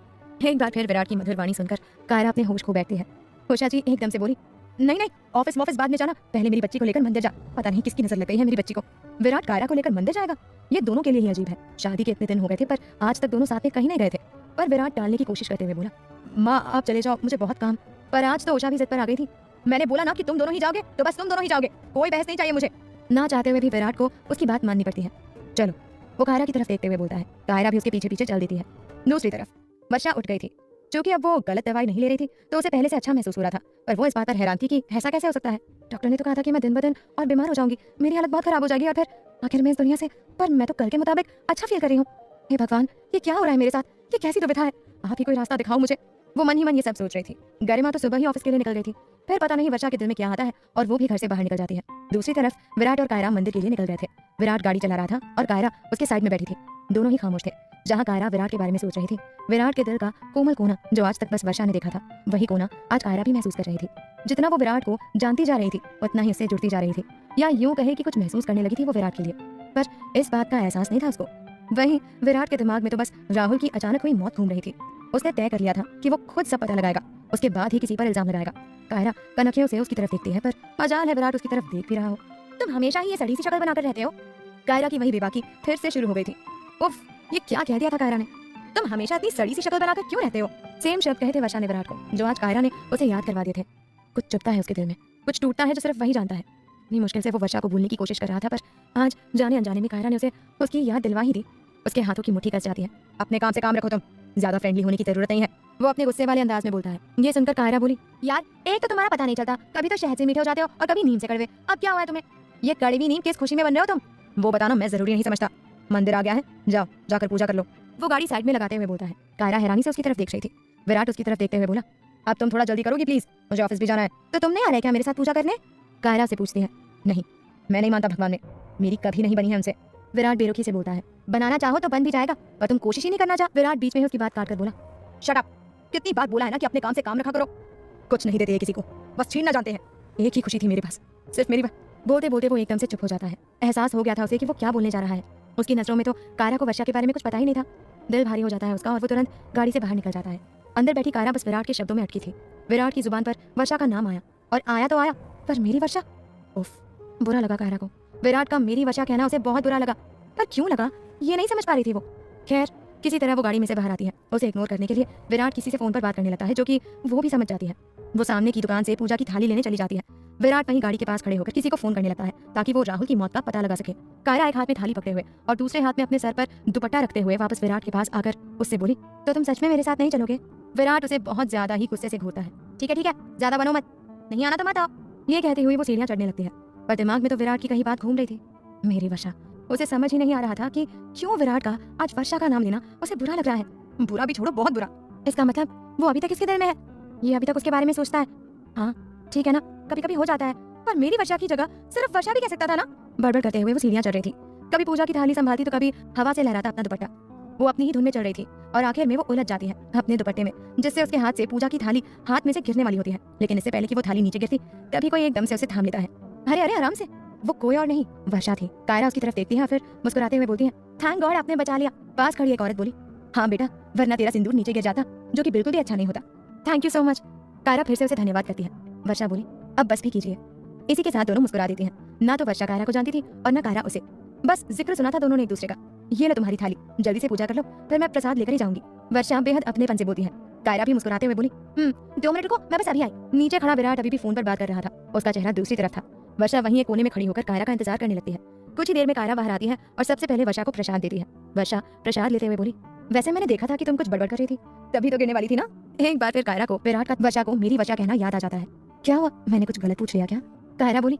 एक बार फिर विराट की मधुर वाणी सुनकर कायरा अपने होश खो बैठती है। उषा जी एकदम से बोली, नहीं नहीं, ऑफिस बाद में जाना, पहले मेरी बच्ची को लेकर मंदिर जा। पता नहीं किसकी नजर लग गई है मेरी बच्ची को। विराट कायरा को लेकर मंदिर जाएगा? ये दोनों के लिए ही अजीब है। शादी के इतने दिन हो गए थे पर आज तक दोनों साथ में कहीं नहीं गए थे। पर विराट टालने की कोशिश करते हुए बोला, माँ आप चले जाओ, मुझे बहुत काम। पर आज तो उषा भी जिद पर आ गई थी। मैंने बोला ना कि तुम दोनों ही जाओगे तो बस तुम दोनों ही जाओगे, कोई बहस नहीं चाहिए मुझे। ना चाहते हुए भी विराट को उसकी बात माननी पड़ती है। चलो, वो कायरा की तरफ देखते हुए बोलता है। कायरा भी उसके पीछे पीछे चल देती है। दूसरी तरफ वर्षा उठ गई थी। क्योंकि अब वो गलत दवाई नहीं ले रही थी तो उसे पहले से अच्छा महसूस हो रहा था। पर वो इस बात पर हैरान थी कि ऐसा कैसे हो सकता है। डॉक्टर ने तो कहा था कि मैं दिन ब दिन और बीमार हो जाऊंगी, मेरी हालत बहुत खराब हो जाएगी और फिर आखिर में इस दुनिया से। पर मैं तो कल के मुताबिक अच्छा फील कर रही हूँ। हे भगवान, ये क्या हो रहा है मेरे साथ? ये कैसी दुविधा है? आप ही कोई रास्ता दिखाओ मुझे। वो मन ही मन ये सब सोच रही थी। गरिमा तो सुबह ही ऑफिस के लिए निकल गई थी। फिर पता नहीं वर्षा के दिल में क्या आता है और वो भी घर से बाहर निकल जाती है। दूसरी तरफ विराट और कायरा मंदिर के लिए निकल गए थे। विराट गाड़ी चला रहा था और कायरा उसके साइड में बैठी थी। दोनों ही खामोश थे। जहाँ कायरा विराट के बारे में सोच रही थी, विराट के दिल का कोमल कोना जो आज तक बस वर्षा ने देखा था, वही कोना आज कायरा भी महसूस कर रही थी। जितना वो विराट को जानती जा रही थी उतना ही उससे जुड़ती जा रही थी, या यूं कहे कि कुछ महसूस करने लगी थी वो विराट के लिए। पर इस बात का एहसास नहीं था उसको। वहीं विराट के दिमाग में तो बस राहुल की अचानक हुई मौत घूम रही थी। उसने तय कर लिया था कि वो खुद सब पता लगाएगा, उसके बाद ही किसी पर इल्जाम लगाएगा। कायरा कनखियों से उसकी तरफ देखती है पर मजाल है विराट उसकी तरफ देख भी रहा हो। तुम हमेशा ही ये सड़ी सी शक्ल बनाकर रहते हो। कायरा की वही बेबाकी फिर से शुरू हो गई थी। उफ, ये क्या कह दिया था कायरा ने? तुम हमेशा इतनी सड़ी सी शक्ल बनाकर क्यों रहते हो? सेम शब्द कहे थे वर्षा ने विराट को, जो आज कायरा ने उसे याद करवा दिए थे। कुछ चुभता है उसके दिल में, कुछ टूटता है जो सिर्फ वही जानता है। इतनी मुश्किल से वो वर्षा को भूलने की कोशिश कर रहा था, पर आज जाने अनजाने में कायरा ने उसे उसकी याद दिलवा ही दी। उसके हाथों की मुट्ठी कस जाती है। अपने काम से काम रखो, तुम ज्यादा फ्रेंडली होने की जरूरत नहीं है, वो अपने गुस्से वाले अंदाज में बोलता है। ये सुनकर कायरा बोली, यार एक तो तुम्हारा पता नहीं चलता, कभी तो शहद से मीठे हो जाते हो और कभी नीम से कड़वे। अब क्या हुआ है तुम्हें? ये कड़वी नीम किस खुशी में बन रहे हो तुम? वो बताना मैं जरूरी नहीं समझता। मंदिर आ गया है, जाओ जाकर पूजा कर लो। वो गाड़ी साइड में लगाते हुए बोलता है। कायरा हैरानी से उसकी तरफ देख रही थी। विराट उसकी तरफ देखते हुए बोला, अब तुम थोड़ा जल्दी करोगी प्लीज, मुझे ऑफिस भी जाना है। तो तुम नहीं आ रहे क्या मेरे साथ पूजा करने? कायरा से पूछती है। नहीं, मैं नहीं मानता भगवान में, मेरी कभी नहीं बनी है उनसे। विराट बेरुखी से बोलता है। बनाना चाहो तो बन भी जाएगा, पर तुम कोशिश ही नहीं करना चाह। विराट बीच में ही उसकी बात काट कर बोला, शट अप। कितनी बार बोला है ना कि अपने काम से काम रखा करो। कुछ नहीं देते ये किसी को, बस छीनना जानते हैं। एक ही खुशी थी मेरे पास, सिर्फ मेरी। बोलते बोलते वो एकदम से चुप हो जाता है। एहसास हो गया था उसे कि वो क्या बोलने जा रहा है। उसकी नजरों में तो कायरा को वर्षा के बारे में कुछ पता ही नहीं था। दिल भारी हो जाता है उसका और वो तुरंत गाड़ी से बाहर निकल जाता है। अंदर बैठी कायरा बस विराट के शब्दों में अटकी थी। विराट की जुबान पर वर्षा का नाम आया और आया तो आया, पर मेरी वर्षा। उफ, बुरा लगा कायरा को। विराट का मेरी वर्षा कहना उसे बहुत बुरा लगा, पर क्यों लगा ये नहीं समझ पा रही थी वो। खैर, किसी तरह वो गाड़ी में से बाहर आती है। उसे इग्नोर करने के लिए विराट किसी से फोन पर बात करने लगता है, जो कि वो भी समझ जाती है। वो सामने की दुकान से पूजा की थाली लेने चली जाती है। विराट वहीं गाड़ी के पास खड़े होकर किसी को फोन करने लगता है ताकि वो राहुल की मौत का पता लगा सके। कायरा एक हाथ में थाली पकड़े हुए और दूसरे हाथ में अपने सर पर दुपट्टा रखते हुए वापस विराट के पास आकर उससे बोली, तो तुम सच में मेरे साथ नहीं चलोगे? विराट उसे बहुत ज्यादा ही गुस्से से घूरता है। ठीक है, ज्यादा बनो मत, नहीं आना तो मत आओ। ये कहते हुए वो सीढ़ियां चढ़ने लगती है, पर दिमाग में तो विराट की कहीं बात घूम रही थी, मेरी वर्षा। उसे समझ ही नहीं आ रहा था कि क्यों विराट का आज वर्षा का नाम लेना उसे बुरा लग रहा है। बुरा भी छोड़ो, बहुत बुरा। इसका मतलब वो अभी तक इसके दिल में है, ये अभी तक उसके बारे में सोचता है। हाँ ठीक है ना, कभी कभी हो जाता है, पर मेरी वर्षा की जगह सिर्फ वर्षा भी कह सकता था ना। बड़बड़ करते हुए वो सीढ़ियां चढ़ रही थी। कभी पूजा की थाली संभालती तो कभी हवा से लहराता अपना दुपट्टा। वो अपनी ही धुन में चढ़ रही थी और आखिर में वो उलझ जाती है अपने दुपट्टे में, जिससे उसके हाथ से पूजा की थाली हाथ में से गिरने वाली होती है। लेकिन इससे पहले कि वो थाली नीचे गिरती, तभी कोई एकदम से उसे थाम लेता है। अरे अरे आराम से। वो कोई और नहीं, वर्षा थी। कायरा उसकी तरफ देखती है, फिर मुस्कुराते हुए बोलती है, थैंक गॉड आपने बचा लिया। पास खड़ी एक औरत बोली, हाँ बेटा, वरना तेरा सिंदूर नीचे गिर जाता, जो कि बिल्कुल भी अच्छा नहीं होता। Thank you so much. Kaira फिर से उसे धन्यवाद करती है। वर्षा बोली, अब बस भी कीजिए। इसी के साथ दोनों मुस्कुरा देती हैं। ना तो वर्षा कायरा को जानती थी और ना कायरा उसे, बस जिक्र सुना था दोनों ने एक दूसरे का। ये लो तुम्हारी थाली, जल्दी से पूजा कर लो, फिर मैं प्रसाद लेकर ही जाऊंगी। वर्षा बेहद अपनेपन से बोलती है। कायरा भी मुस्कुराते हुए बोली, 2 मिनट रुको, मैं बस अभी आई। नीचे खड़ा विराट अभी भी फोन पर बात कर रहा था। उसका चेहरा दूसरी तरफ था। वर्षा वहीं एक कोने में खड़ी होकर कायरा का इंतजार करने लगती है। कुछ ही देर में कायरा बाहर आती है और सबसे पहले वर्षा को प्रसाद देती है। वर्षा प्रसाद लेते हुए बोली, वैसे मैंने देखा था कि तुम कुछ बड़बड़ कर रही थी, तभी तो गिरने वाली थी ना। एक बार फिर कायरा को विराट का वर्षा को मेरी वर्षा कहना याद आ जाता है। क्या हुआ, मैंने कुछ गलत पूछ लिया क्या? कायरा बोली,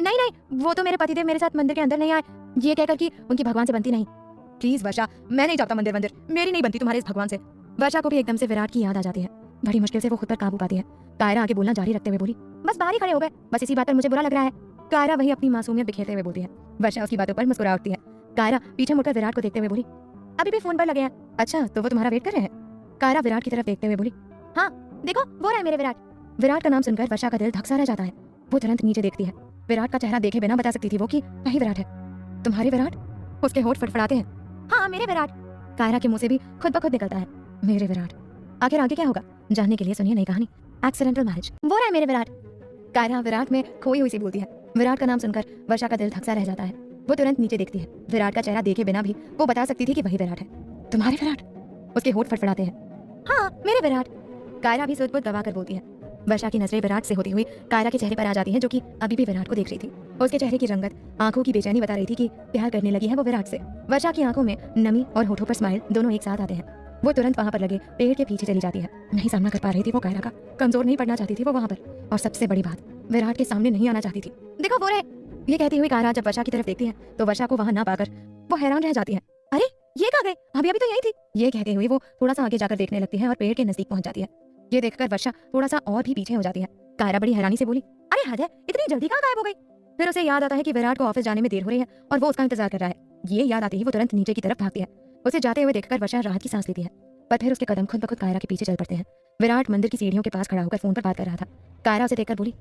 नहीं नहीं, वो तो मेरे पतिदेव मेरे साथ मंदिर के अंदर नहीं आए, ये कहकर कि उनकी भगवान से बनती नहीं। प्लीज वर्षा, मैं नहीं जाता मंदिर, मेरी नहीं बनती तुम्हारे इस भगवान से। वर्षा को भी एकदम से विराट की याद आ जाती है। बड़ी मुश्किल से वो खुद पर काबू पाती है। कायरा आगे बोलना जारी रखते हुए बोली, बस बाहर ही खड़े हो गए, बस इसी बात पर मुझे बुरा लग रहा है। कायरा वही अपनी मासूमियत बिखेरते हुए बोलती है। वर्षा उसकी बातों पर मुस्कुरा उठती है। कायरा पीछे मुड़कर विराट को देखते हुए बोली, अभी भी फोन पर लगे हैं? अच्छा, तो वो तुम्हारा वेट कर रहे हैं? कायरा विराट की तरफ देखते हुए बोली, हाँ देखो वो रहा है मेरे विराट। विराट का नाम सुनकर वर्षा का दिल धक्सा रह जाता है। वो तुरंत नीचे देखती है। विराट का चेहरा देखे बिना बता सकती थी वो कि वही विराट है। तुम्हारे विराट? उसके होंठ फड़फड़ाते हैं। हाँ मेरे विराट। कायरा के मुंह से भी खुद ब खुद निकलता है, मेरे विराट। आखिर आगे क्या होगा जानने के लिए सुनिए नई कहानी एक्सीडेंटल मैरिज। वो रहा है मेरे विराट। कायरा विराट में खोई हुई सी बोलती है। विराट का नाम सुनकर वर्षा का दिल धक्सा रह जाता है। वो तुरंत नीचे देखती है। विराट का चेहरा देखे बिना भी वो बता सकती थी कि वही विराट है। तुम्हारे विराट? उसके होंठ फड़फड़ाते हैं। हाँ मेरे विराट। कायरा भी सुध-बुध दबा कर बोलती है। वर्षा की नजरें विराट से होती हुई कायरा के चेहरे पर आ जाती हैं, जो कि अभी भी विराट को देख रही थी। उसके चेहरे की रंगत, आंखों की बेचैनी बता रही थी कि प्यार करने लगी है वो विराट से। वर्षा की आंखों में नमी और होठों पर स्माइल दोनों एक साथ आते हैं। वो तुरंत वहां पर लगे पेड़ के पीछे चली जाती है। नहीं सामना कर पा रही थी वो कायरा का, कमजोर नहीं पड़ना चाहती थी वो वहां पर। और सबसे बड़ी बात, विराट के सामने नहीं आना चाहती थी। देखो वो रहे। ये कहती हुई कायरा जब वर्षा की तरफ देखती है तो वर्षा को वहां ना पाकर वो हैरान रह जाती है। अरे ये कहाँ गए, अभी अभी तो यही थी। ये कहते हुए वो थोड़ा सा आगे जाकर देखने लगती है और पेड़ के नजदीक पहुंच जाती है। ये देखकर वर्षा थोड़ा सा और भी पीछे हो जाती है। कायरा बड़ी हैरानी से बोली, अरे हद है, इतनी जल्दी कहाँ गायब हो गई? फिर उसे याद आता है कि विराट को ऑफिस जाने में देर हो रही है और वो उसका इंतजार कर रहा है। ये याद आते ही वो तुरंत नीचे की तरफ भागती है। उसे जाते हुए देखकर वर्षा राहत की सांस लेती है, पर फिर उसके कदम खुद ब खुद कायरा के पीछे चल पड़ते हैं। विराट मंदिर की सीढ़ियों के पास खड़ा होकर फोन पर बात कर रहा था। कायरा उसे देखकर बोली,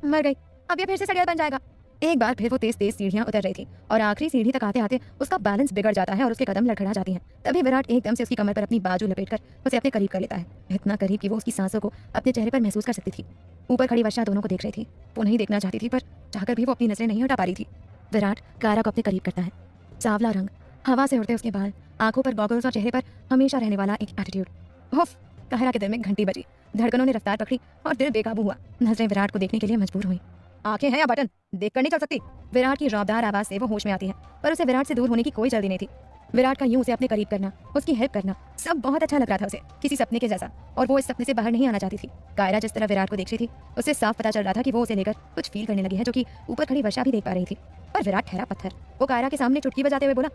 मर गई, अब ये फिर से सड़ियल बन जाएगा। एक बार फिर वो तेज तेज सीढ़ियां उतर रही थी और आखिरी सीढ़ी तक आते आते उसका बैलेंस बिगड़ जाता है और उसके कदम लड़खड़ा जाती हैं। तभी विराट एकदम से उसकी कमर पर अपनी बाजू लपेटकर उसे अपने करीब कर लेता है, इतना करीब कि वो उसकी सांसों को अपने चेहरे पर महसूस कर सकती थी। ऊपर खड़ी वर्षा दोनों को देख रही थी। वो नहीं देखना चाहती थी, पर चाहकर भी वो अपनी नजरें नहीं हटा पा रही थी। विराट कायरा को अपने करीब करता है। सांवला रंग, हवा से उड़ते उसके बाल, आंखों पर गॉगल्स और चेहरे पर हमेशा रहने वाला एक एटीट्यूड। उफ, कायरा के दिल में घंटी बजी, धड़कनों ने रफ्तार पकड़ी और दिल बेकाबू हुआ। नजरें विराट को देखने के लिए मजबूर हुई। आंखें हैं या बटन, देख कर नहीं चल सकती? विराट की रौबदार आवाज से वो होश में आती है, पर उसे विराट से दूर होने की कोई जल्दी नहीं थी। विराट का यूं उसे अपने करीब करना, उसकी हेल्प करना, सब बहुत अच्छा लग रहा था उसे, किसी सपने के जैसा। और वो इस सपने से बाहर नहीं आना चाहती थी। कायरा जिस तरह विराट को देख रही थी, उससे साफ पता चल रहा था कि वो उसे लेकर कुछ फील करने लगी है, जो कि ऊपर खड़ी वर्षा भी देख पा रही थी। पर विराट ठहरा पत्थर। वो कायरा के सामने चुटकी बजाते हुए बोला,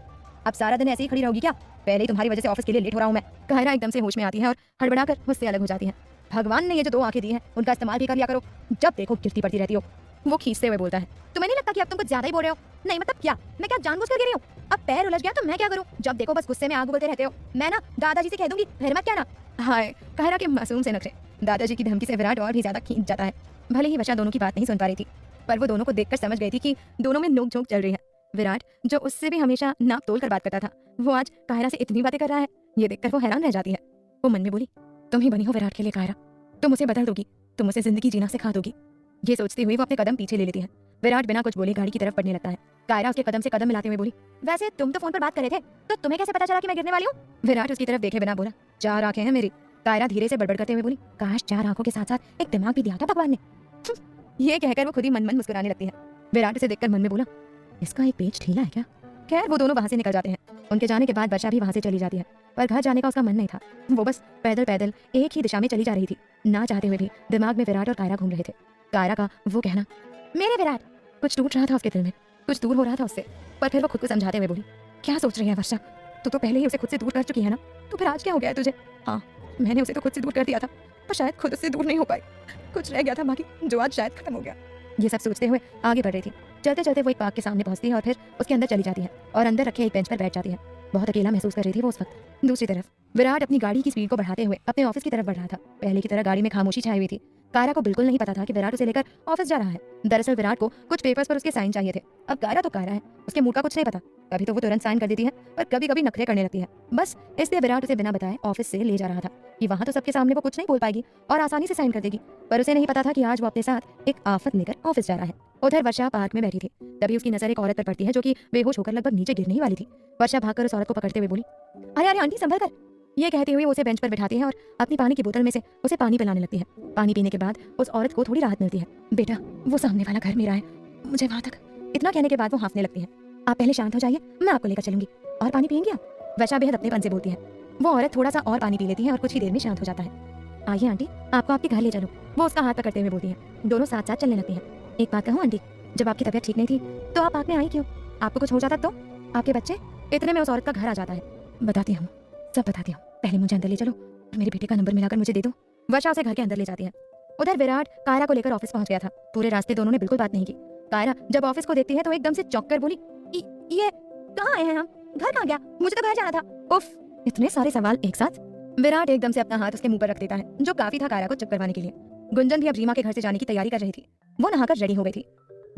अब सारा दिन ऐसे ही खड़ी रहोगी क्या? पहले ही तुम्हारी वजह से ऑफिस के लिए लेट हो रहा हूं मैं। कायरा एकदम से होश में आती है और हड़बड़ाकर मुझसे अलग हो जाती है। भगवान ने ये जो 2 आंखें दी हैं, उनका इस्तेमाल भी कर लिया करो, जब देखो गिरती पड़ती रहती हो। वो खींचते हुए बोलता है, तुम्हें नहीं लगता कि अब तुम कुछ ज्यादा ही बोल रहे हो? नहीं मतलब क्या, मैं क्या जानबूझकर गिरी हूँ? अब पैर उलझ गया तो मैं क्या करूँ? जब देखो बस गुस्से में आग उगलते रहते हो। मैं ना दादाजी से कह दूंगी, फिर मत क्या ना। हाय, कायरा के मासूम से नखरे। दादाजी की धमकी से विराट और भी ज्यादा खींच जाता है। भले ही वर्षा दोनों की बात नहीं सुन पा रही थी, पर वो दोनों को देखकर समझ गई थी कि दोनों में नोक झोंक चल रही है। विराट, जो उससे भी हमेशा नाप तोल कर बात करता था, वो आज कायरा से इतनी बातें कर रहा है। ये देखकर वो हैरान रह जाती है। वो मन में बोली, तुम ही बनी हो विराट के लिए कायरा, तुम उसे बदल दोगी, तुम उसे जिंदगी जीना सिखा दोगी। ये सोचते हुए वो अपने कदम पीछे ले लेती है। विराट बिना कुछ बोले गाड़ी की तरफ बढ़ने लगता है। कायरा उसके कदम से कदम मिलाते हुए बोली, वैसे तुम तो फोन पर बात कर रहे थे, तो तुम्हें कैसे पता चला कि मैं गिरने वाली हूँ? विराट उसकी तरफ देखे बिना बोला, 4 आंखें हैं मेरी। कायरा धीरे से बड़बड़ करते हुए बोली, काश 4 आंखों के साथ साथ एक दिमाग भी दिया था भगवान ने। ये कहकर वो खुद ही मन मन मुस्कुराने लगती है। विराट उसे देखकर मन में बोला, इसका एक पेच ढीला है क्या? खैर वो दोनों वहां से निकल जाते हैं। उनके जाने के बाद वर्षा भी वहां से चली जाती है, पर घर जाने का उसका मन नहीं था। वो बस पैदल पैदल एक ही दिशा में चली जा रही थी। ना चाहते हुए भी दिमाग में विराट और कायरा घूम रहे थे। कायरा का वो कहना, मेरे विराट, कुछ टूट रहा था उसके दिल में, कुछ दूर हो रहा था उससे। पर फिर वो खुद को समझाते हुए बोली, क्या सोच रही है वर्षा, तू तो पहले ही उसे खुद से दूर कर चुकी है ना, तो फिर आज क्या हो गया है तुझे? हाँ, मैंने उसे तो खुद से दूर कर दिया था, पर शायद खुद उससे दूर नहीं हो पाई। कुछ रह गया था बाकी, जो आज शायद खत्म हो गया। ये सब सोचते हुए आगे बढ़ रही थी। चलते चलते वो एक पार्क के सामने पहुंचती है और फिर उसके अंदर चली जाती है और अंदर रखे एक बेंच पर बैठ जाती है। बहुत अकेला महसूस कर रही थी वो उस वक्त। दूसरी तरफ विराट अपनी गाड़ी की स्पीड को बढ़ाते हुए अपने ऑफिस की तरफ बढ़ रहा था। पहले की तरह गाड़ी में खामोशी छाई हुई थी। कायरा को बिल्कुल नहीं पता था कि विराट उसे लेकर ऑफिस जा रहा है। दरअसल विराट को कुछ पेपर्स पर उसके साइन चाहिए थे। अब कायरा तो कायरा है, उसके मूड का कुछ नहीं पता। कभी तो वो तुरंत साइन कर देती है, पर कभी कभी नखरे करने लगती है। बस इसलिए विराट उसे बिना बताए ऑफिस से ले जा रहा था कि वहां तो सबके सामने वो कुछ नहीं बोल पाएगी और आसानी से साइन कर देगी। पर उसे नहीं पता था कि आज वो अपने साथ एक आफत लेकर ऑफिस जा रहा है। उधर वर्षा पार्क में बैठी थी। तभी उसकी नजर एक औरत पर पड़ती है, जो कि बेहोश होकर लगभग नीचे गिरने ही वाली थी। वर्षा भागकर उस औरत को पकड़ते हुए बोली, अरे अरे आंटी संभल कर। ये कहते हुए उसे बेंच पर बिठाती है और अपनी पानी की बोतल में से उसे पानी पिलाने लगती है। पानी पीने के बाद उस औरत को थोड़ी राहत मिलती है। बेटा, वो सामने वाला घर मेरा है, मुझे वहां तक। इतना कहने के बाद वो हाँफने लगती है। आप पहले शांत हो जाइए, मैं आपको लेकर चलूंगी। और पानी पियेंगी आप? वर्षा बेहद अपनेपन से बोलती है। वो औरत थोड़ा सा और पानी पी लेती है और कुछ ही देर में शांत हो जाता है। आइए आंटी, आपको आपके घर ले चलो, वो उसका हाथ पकड़ते हुए बोलती है। दोनों साथ साथ चलने लगती हैं। एक बात कहूँ आंटी, जब आपकी तबीयत ठीक नहीं थी तो आप पार्क में आई क्यों? आपको कुछ हो जाता तो? आपके बच्चे? इतने में उस औरत का घर आ जाता है। बताती हूँ, सब बताती हूँ, पहले मुझे अंदर ले चलो और मेरे बेटे का नंबर मिलाकर मुझे दे दो। वर्षा उसे घर के अंदर ले जाती है। उधर विराट कायरा को लेकर ऑफिस पहुंच गया था। पूरे रास्ते दोनों ने बिल्कुल बात नहीं की। कायरा जब ऑफिस को देखती है तो एकदम से चौंक कर बोली, ये कहाँ आए हैं हम? घर कहाँ गया? मुझे तो घर जाना था। उफ, इतने सारे सवाल एक साथ। विराट एकदम से अपना हाथ उसके मुंह पर रख देता है, जो काफी था कायरा को चुप करवाने के लिए। गुंजन भी अब रीमा के घर से जाने की तैयारी कर रही थी। वो नहाकर रेडी हो गई थी।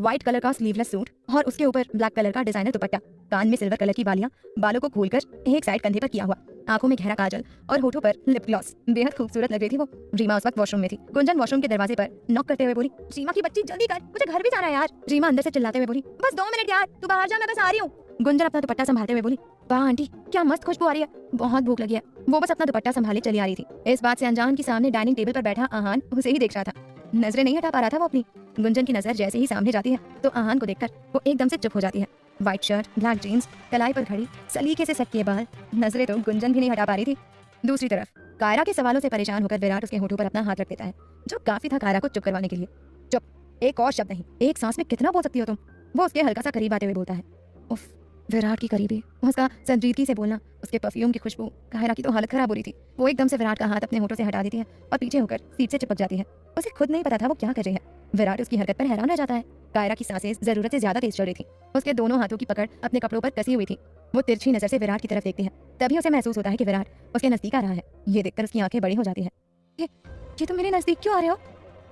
व्हाइट कलर का स्लीवलेस सूट और उसके ऊपर ब्लैक कलर का डिजाइनर दुपट्टा, कान में सिल्वर कलर की बालियां, बालों को खोलकर एक साइड कंधे पर किया हुआ, आंखों में गहरा काजल और होठों पर लिप ग्लॉस। बेहद खूबसूरत लग रही थी वो। रीमा उस वक्त वॉशरूम में थी। गुंजन वॉशरूम के दरवाजे पर नॉक करते हुए बोली, रीमा की बच्ची जल्दी कर, मुझे घर भी जाना है यार। रीमा अंदर से चिल्लाते हुए बोली, बस 2 मिनट यार, तू बाहर जा, मैं बस आ रही हूँ। गुंजन अपना दुपट्टा संभालते हुए बोली, वाह आंटी, क्या मस्त खुशबू आ रही है, बहुत भूख लगी है। वो बस अपना दुपट्टा संभाले चली आ रही थी। इस बात से अनजान की सामने डाइनिंग टेबल पर बैठा आहान उसे ही देख रहा था। नजरें नहीं हटा पा रहा था वो अपनी। गुंजन की नजर जैसे ही सामने जाती है तो आहान को देखकर वो एकदम से चुप हो जाती है। व्हाइट शर्ट, ब्लैक जीन्स, कलाई पर खड़ी, सलीके से सट किए बाल, नजरें तो गुंजन भी नहीं हटा पा रही थी। दूसरी तरफ कायरा के सवालों से परेशान होकर विराट उसके होठों पर अपना हाथ रख देता है, जो काफी था कायरा को चुप करवाने के लिए। चुप, एक और शब्द नहीं, एक सांस में कितना बोल सकती हो तुम? वो उसके हल्का सा करीब आते हुए बोलता है। उफ, विराट की करीबी, उसका संजीदगी से बोलना, उसके परफ्यूम की खुशबू, कायरा की तो हालत खराब हो रही थी। वो एकदम से विराट का हाथ अपने होठों से हटा देती है और पीछे होकर सीट से चिपक जाती है। उसे खुद नहीं पता था वो क्या कर रही है। विराट उसकी हरकत पर हैरान रह जाता है। कायरा की सांसें जरूरत से ज्यादा तेज चल रही थी। उसके दोनों हाथों की पकड़ अपने कपड़ों पर कसी हुई थी। वो तिरछी नजर से विराट की तरफ देखती है। तभी उसे महसूस होता है कि विराट उसके नजदीक आ रहा है। ये देखकर उसकी आंखें बड़ी हो जाती है। ये तुम मेरे नजदीक क्यों आ रहे हो?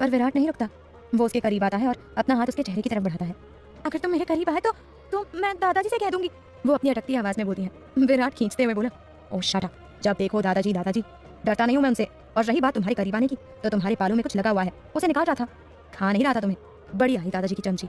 पर विराट नहीं रुकता। वो उसके करीब आता है और अपना हाथ उसके चेहरे की तरफ बढ़ाता है। अगर तुम मेरे करीब आए तो मैं दादाजी से कह दूंगी, वो अपनी अटकती आवाज में बोलती है। विराट खींचते हुए बोला, ओह शट अप, जब देखो दादाजी दादाजी। डरता नहीं हूं मैं उनसे। और रही बात तुम्हारे करीब आने की, तो तुम्हारे बालों में कुछ लगा हुआ है, उसे निकाल रहा था, खा नहीं रहा था तुम्हें। बड़ी आई दादाजी की चमची।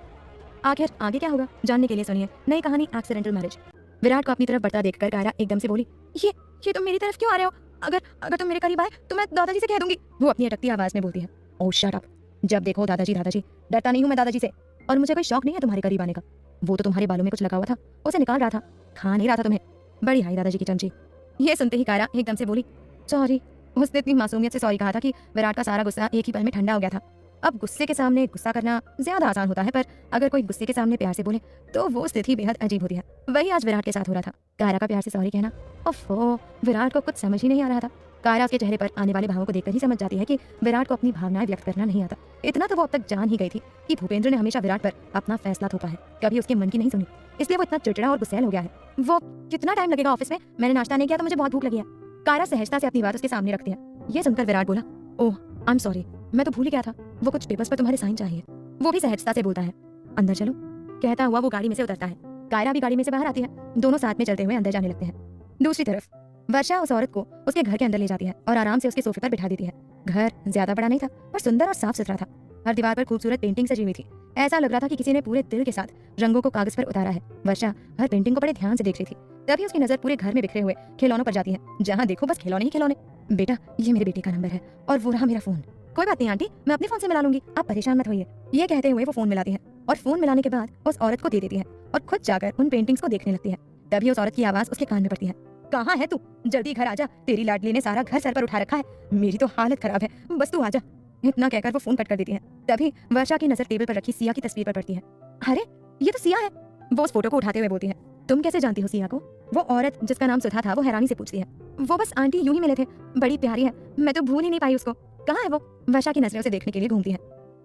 आखिर आगे क्या होगा जानने के लिए सुनिए नई कहानी एक्सीडेंटल मैरिज। विराट को अपनी तरफ बढ़ता देखकर कायरा एकदम से बोली, ये तुम मेरी तरफ क्यों आ रहे हो? अगर तुम मेरे करीब आए तो मैं दादाजी से कह दूंगी, वो अपनी अटकती आवाज में बोलती है। ओह शट अप, जब देखो दादाजी दादाजी। डरता नहीं हूं मैं दादाजी से, और मुझे कोई शौक नहीं है तुम्हारे करीब आने का। वो तो तुम्हारे बालों में कुछ लगा हुआ था, उसे निकाल रहा था, खा नहीं रहा था तुम्हें। बड़ी आई दादाजी की चमची। ये सुनते ही कायरा एकदम से बोली, सॉरी। उसने इतनी मासूमियत से सॉरी कहा था कि विराट का सारा गुस्सा एक ही पल में ठंडा हो गया था। अब गुस्से के सामने गुस्सा करना ज्यादा आसान होता है, पर अगर कोई गुस्से के सामने प्यार से बोले तो वो स्थिति बेहद अजीब होती है। वही आज विराट के साथ हो रहा था। कायरा का प्यार से सॉरी कहना, ओफो, विराट को कुछ समझ ही नहीं आ रहा था। कायरा उसके चेहरे पर आने वाले भावों को देखकर ही समझ जाती है कि विराट को अपनी भावनाएं व्यक्त करना नहीं आता। इतना तो वो अब तक जान ही गई थी कि भूपेंद्र ने हमेशा विराट पर अपना फैसला थोपा है, कभी उसके मन की नहीं सुनी, इसलिए वो इतना चिड़चिड़ा और गुस्सैल हो गया है। वो कितना टाइम लगेगा ऑफिस में? मैंने नाश्ता नहीं किया तो मुझे बहुत भूख लगी है। कायरा सहजता से अपनी बात उसके सामने रखती है। ये सुनकर विराट बोला, ओह आई एम सॉरी, मैं तो भूल ही गया था, वो कुछ पेपर्स पर तुम्हारे साइन चाहिए। वो भी सहजता से बोलता है, अंदर चलो। कहता हुआ वो गाड़ी में से उतरता है। कायरा भी गाड़ी में से बाहर आती है। दोनों साथ में चलते हुए अंदर जाने लगते हैं। दूसरी तरफ वर्षा उस औरत को उसके घर के अंदर ले जाती है और आराम से उसके सोफे पर बिठा देती है। घर ज्यादा बड़ा नहीं था, पर सुंदर और साफ सुथरा था। हर दीवार पर खूबसूरत पेंटिंग सजी हुई थी। ऐसा लग रहा था कि किसी ने पूरे दिल के साथ रंगों को कागज पर उतारा है। वर्षा हर पेंटिंग को बड़े ध्यान से देख रही थी। तभी उसकी नजर पूरे घर में बिखरे हुए खिलौनों पर जाती है। जहाँ देखो बस खिलौने ही खिलौने। बेटा, ये मेरे बेटे का नंबर है और वो रहा मेरा फोन। कोई बात नहीं आंटी, मैं अपने फोन से मिला लूंगी, आप परेशान मत होइए। ये कहते हुए वो फोन मिलाती है और फोन मिलाने के बाद उस औरत को दे देती है और खुद जाकर उन पेंटिंग्स को देखने लगती है। तभी उस औरत की आवाज उसके कान में पड़ती है, कहाँ है तू? जल्दी घर आजा, तेरी लाडली ने सारा घर सर पर उठा रखा है, मेरी तो हालत खराब है, बस तू आजा। इतना कहकर वो फोन कट कर देती है। तभी वर्षा की नजर टेबल पर रखी सिया की तस्वीर पर पड़ती है। अरे ये तो सिया है। वो उस फोटो को उठाते हुए बोलती है, तुम कैसे जानती हो सिया को? वो औरत जिसका नाम सुधा था वो हैरानी से पूछती है। वो बस आंटी यूं ही मिले थे, बड़ी प्यारी है, मैं तो भूल ही नहीं पाई उसको। कहाँ है वो? वर्षा की नजरें उसे देखने के लिए घूमती है।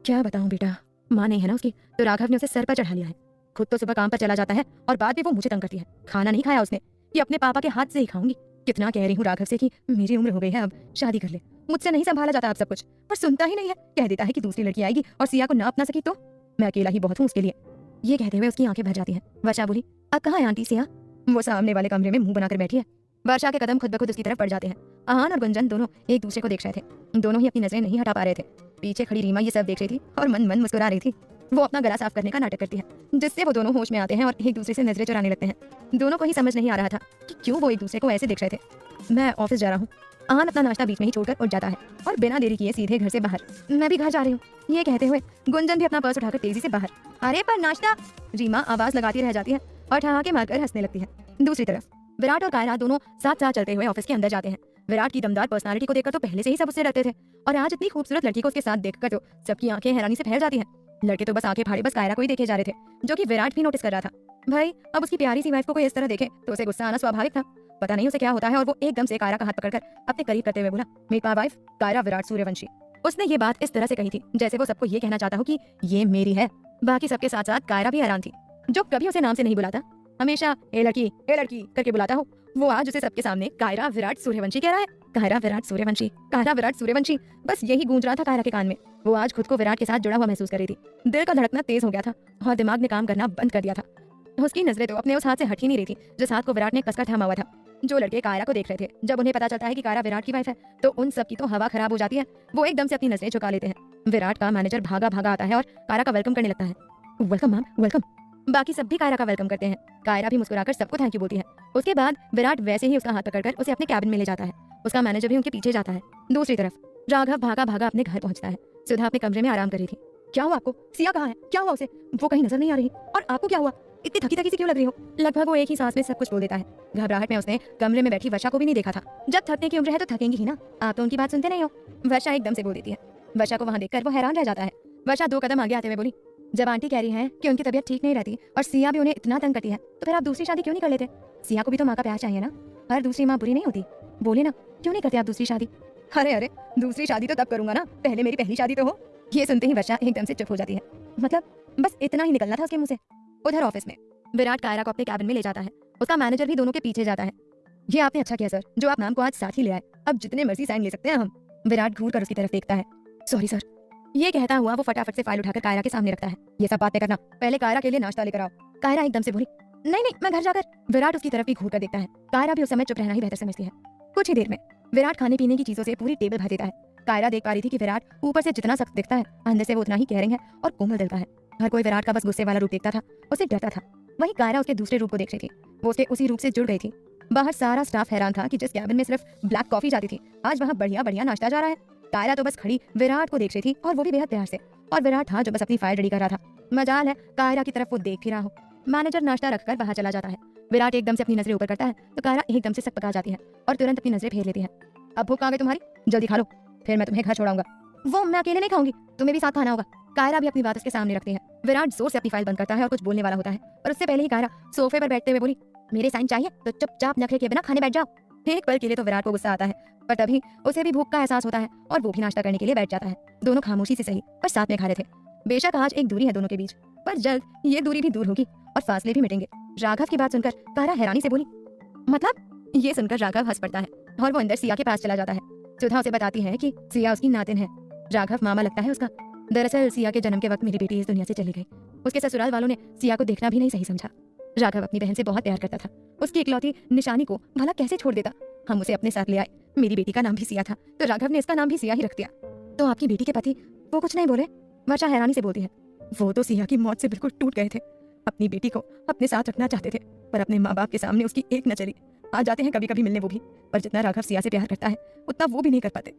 क्या बताऊं बेटा, माँ नहीं है ना उसकी, तो राघव ने उसे सर पर चढ़ा लिया है। खुद तो सुबह काम पर चला जाता है और बाद में वो मुझे तंग करती है। खाना नहीं खाया उसने, ये अपने पापा के हाथ से ही खाऊंगी। कितना कह रही हूँ राघव से कि मेरी उम्र हो गई है, अब शादी कर ले, मुझसे नहीं संभाला जाता अब सब कुछ, पर सुनता ही नहीं है। कह देता है कि दूसरी लड़की आएगी और सिया को ना अपना सकी तो मैं अकेला ही बहुत हूँ उसके लिए। ये कहते हुए उसकी आंखें भर जाती हैं। वर्षा बोली, अब कहाँ है आंटी सिया? वो सामने वाले कमरे में मुंह बनाकर बैठी है। वर्षा के कदम खुद ब खुद उसकी तरफ पड़ जाते हैं। आहान और गुंजन दोनों एक दूसरे को देख रहे थे। दोनों ही अपनी नजरें नहीं हटा पा रहे थे। पीछे खड़ी रीमा ये सब देख रही थी और मन मन मुस्कुरा रही थी। वो अपना गला साफ करने का नाटक करती है, जिससे वो दोनों होश में आते हैं और एक दूसरे से नजरें चुराने लगते हैं। दोनों को ही समझ नहीं आ रहा था कि क्यों वो एक दूसरे को ऐसे देख रहे थे। मैं ऑफिस जा रहा हूँ। आहान अपना नाश्ता बीच में ही छोड़कर उठ जाता है और बिना देरी किए सीधे घर से बाहर। मैं भी घर जा रही हूँ, ये कहते हुए गुंजन भी अपना पर्स उठाकर तेजी से बाहर। अरे पर नाश्ता, रीमा आवाज लगाती रह जाती है और ठहाके मारकर हंसने लगती है। दूसरी तरफ विराट और कायरा दोनों साथ साथ चलते हुए ऑफिस के अंदर जाते हैं। विराट की दमदार पर्सनालिटी को देखकर तो पहले से ही सब उससे डरते थे, और आज इतनी खूबसूरत लड़की को उसके साथ देखकर तो सबकी आंखें हैरानी से फैल जाती हैं। लड़के तो बस आंखें फाड़े बस कायरा को ही देखे जा रहे थे, जो कि विराट भी नोटिस कर रहा था। भाई अब उसकी प्यारी सी वाइफ को कोई इस तरह देखे तो उसे गुस्सा आना स्वाभाविक था। पता नहीं उसे क्या होता है, और वो एकदम से कायरा का हाथ पकड़कर अपने करीब करते हुए बोला, meet my wife Kaira Virat Suryavanshi. उसने ये बात इस तरह से कही थी जैसे वो सबको ये कहना चाहता हो कि ये मेरी है। बाकी सबके साथ साथ कायरा भी हैरान थी, जो कभी उसे नाम से नहीं बुलाता, हमेशा ए लड़की करके बुलाता हो, वो आज उसे सबके सामने कायरा विराट सूर्यवंशी कह रहा है। कायरा विराट सूर्यवंशी, कायरा विराट सूर्यवंशी, बस यही गूंज रहा था कायरा के कान में। वो आज खुद को विराट के साथ जुड़ा हुआ महसूस कर रही थी। दिल का धड़कना तेज हो गया था और दिमाग ने काम करना बंद कर दिया था। उसकी नजरें तो अपने उस हाथ से हट ही नहीं रही थी जिस हाथ को विराट ने कसकर थामा हुआ था। जो लड़के कायरा को देख रहे थे, जब उन्हें पता चलता है कि कायरा विराट की वाइफ है, तो उन सब की तो हवा खराब हो जाती है। वो एकदम से अपनी नजरें झुका लेते हैं। विराट का मैनेजर भागा भागा आता है और कायरा का वेलकम करने लगता है। Welcome ma'am, welcome. बाकी सब भी कायरा का वेलकम करते हैं। कायरा भी मुस्कुराकर सबको थैंक यू बोलती है। उसके बाद विराट वैसे ही उसका हाथ पकड़कर उसे अपने कैबिन में ले जाता है। उसका मैनेजर भी उनके पीछे जाता है। दूसरी तरफ राघव भागा भागा अपने घर पहुंचता है। सुधा अपने कमरे में आराम कर रही थी। क्या हुआ आपको? सिया कहाँ है? क्या हुआ उसे? वो कहीं नजर नहीं आ रही। और आपको क्या हुआ? इतनी थकी थकी सी क्यों लग रही हो? लगभग वो एक ही सांस में सब कुछ बोल देता है। घबराहट में उसने कमरे में बैठी वर्षा को भी नहीं देखा था। जब थकने की उम्र है तो थकेंगी ही ना, आप तो उनकी बात सुनते नहीं हो। वर्षा एकदम से बोल देती है। वर्षा को वहां देखकर वो हैरान रह जाता है। वर्षा 2 कदम आगे आते हुए बोली, जब आंटी कह रही हैं कि उनकी तबीयत ठीक नहीं रहती और सिया भी उन्हें इतना तंग करती है, तो फिर आप दूसरी शादी क्यों नहीं कर लेते? सिया को भी तो माँ का प्यार चाहिए ना, हर दूसरी माँ बुरी नहीं होती। बोले ना, क्यों नहीं करते आप दूसरी शादी? अरे दूसरी शादी तो तब करूंगा ना, पहले मेरी पहली शादी तो हो। ये सुनते ही वर्षा एकदम से चुप हो जाती है। मतलब बस इतना ही निकलना था उसके मुंह से। उधर ऑफिस में विराट कायरा को अपने कैबिन में ले जाता है। उसका मैनेजर भी दोनों के पीछे जाता है। ये आपने अच्छा किया सर, जो आप मैम को आज साथ ही ले आए। अब जितने मर्जी साइन ले सकते हैं हम। विराट घूर कर उसकी तरफ देखता है। Sorry sir. ये कहता हुआ वो फटाफट से फाइल उठाकर कायरा के सामने रखता है। ये सब बातें करना, पहले कायरा के लिए नाश्ता लेकर आओ। कायरा एकदम से बोली, नहीं नहीं, मैं घर जाकर। विराट उसकी तरफ भी घूर कर देखता है। कायरा भी उस समय चुप रहना ही बेहतर समझती है। कुछ ही देर में विराट खाने पीने की चीजों से पूरी टेबल भर देता है। कायरा देख पा रही थी कि विराट ऊपर से जितना सख्त दिखता है, अंदर से वो उतना ही केयरिंग है और कोमल दिल का है। हर कोई विराट का बस गुस्से वाला रूप देखता था, उसे डरता था। वहीं कायरा उसके दूसरे रूप को देख रही थी। वो उसके उसी रूप से जुड़ गई थी। बाहर सारा स्टाफ हैरान था कि जिस कैबिन में सिर्फ ब्लैक कॉफी जाती थी, आज वहाँ बढ़िया बढ़िया नाश्ता जा रहा है। कायरा तो बस खड़ी विराट को देख रही थी, और वो भी बेहद प्यार से। और विराट था जो बस अपनी फाइल रेडी कर रहा था। मजाल है कायरा की तरफ वो देख भी रहा हो। मैनेजर नाश्ता रखकर बाहर चला जाता है। विराट एकदम से अपनी नजरें ऊपर करता है तो कायरा एकदम से सकपका जाती है और तुरंत अपनी नजरें फेर लेती है। अब भूख आ गई तुम्हारी, जल्दी खा लो, फिर मैं तुम्हें घर छोड़ाऊंगा। वो मैं अकेले नहीं खाऊंगी, तुम्हें भी साथ खाना होगा। कायरा भी अपनी बात उसके सामने रखती है। विराट जोर से अपनी फाइल बंद करता है और कुछ बोलने वाला होता है, और उससे पहले ही कायरा सोफे पर बैठते हुए बोली, मेरे साइन चाहिए तो चुपचाप नखरे किए बिना खाने बैठ जाओ। एक पल के लिए तो विराट को गुस्सा आता है, पर तभी उसे भी भूख का एहसास होता है और वो भी नाश्ता करने के लिए बैठ जाता है। दोनों खामोशी से सही पर साथ में खा रहे थे। बेशक आज एक दूरी है दोनों के बीच, पर जल्द ये दूरी भी दूर होगी और फासले भी मिटेंगे। राघव की बात सुनकर कायरा हैरानी से बोली, मतलब? ये सुनकर राघव हंस पड़ता है और वो अंदर सिया के पास चला जाता है। सुधा उसे बताती है कि सिया उसकी नातिन है। राघव मामा लगता है उसका। दरअसल सिया के जन्म के वक्त मेरी बेटी इस दुनिया से चली गई। उसके ससुराल वालों ने सिया को देखना भी नहीं सही समझा। राघव अपनी बहन से बहुत प्यार करता था। उसकी इकलौती निशानी को भला कैसे छोड़ देता। हम उसे अपने साथ ले आए। मेरी बेटी का नाम भी सिया था, तो राघव ने इसका नाम भी सिया ही रख दिया। तो आपकी बेटी के पति वो कुछ नहीं बोले? वर्षा हैरानी से बोलती है। वो तो सिया की मौत से बिल्कुल टूट गए थे। अपनी बेटी को अपने साथ रखना चाहते थे, पर अपने माँ बाप के सामने उसकी एक न चली। आ जाते हैं कभी कभी मिलने वो भी, पर जितना राघव सिया से प्यार करता है उतना वो भी नहीं कर पाते।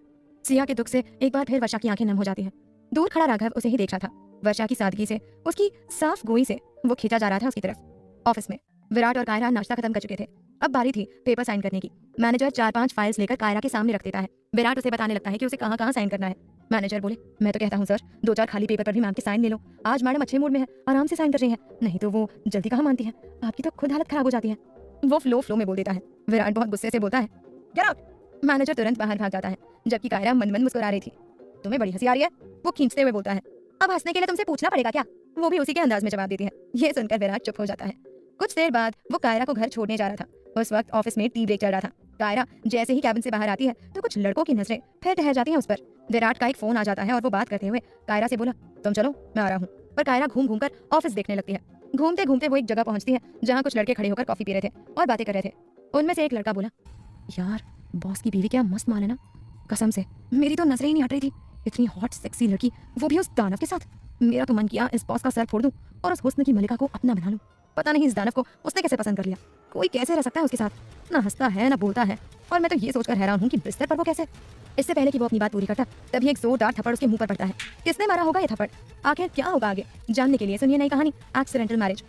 सिया के दुख से एक बार फिर वर्षा की आंखें नम हो जाती हैं। दूर खड़ा राघव उसे ही देख रहा था। वर्षा की सादगी से, उसकी साफ गोई से वो खींचा जा रहा था उसकी तरफ। ऑफिस में विराट और कायरा नाश्ता खत्म कर चुके थे। अब बारी थी पेपर साइन करने की। मैनेजर 4-5 फाइल्स लेकर कायरा के सामने रख देता है। विराट उसे बताने लगता है कि उसे कहाँ कहाँ साइन करना है। मैनेजर बोले, मैं तो कहता हूँ सर, 2-4 खाली पेपर पर भी मैम के साइन ले लो। आज मैडम अच्छे मूड में है, आराम से साइन कर रही है, नहीं तो वो जल्दी कहाँ मानती है। आपकी तो खुद हालत खराब हो जाती है। वो फ्लो में बोल देता है। विराट बहुत गुस्से से बोलता है, गेट आउट। मैनेजर तुरंत बाहर भाग जाता है, जबकि कायरा मन मुस्कुरा रही थी। तुम्हें बड़ी हंसी आ रही है, वो खींचते हुए बोलता है। अब हंसने के लिए तुमसे पूछना पड़ेगा क्या? वो भी उसी के अंदाज में जवाब देती है। ये सुनकर विराट चुप हो जाता है। कुछ देर बाद वो कायरा को घर छोड़ने जा रहा था। उस वक्त ऑफिस में टी ब्रेक चल रहा था। कायरा जैसे ही कैबिन से बाहर आती है तो कुछ लड़कों की नजरें फिर ठहर जाती हैं उस पर। विराट का एक फोन आ जाता है और वो बात करते हुए कायरा से बोला, तुम चलो मैं आ रहा हूँ। पर कायरा घूम घूम कर ऑफिस देखने लगती है। घूमते घूमते वो एक जगह पहुंचती है जहाँ कुछ लड़के खड़े होकर कॉफी पी रहे थे और बातें कर रहे थे। उनमें से एक लड़का बोला, यार बॉस की बीवी क्या मस्त माल है ना, कसम से मेरी तो नजरें ही नहीं हट रही थी। इतनी हॉट सेक्सी लड़की, वो भी उस दानव के साथ। मेरा तो मन किया इस बॉस का सर फोड़ दूं और उस हुस्न की मलिका को अपना बना लूं। पता नहीं इस दानव को उसने कैसे पसंद कर लिया। कोई कैसे रह सकता है उसके साथ, ना हंसता है ना बोलता है। और मैं तो ये सोचकर हैरान हूँ कि बिस्तर पर वो कैसे। इससे पहले कि वो अपनी बात पूरी करता तभी एक जोरदार थप्पड़ उसके मुंह पर पड़ता है। किसने मारा होगा ये थप्पड़? आखिर क्या होगा आगे जानने के लिए सुनिए नई कहानी एक्सीडेंटल मैरिज।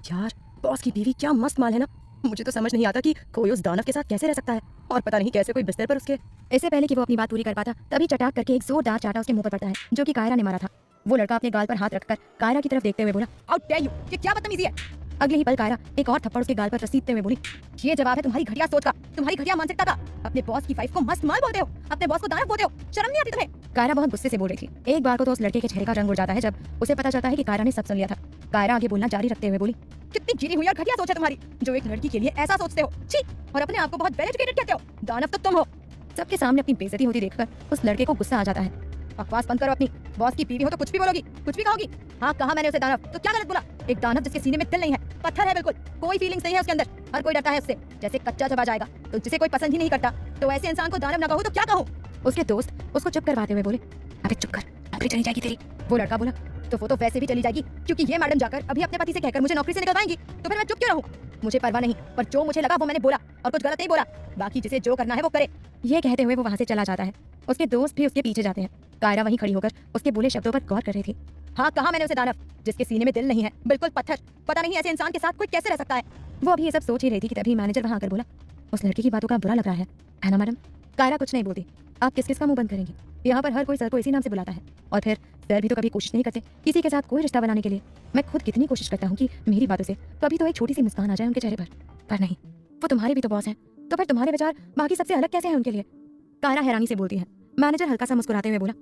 यार बॉस की बीवी क्या मस्त माल है ना। मुझे तो समझ नहीं आता कि कोई उस दानव के साथ कैसे रह सकता है, और पता नहीं कैसे कोई बिस्तर पर उसके। इससे पहले कि वो अपनी बात पूरी कर पाता तभी चटाक करके एक जोरदार चाटा उसके मुंह पर पड़ता है, जो कि कायरा ने मारा था। वो लड़का अपने गाल पर हाथ रखकर कायरा की तरफ देखते हुए बोला, हाउ डेयर यू, ये क्या बदतमीजी है। अगले ही पल कायरा एक और थप्पड़ उसके गाल पर रसीदते हुए बोली, ये जवाब है तुम्हारी घटिया सोच का, तुम्हारी घटिया मानसिकता का। अपने बॉस की वाइफ को मस्त माल बोलते हो, अपने बॉस को दानव बोलते हो, शर्म नहीं आती तुम्हें। कायरा बहुत गुस्से से बोल रही थी। एक बार को तो उस लड़के के चेहरे का रंग उड़ जाता है जब उसे पता चलता है कि कायरा ने सब सुन लिया था। कायरा आगे बोलना जारी रखते हुए बोली, कितनी गिरी हुई और घटिया सोच है तुम्हारी, जो एक लड़की के लिए ऐसा सोचते हो। छी, और अपने आप को बहुत वेल एजुकेटेड कहते हो। दानव तो तुम हो। सबके सामने अपनी बेइज्जती होती देखकर उस लड़के को गुस्सा आ जाता है। बकवास बंद करो अपनी, बॉस की बीवी हो तो कुछ भी बोलोगी, कुछ भी कहोगी। हाँ कहा मैंने उसे दानव, तो क्या गलत बोला। एक दानव जिसके सीने में दिल नहीं है, पत्थर है बिल्कुल, कोई फीलिंग्स नहीं है उसके अंदर। हर कोई डरता है उससे, जैसे कच्चा चबा जाएगा। तो जिसे कोई पसंद ही नहीं करता, तो ऐसे इंसान को दानव न कहूं तो क्या कहूं। उसके दोस्त उसको चुप करवाते हुए बोले, अबे चुप कर, नौकरी चली जाएगी तेरी। वो लड़का बोला, तो वो तो वैसे भी चली जाएगी, क्योंकि ये मैडम जाकर अभी अपने पति से कहकर मुझे नौकरी से निकलवाएंगी, तो फिर मैं चुप क्यों रहूं। मुझे परवाह नहीं, पर जो मुझे लगा वो मैंने बोला, और कुछ गलत नहीं बोला। बाकी जिसे जो करना है वो करे। ये कहते हुए वो वहां से चला जाता है। उसके दोस्त भी उसके पीछे जाते हैं। कायरा वहीं खड़ी होकर उसके बोले शब्दों पर गौर कर रही थी। हाँ कहा मैंने उसे दानव, जिसके सीने में दिल नहीं है, बिल्कुल पत्थर। पता नहीं ऐसे इंसान के साथ कोई कैसे रह सकता है। वो अभी ये सब सोच ही रही थी कि तभी मैनेजर वहां आकर बोला, उस लड़की की बातों का बुरा लग रहा है ना मैडम। कायरा कुछ नहीं बोलती। आप किस किस का मुंह बंद करेंगी। यहाँ पर हर कोई सर को इसी नाम से बुलाता है, और फिर सर भी तो कभी कोशिश नहीं करते किसी के साथ कोई रिश्ता बनाने के लिए। मैं खुद कितनी कोशिश करता हूँ कि मेरी बातों से कभी तो एक छोटी सी मुस्कान आ जाए उनके चेहरे पर नहीं। वो तुम्हारे भी तो बॉस हैं, तो फिर तुम्हारे विचार बाकी सबसे अलग कैसे हैं उनके लिए। कायरा हैरानी से बोलती है। मैनेजर हल्का सा मुस्कुराते हुए बोला,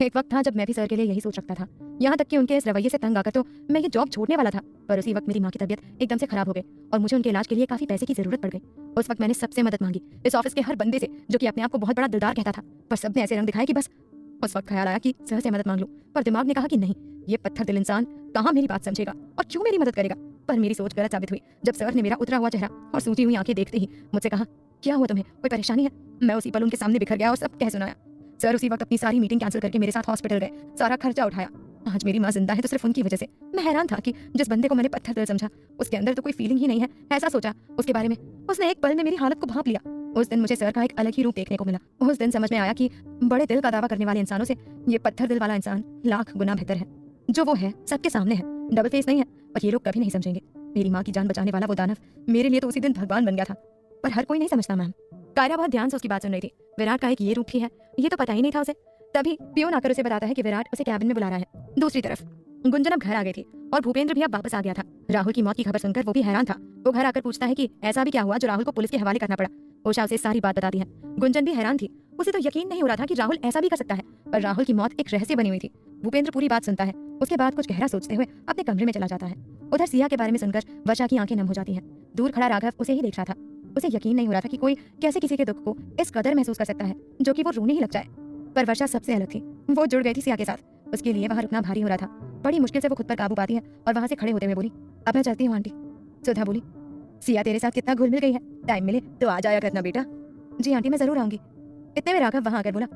एक वक्त था जब मैं भी सर के लिए यही सोच रखता था। यहाँ तक कि उनके इस रवैये से तंग आकर तो मैं ये जॉब छोड़ने वाला था, पर उसी वक्त मेरी माँ की तबीयत एकदम से खराब हो गई और मुझे उनके इलाज के लिए काफी पैसे की जरूरत पड़ गई। उस वक्त मैंने सबसे मदद मांगी, इस ऑफिस के हर बंदे से, जो कि अपने आप को बहुत बड़ा दिलदार कहता था, पर सबने ऐसे रंग दिखाए कि बस। उस वक्त ख्याल आया कि सर से मदद मांग लूं, पर दिमाग ने कहा कि नहीं, ये पत्थर दिल इंसान कहाँ मेरी बात समझेगा और क्यों मेरी मदद करेगा। पर मेरी सोच गलत साबित हुई जब सर ने मेरा उतरा हुआ चेहरा और सूजी हुई आंखें देखते ही मुझसे कहा, क्या हुआ तुम्हें, कोई परेशानी है। मैं उसी पल उनके सामने बिखर गया और सब कह सुनाया। सर उसी वक्त अपनी सारी मीटिंग कैंसिल करके मेरे साथ हॉस्पिटल गए, सारा खर्चा उठाया। आज मेरी माँ जिंदा है तो सिर्फ उनकी वजह से। मैं हैरान था कि जिस बंदे को मैंने पत्थर दिल समझा, उसके अंदर तो कोई फीलिंग ही नहीं है। ऐसा सोचा उसके बारे में, उसने एक पल में मेरी हालत को भांप लिया। उस दिन मुझे सर का एक अलग ही रूप देखने को मिला। उस दिन समझ में आया कि बड़े दिल का दावा करने वाले इंसानों से ये पत्थर दिल वाला इंसान लाख गुना बेहतर है। जो वो है सबके सामने है, डबल फेस नहीं है, पर ये लोग कभी नहीं समझेंगे। मेरी माँ की जान बचाने वाला वो दानव मेरे लिए तो उसी दिन भगवान बन गया था, पर हर कोई नहीं समझता मैम। कायरा बहुत ध्यान से उसकी बात सुन रही थी। विराट का एक ये रूप भी है, ये तो पता ही नहीं था उसे। तभी पियोन आकर उसे बताता है कि विराट उसे कैबिन में बुला रहा है। दूसरी तरफ गुंजन अब घर आ गई थी और भूपेंद्र भी अब वापस आ गया था। राहुल की मौत की खबर सुनकर वो भी हैरान था। वो घर आकर पूछता है कि ऐसा भी क्या हुआ जो राहुल को पुलिस के हवाले करना पड़ा। उषा उसे सारी बात बताती है। गुंजन भी हैरान थी, उसे तो यकीन नहीं हो रहा था कि राहुल ऐसा भी कर सकता है, पर राहुल की मौत एक रहस्य बनी हुई थी। भूपेंद्र पूरी बात सुनता है, उसके बाद कुछ गहरा सोचते हुए अपने कमरे में चला जाता है। उधर सिया के बारे में सुनकर वर्षा की आंखें नम हो जाती हैं। दूर खड़ा राघव उसे ही देख रहा था। उसे यकीन नहीं हो रहा था कि कोई कैसे किसी के दुख को इस कदर महसूस कर सकता है जो कि वो रोने ही लग जाए। पर वर्षा सबसे अलग थी, वो जुड़ गई थी सिया के साथ। उसके लिए वहां रुकना भारी हो रहा था। बड़ी मुश्किल से वो खुद पर काबू पाती है और वहां से खड़े होते हुए बोली, अब मैं चलती हूँ आंटी। सुधा बोली, सिया तेरे साथ कितना घुल मिल गई है, टाइम मिले तो आ जाया करना बेटा। जी आंटी मैं जरूर आऊंगी। इतने में राघव वहां आकर बोला,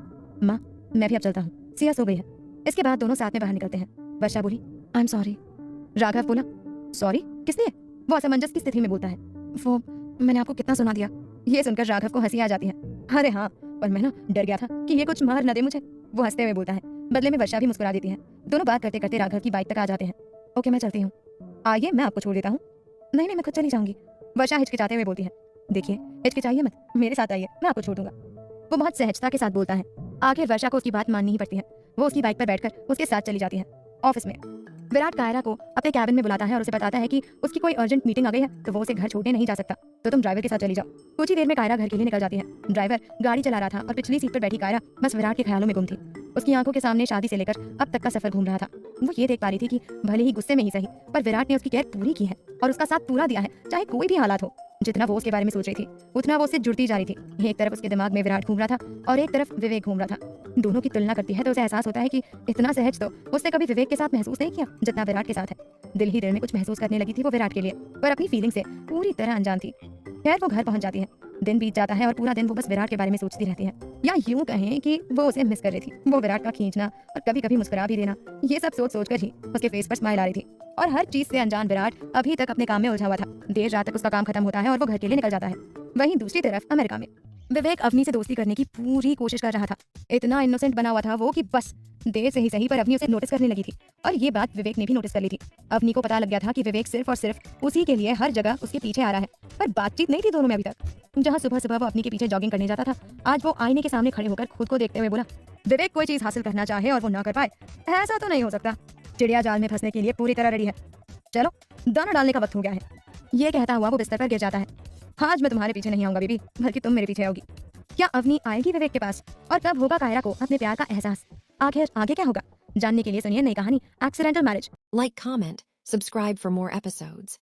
माँ मैं भी अब चलता हूँ, सिया सो गई है। इसके बाद दोनों साथ में बाहर निकलते हैं। वर्षा बोली, आई एम सॉरी। राघव बोला, सॉरी किस लिए। वो असमंजस की स्थिति में बोलता है, वो मैंने आपको कितना सुना दिया। ये सुनकर राघव को हंसी आ जाती है। अरे हाँ, पर मैं ना डर गया था कि ये कुछ मार न दे मुझे। वो हंसते हुए बोलता है। बदले में वर्षा भी मुस्कुरा देती है। दोनों बात करते करते राघव की बाइक तक आ जाते हैं। ओके मैं चलती हूँ, आइए मैं आपको छोड़ देता हूँ। नहीं मैं खुद चली जाऊंगी। वर्षा हिचकिचाते हुए बोलती है। देखिए हिचकिचाइए मत, मेरे साथ आइए, मैं आपको छोड़ दूंगा। वो बहुत सहजता के साथ बोलता है। आखिर वर्षा को उसकी बात माननी ही पड़ती है। वो उसकी बाइक पर बैठकर उसके साथ चली जाती है। ऑफिस में विराट कायरा को अपने कैबिन में बुलाता है और उसे बताता है कि उसकी कोई अर्जेंट मीटिंग आ गई है, तो वो उसे घर छोड़ने नहीं जा सकता, तो तुम ड्राइवर के साथ चली जाओ। कुछ ही देर में कायरा घर के लिए निकल जाती है। ड्राइवर गाड़ी चला रहा था और पिछली सीट पर बैठी कायरा बस विराट के ख्यालों में गुम थी। उसकी आंखों के सामने शादी से लेकर अब तक का सफर घूम रहा था। वो ये देख पा रही थी कि भले ही गुस्से में ही सही, पर विराट ने उसकी कैद पूरी की है और उसका साथ पूरा दिया है, चाहे कोई भी हालात हो। जितना वो उसके बारे में सोच रही थी उतना वो उससे जुड़ती जा रही थी। एक तरफ उसके दिमाग में विराट घूम रहा था और एक तरफ विवेक घूम रहा था। दोनों की तुलना करती है तो उसे एहसास होता है कि इतना सहज तो उसने कभी विवेक के साथ महसूस नहीं किया जितना विराट के साथ है। दिल ही दिल में कुछ महसूस करने लगी थी वो विराट के लिए, पर अपनी फीलिंग से पूरी तरह अनजान थी। खैर वो घर पहुंच जाती है। दिन बीत जाता है और पूरा दिन वो बस विराट के बारे में सोचती रहती है, या यूं कहें कि वो उसे मिस कर रही थी। वो विराट का खींचना और कभी कभी मुस्कुरा भी देना, ये सब सोच सोच कर ही उसके फेस पर स्माइल आ रही थी। और हर चीज से अनजान विराट अभी तक अपने काम में उलझा हुआ था। देर रात तक उसका काम खत्म होता है और वो घर के लिए निकल जाता है। वहीं दूसरी तरफ अमेरिका में विवेक अवनी से दोस्ती करने की पूरी कोशिश कर रहा था। इतना इनोसेंट बना हुआ था वो कि बस देर से ही सही पर अवनी उसे नोटिस करने लगी थी। और ये बात विवेक ने भी नोटिस कर ली थी। अवनी को पता लग गया था कि विवेक सिर्फ और सिर्फ उसी के लिए हर जगह उसके पीछे आ रहा है, पर बातचीत नहीं थी दोनों में अभी तक। जहाँ सुबह सुबह वो अपनी के पीछे जॉगिंग करने जाता था, आज वो आईने के सामने खड़े होकर खुद को देखते हुए बोला, विवेक कोई चीज हासिल करना चाहे और वो ना कर पाए, ऐसा तो नहीं हो सकता। चिड़िया जाल में फंसने के लिए पूरी तरह रेडी है। चलो दाना डालने का वक्त हो गया है। ये कहता हुआ वो बिस्तर पर गिर जाता है। आज मैं तुम्हारे पीछे नहीं आऊंगा बीबी, बल्कि तुम मेरे पीछे आओगी। क्या अवनी आएगी विवेक के पास, और कब होगा कायरा को अपने प्यार का एहसास? आखिर आगे क्या होगा, जानने के लिए सुनिए नई कहानी accidental marriage. Like, comment, subscribe for more episodes.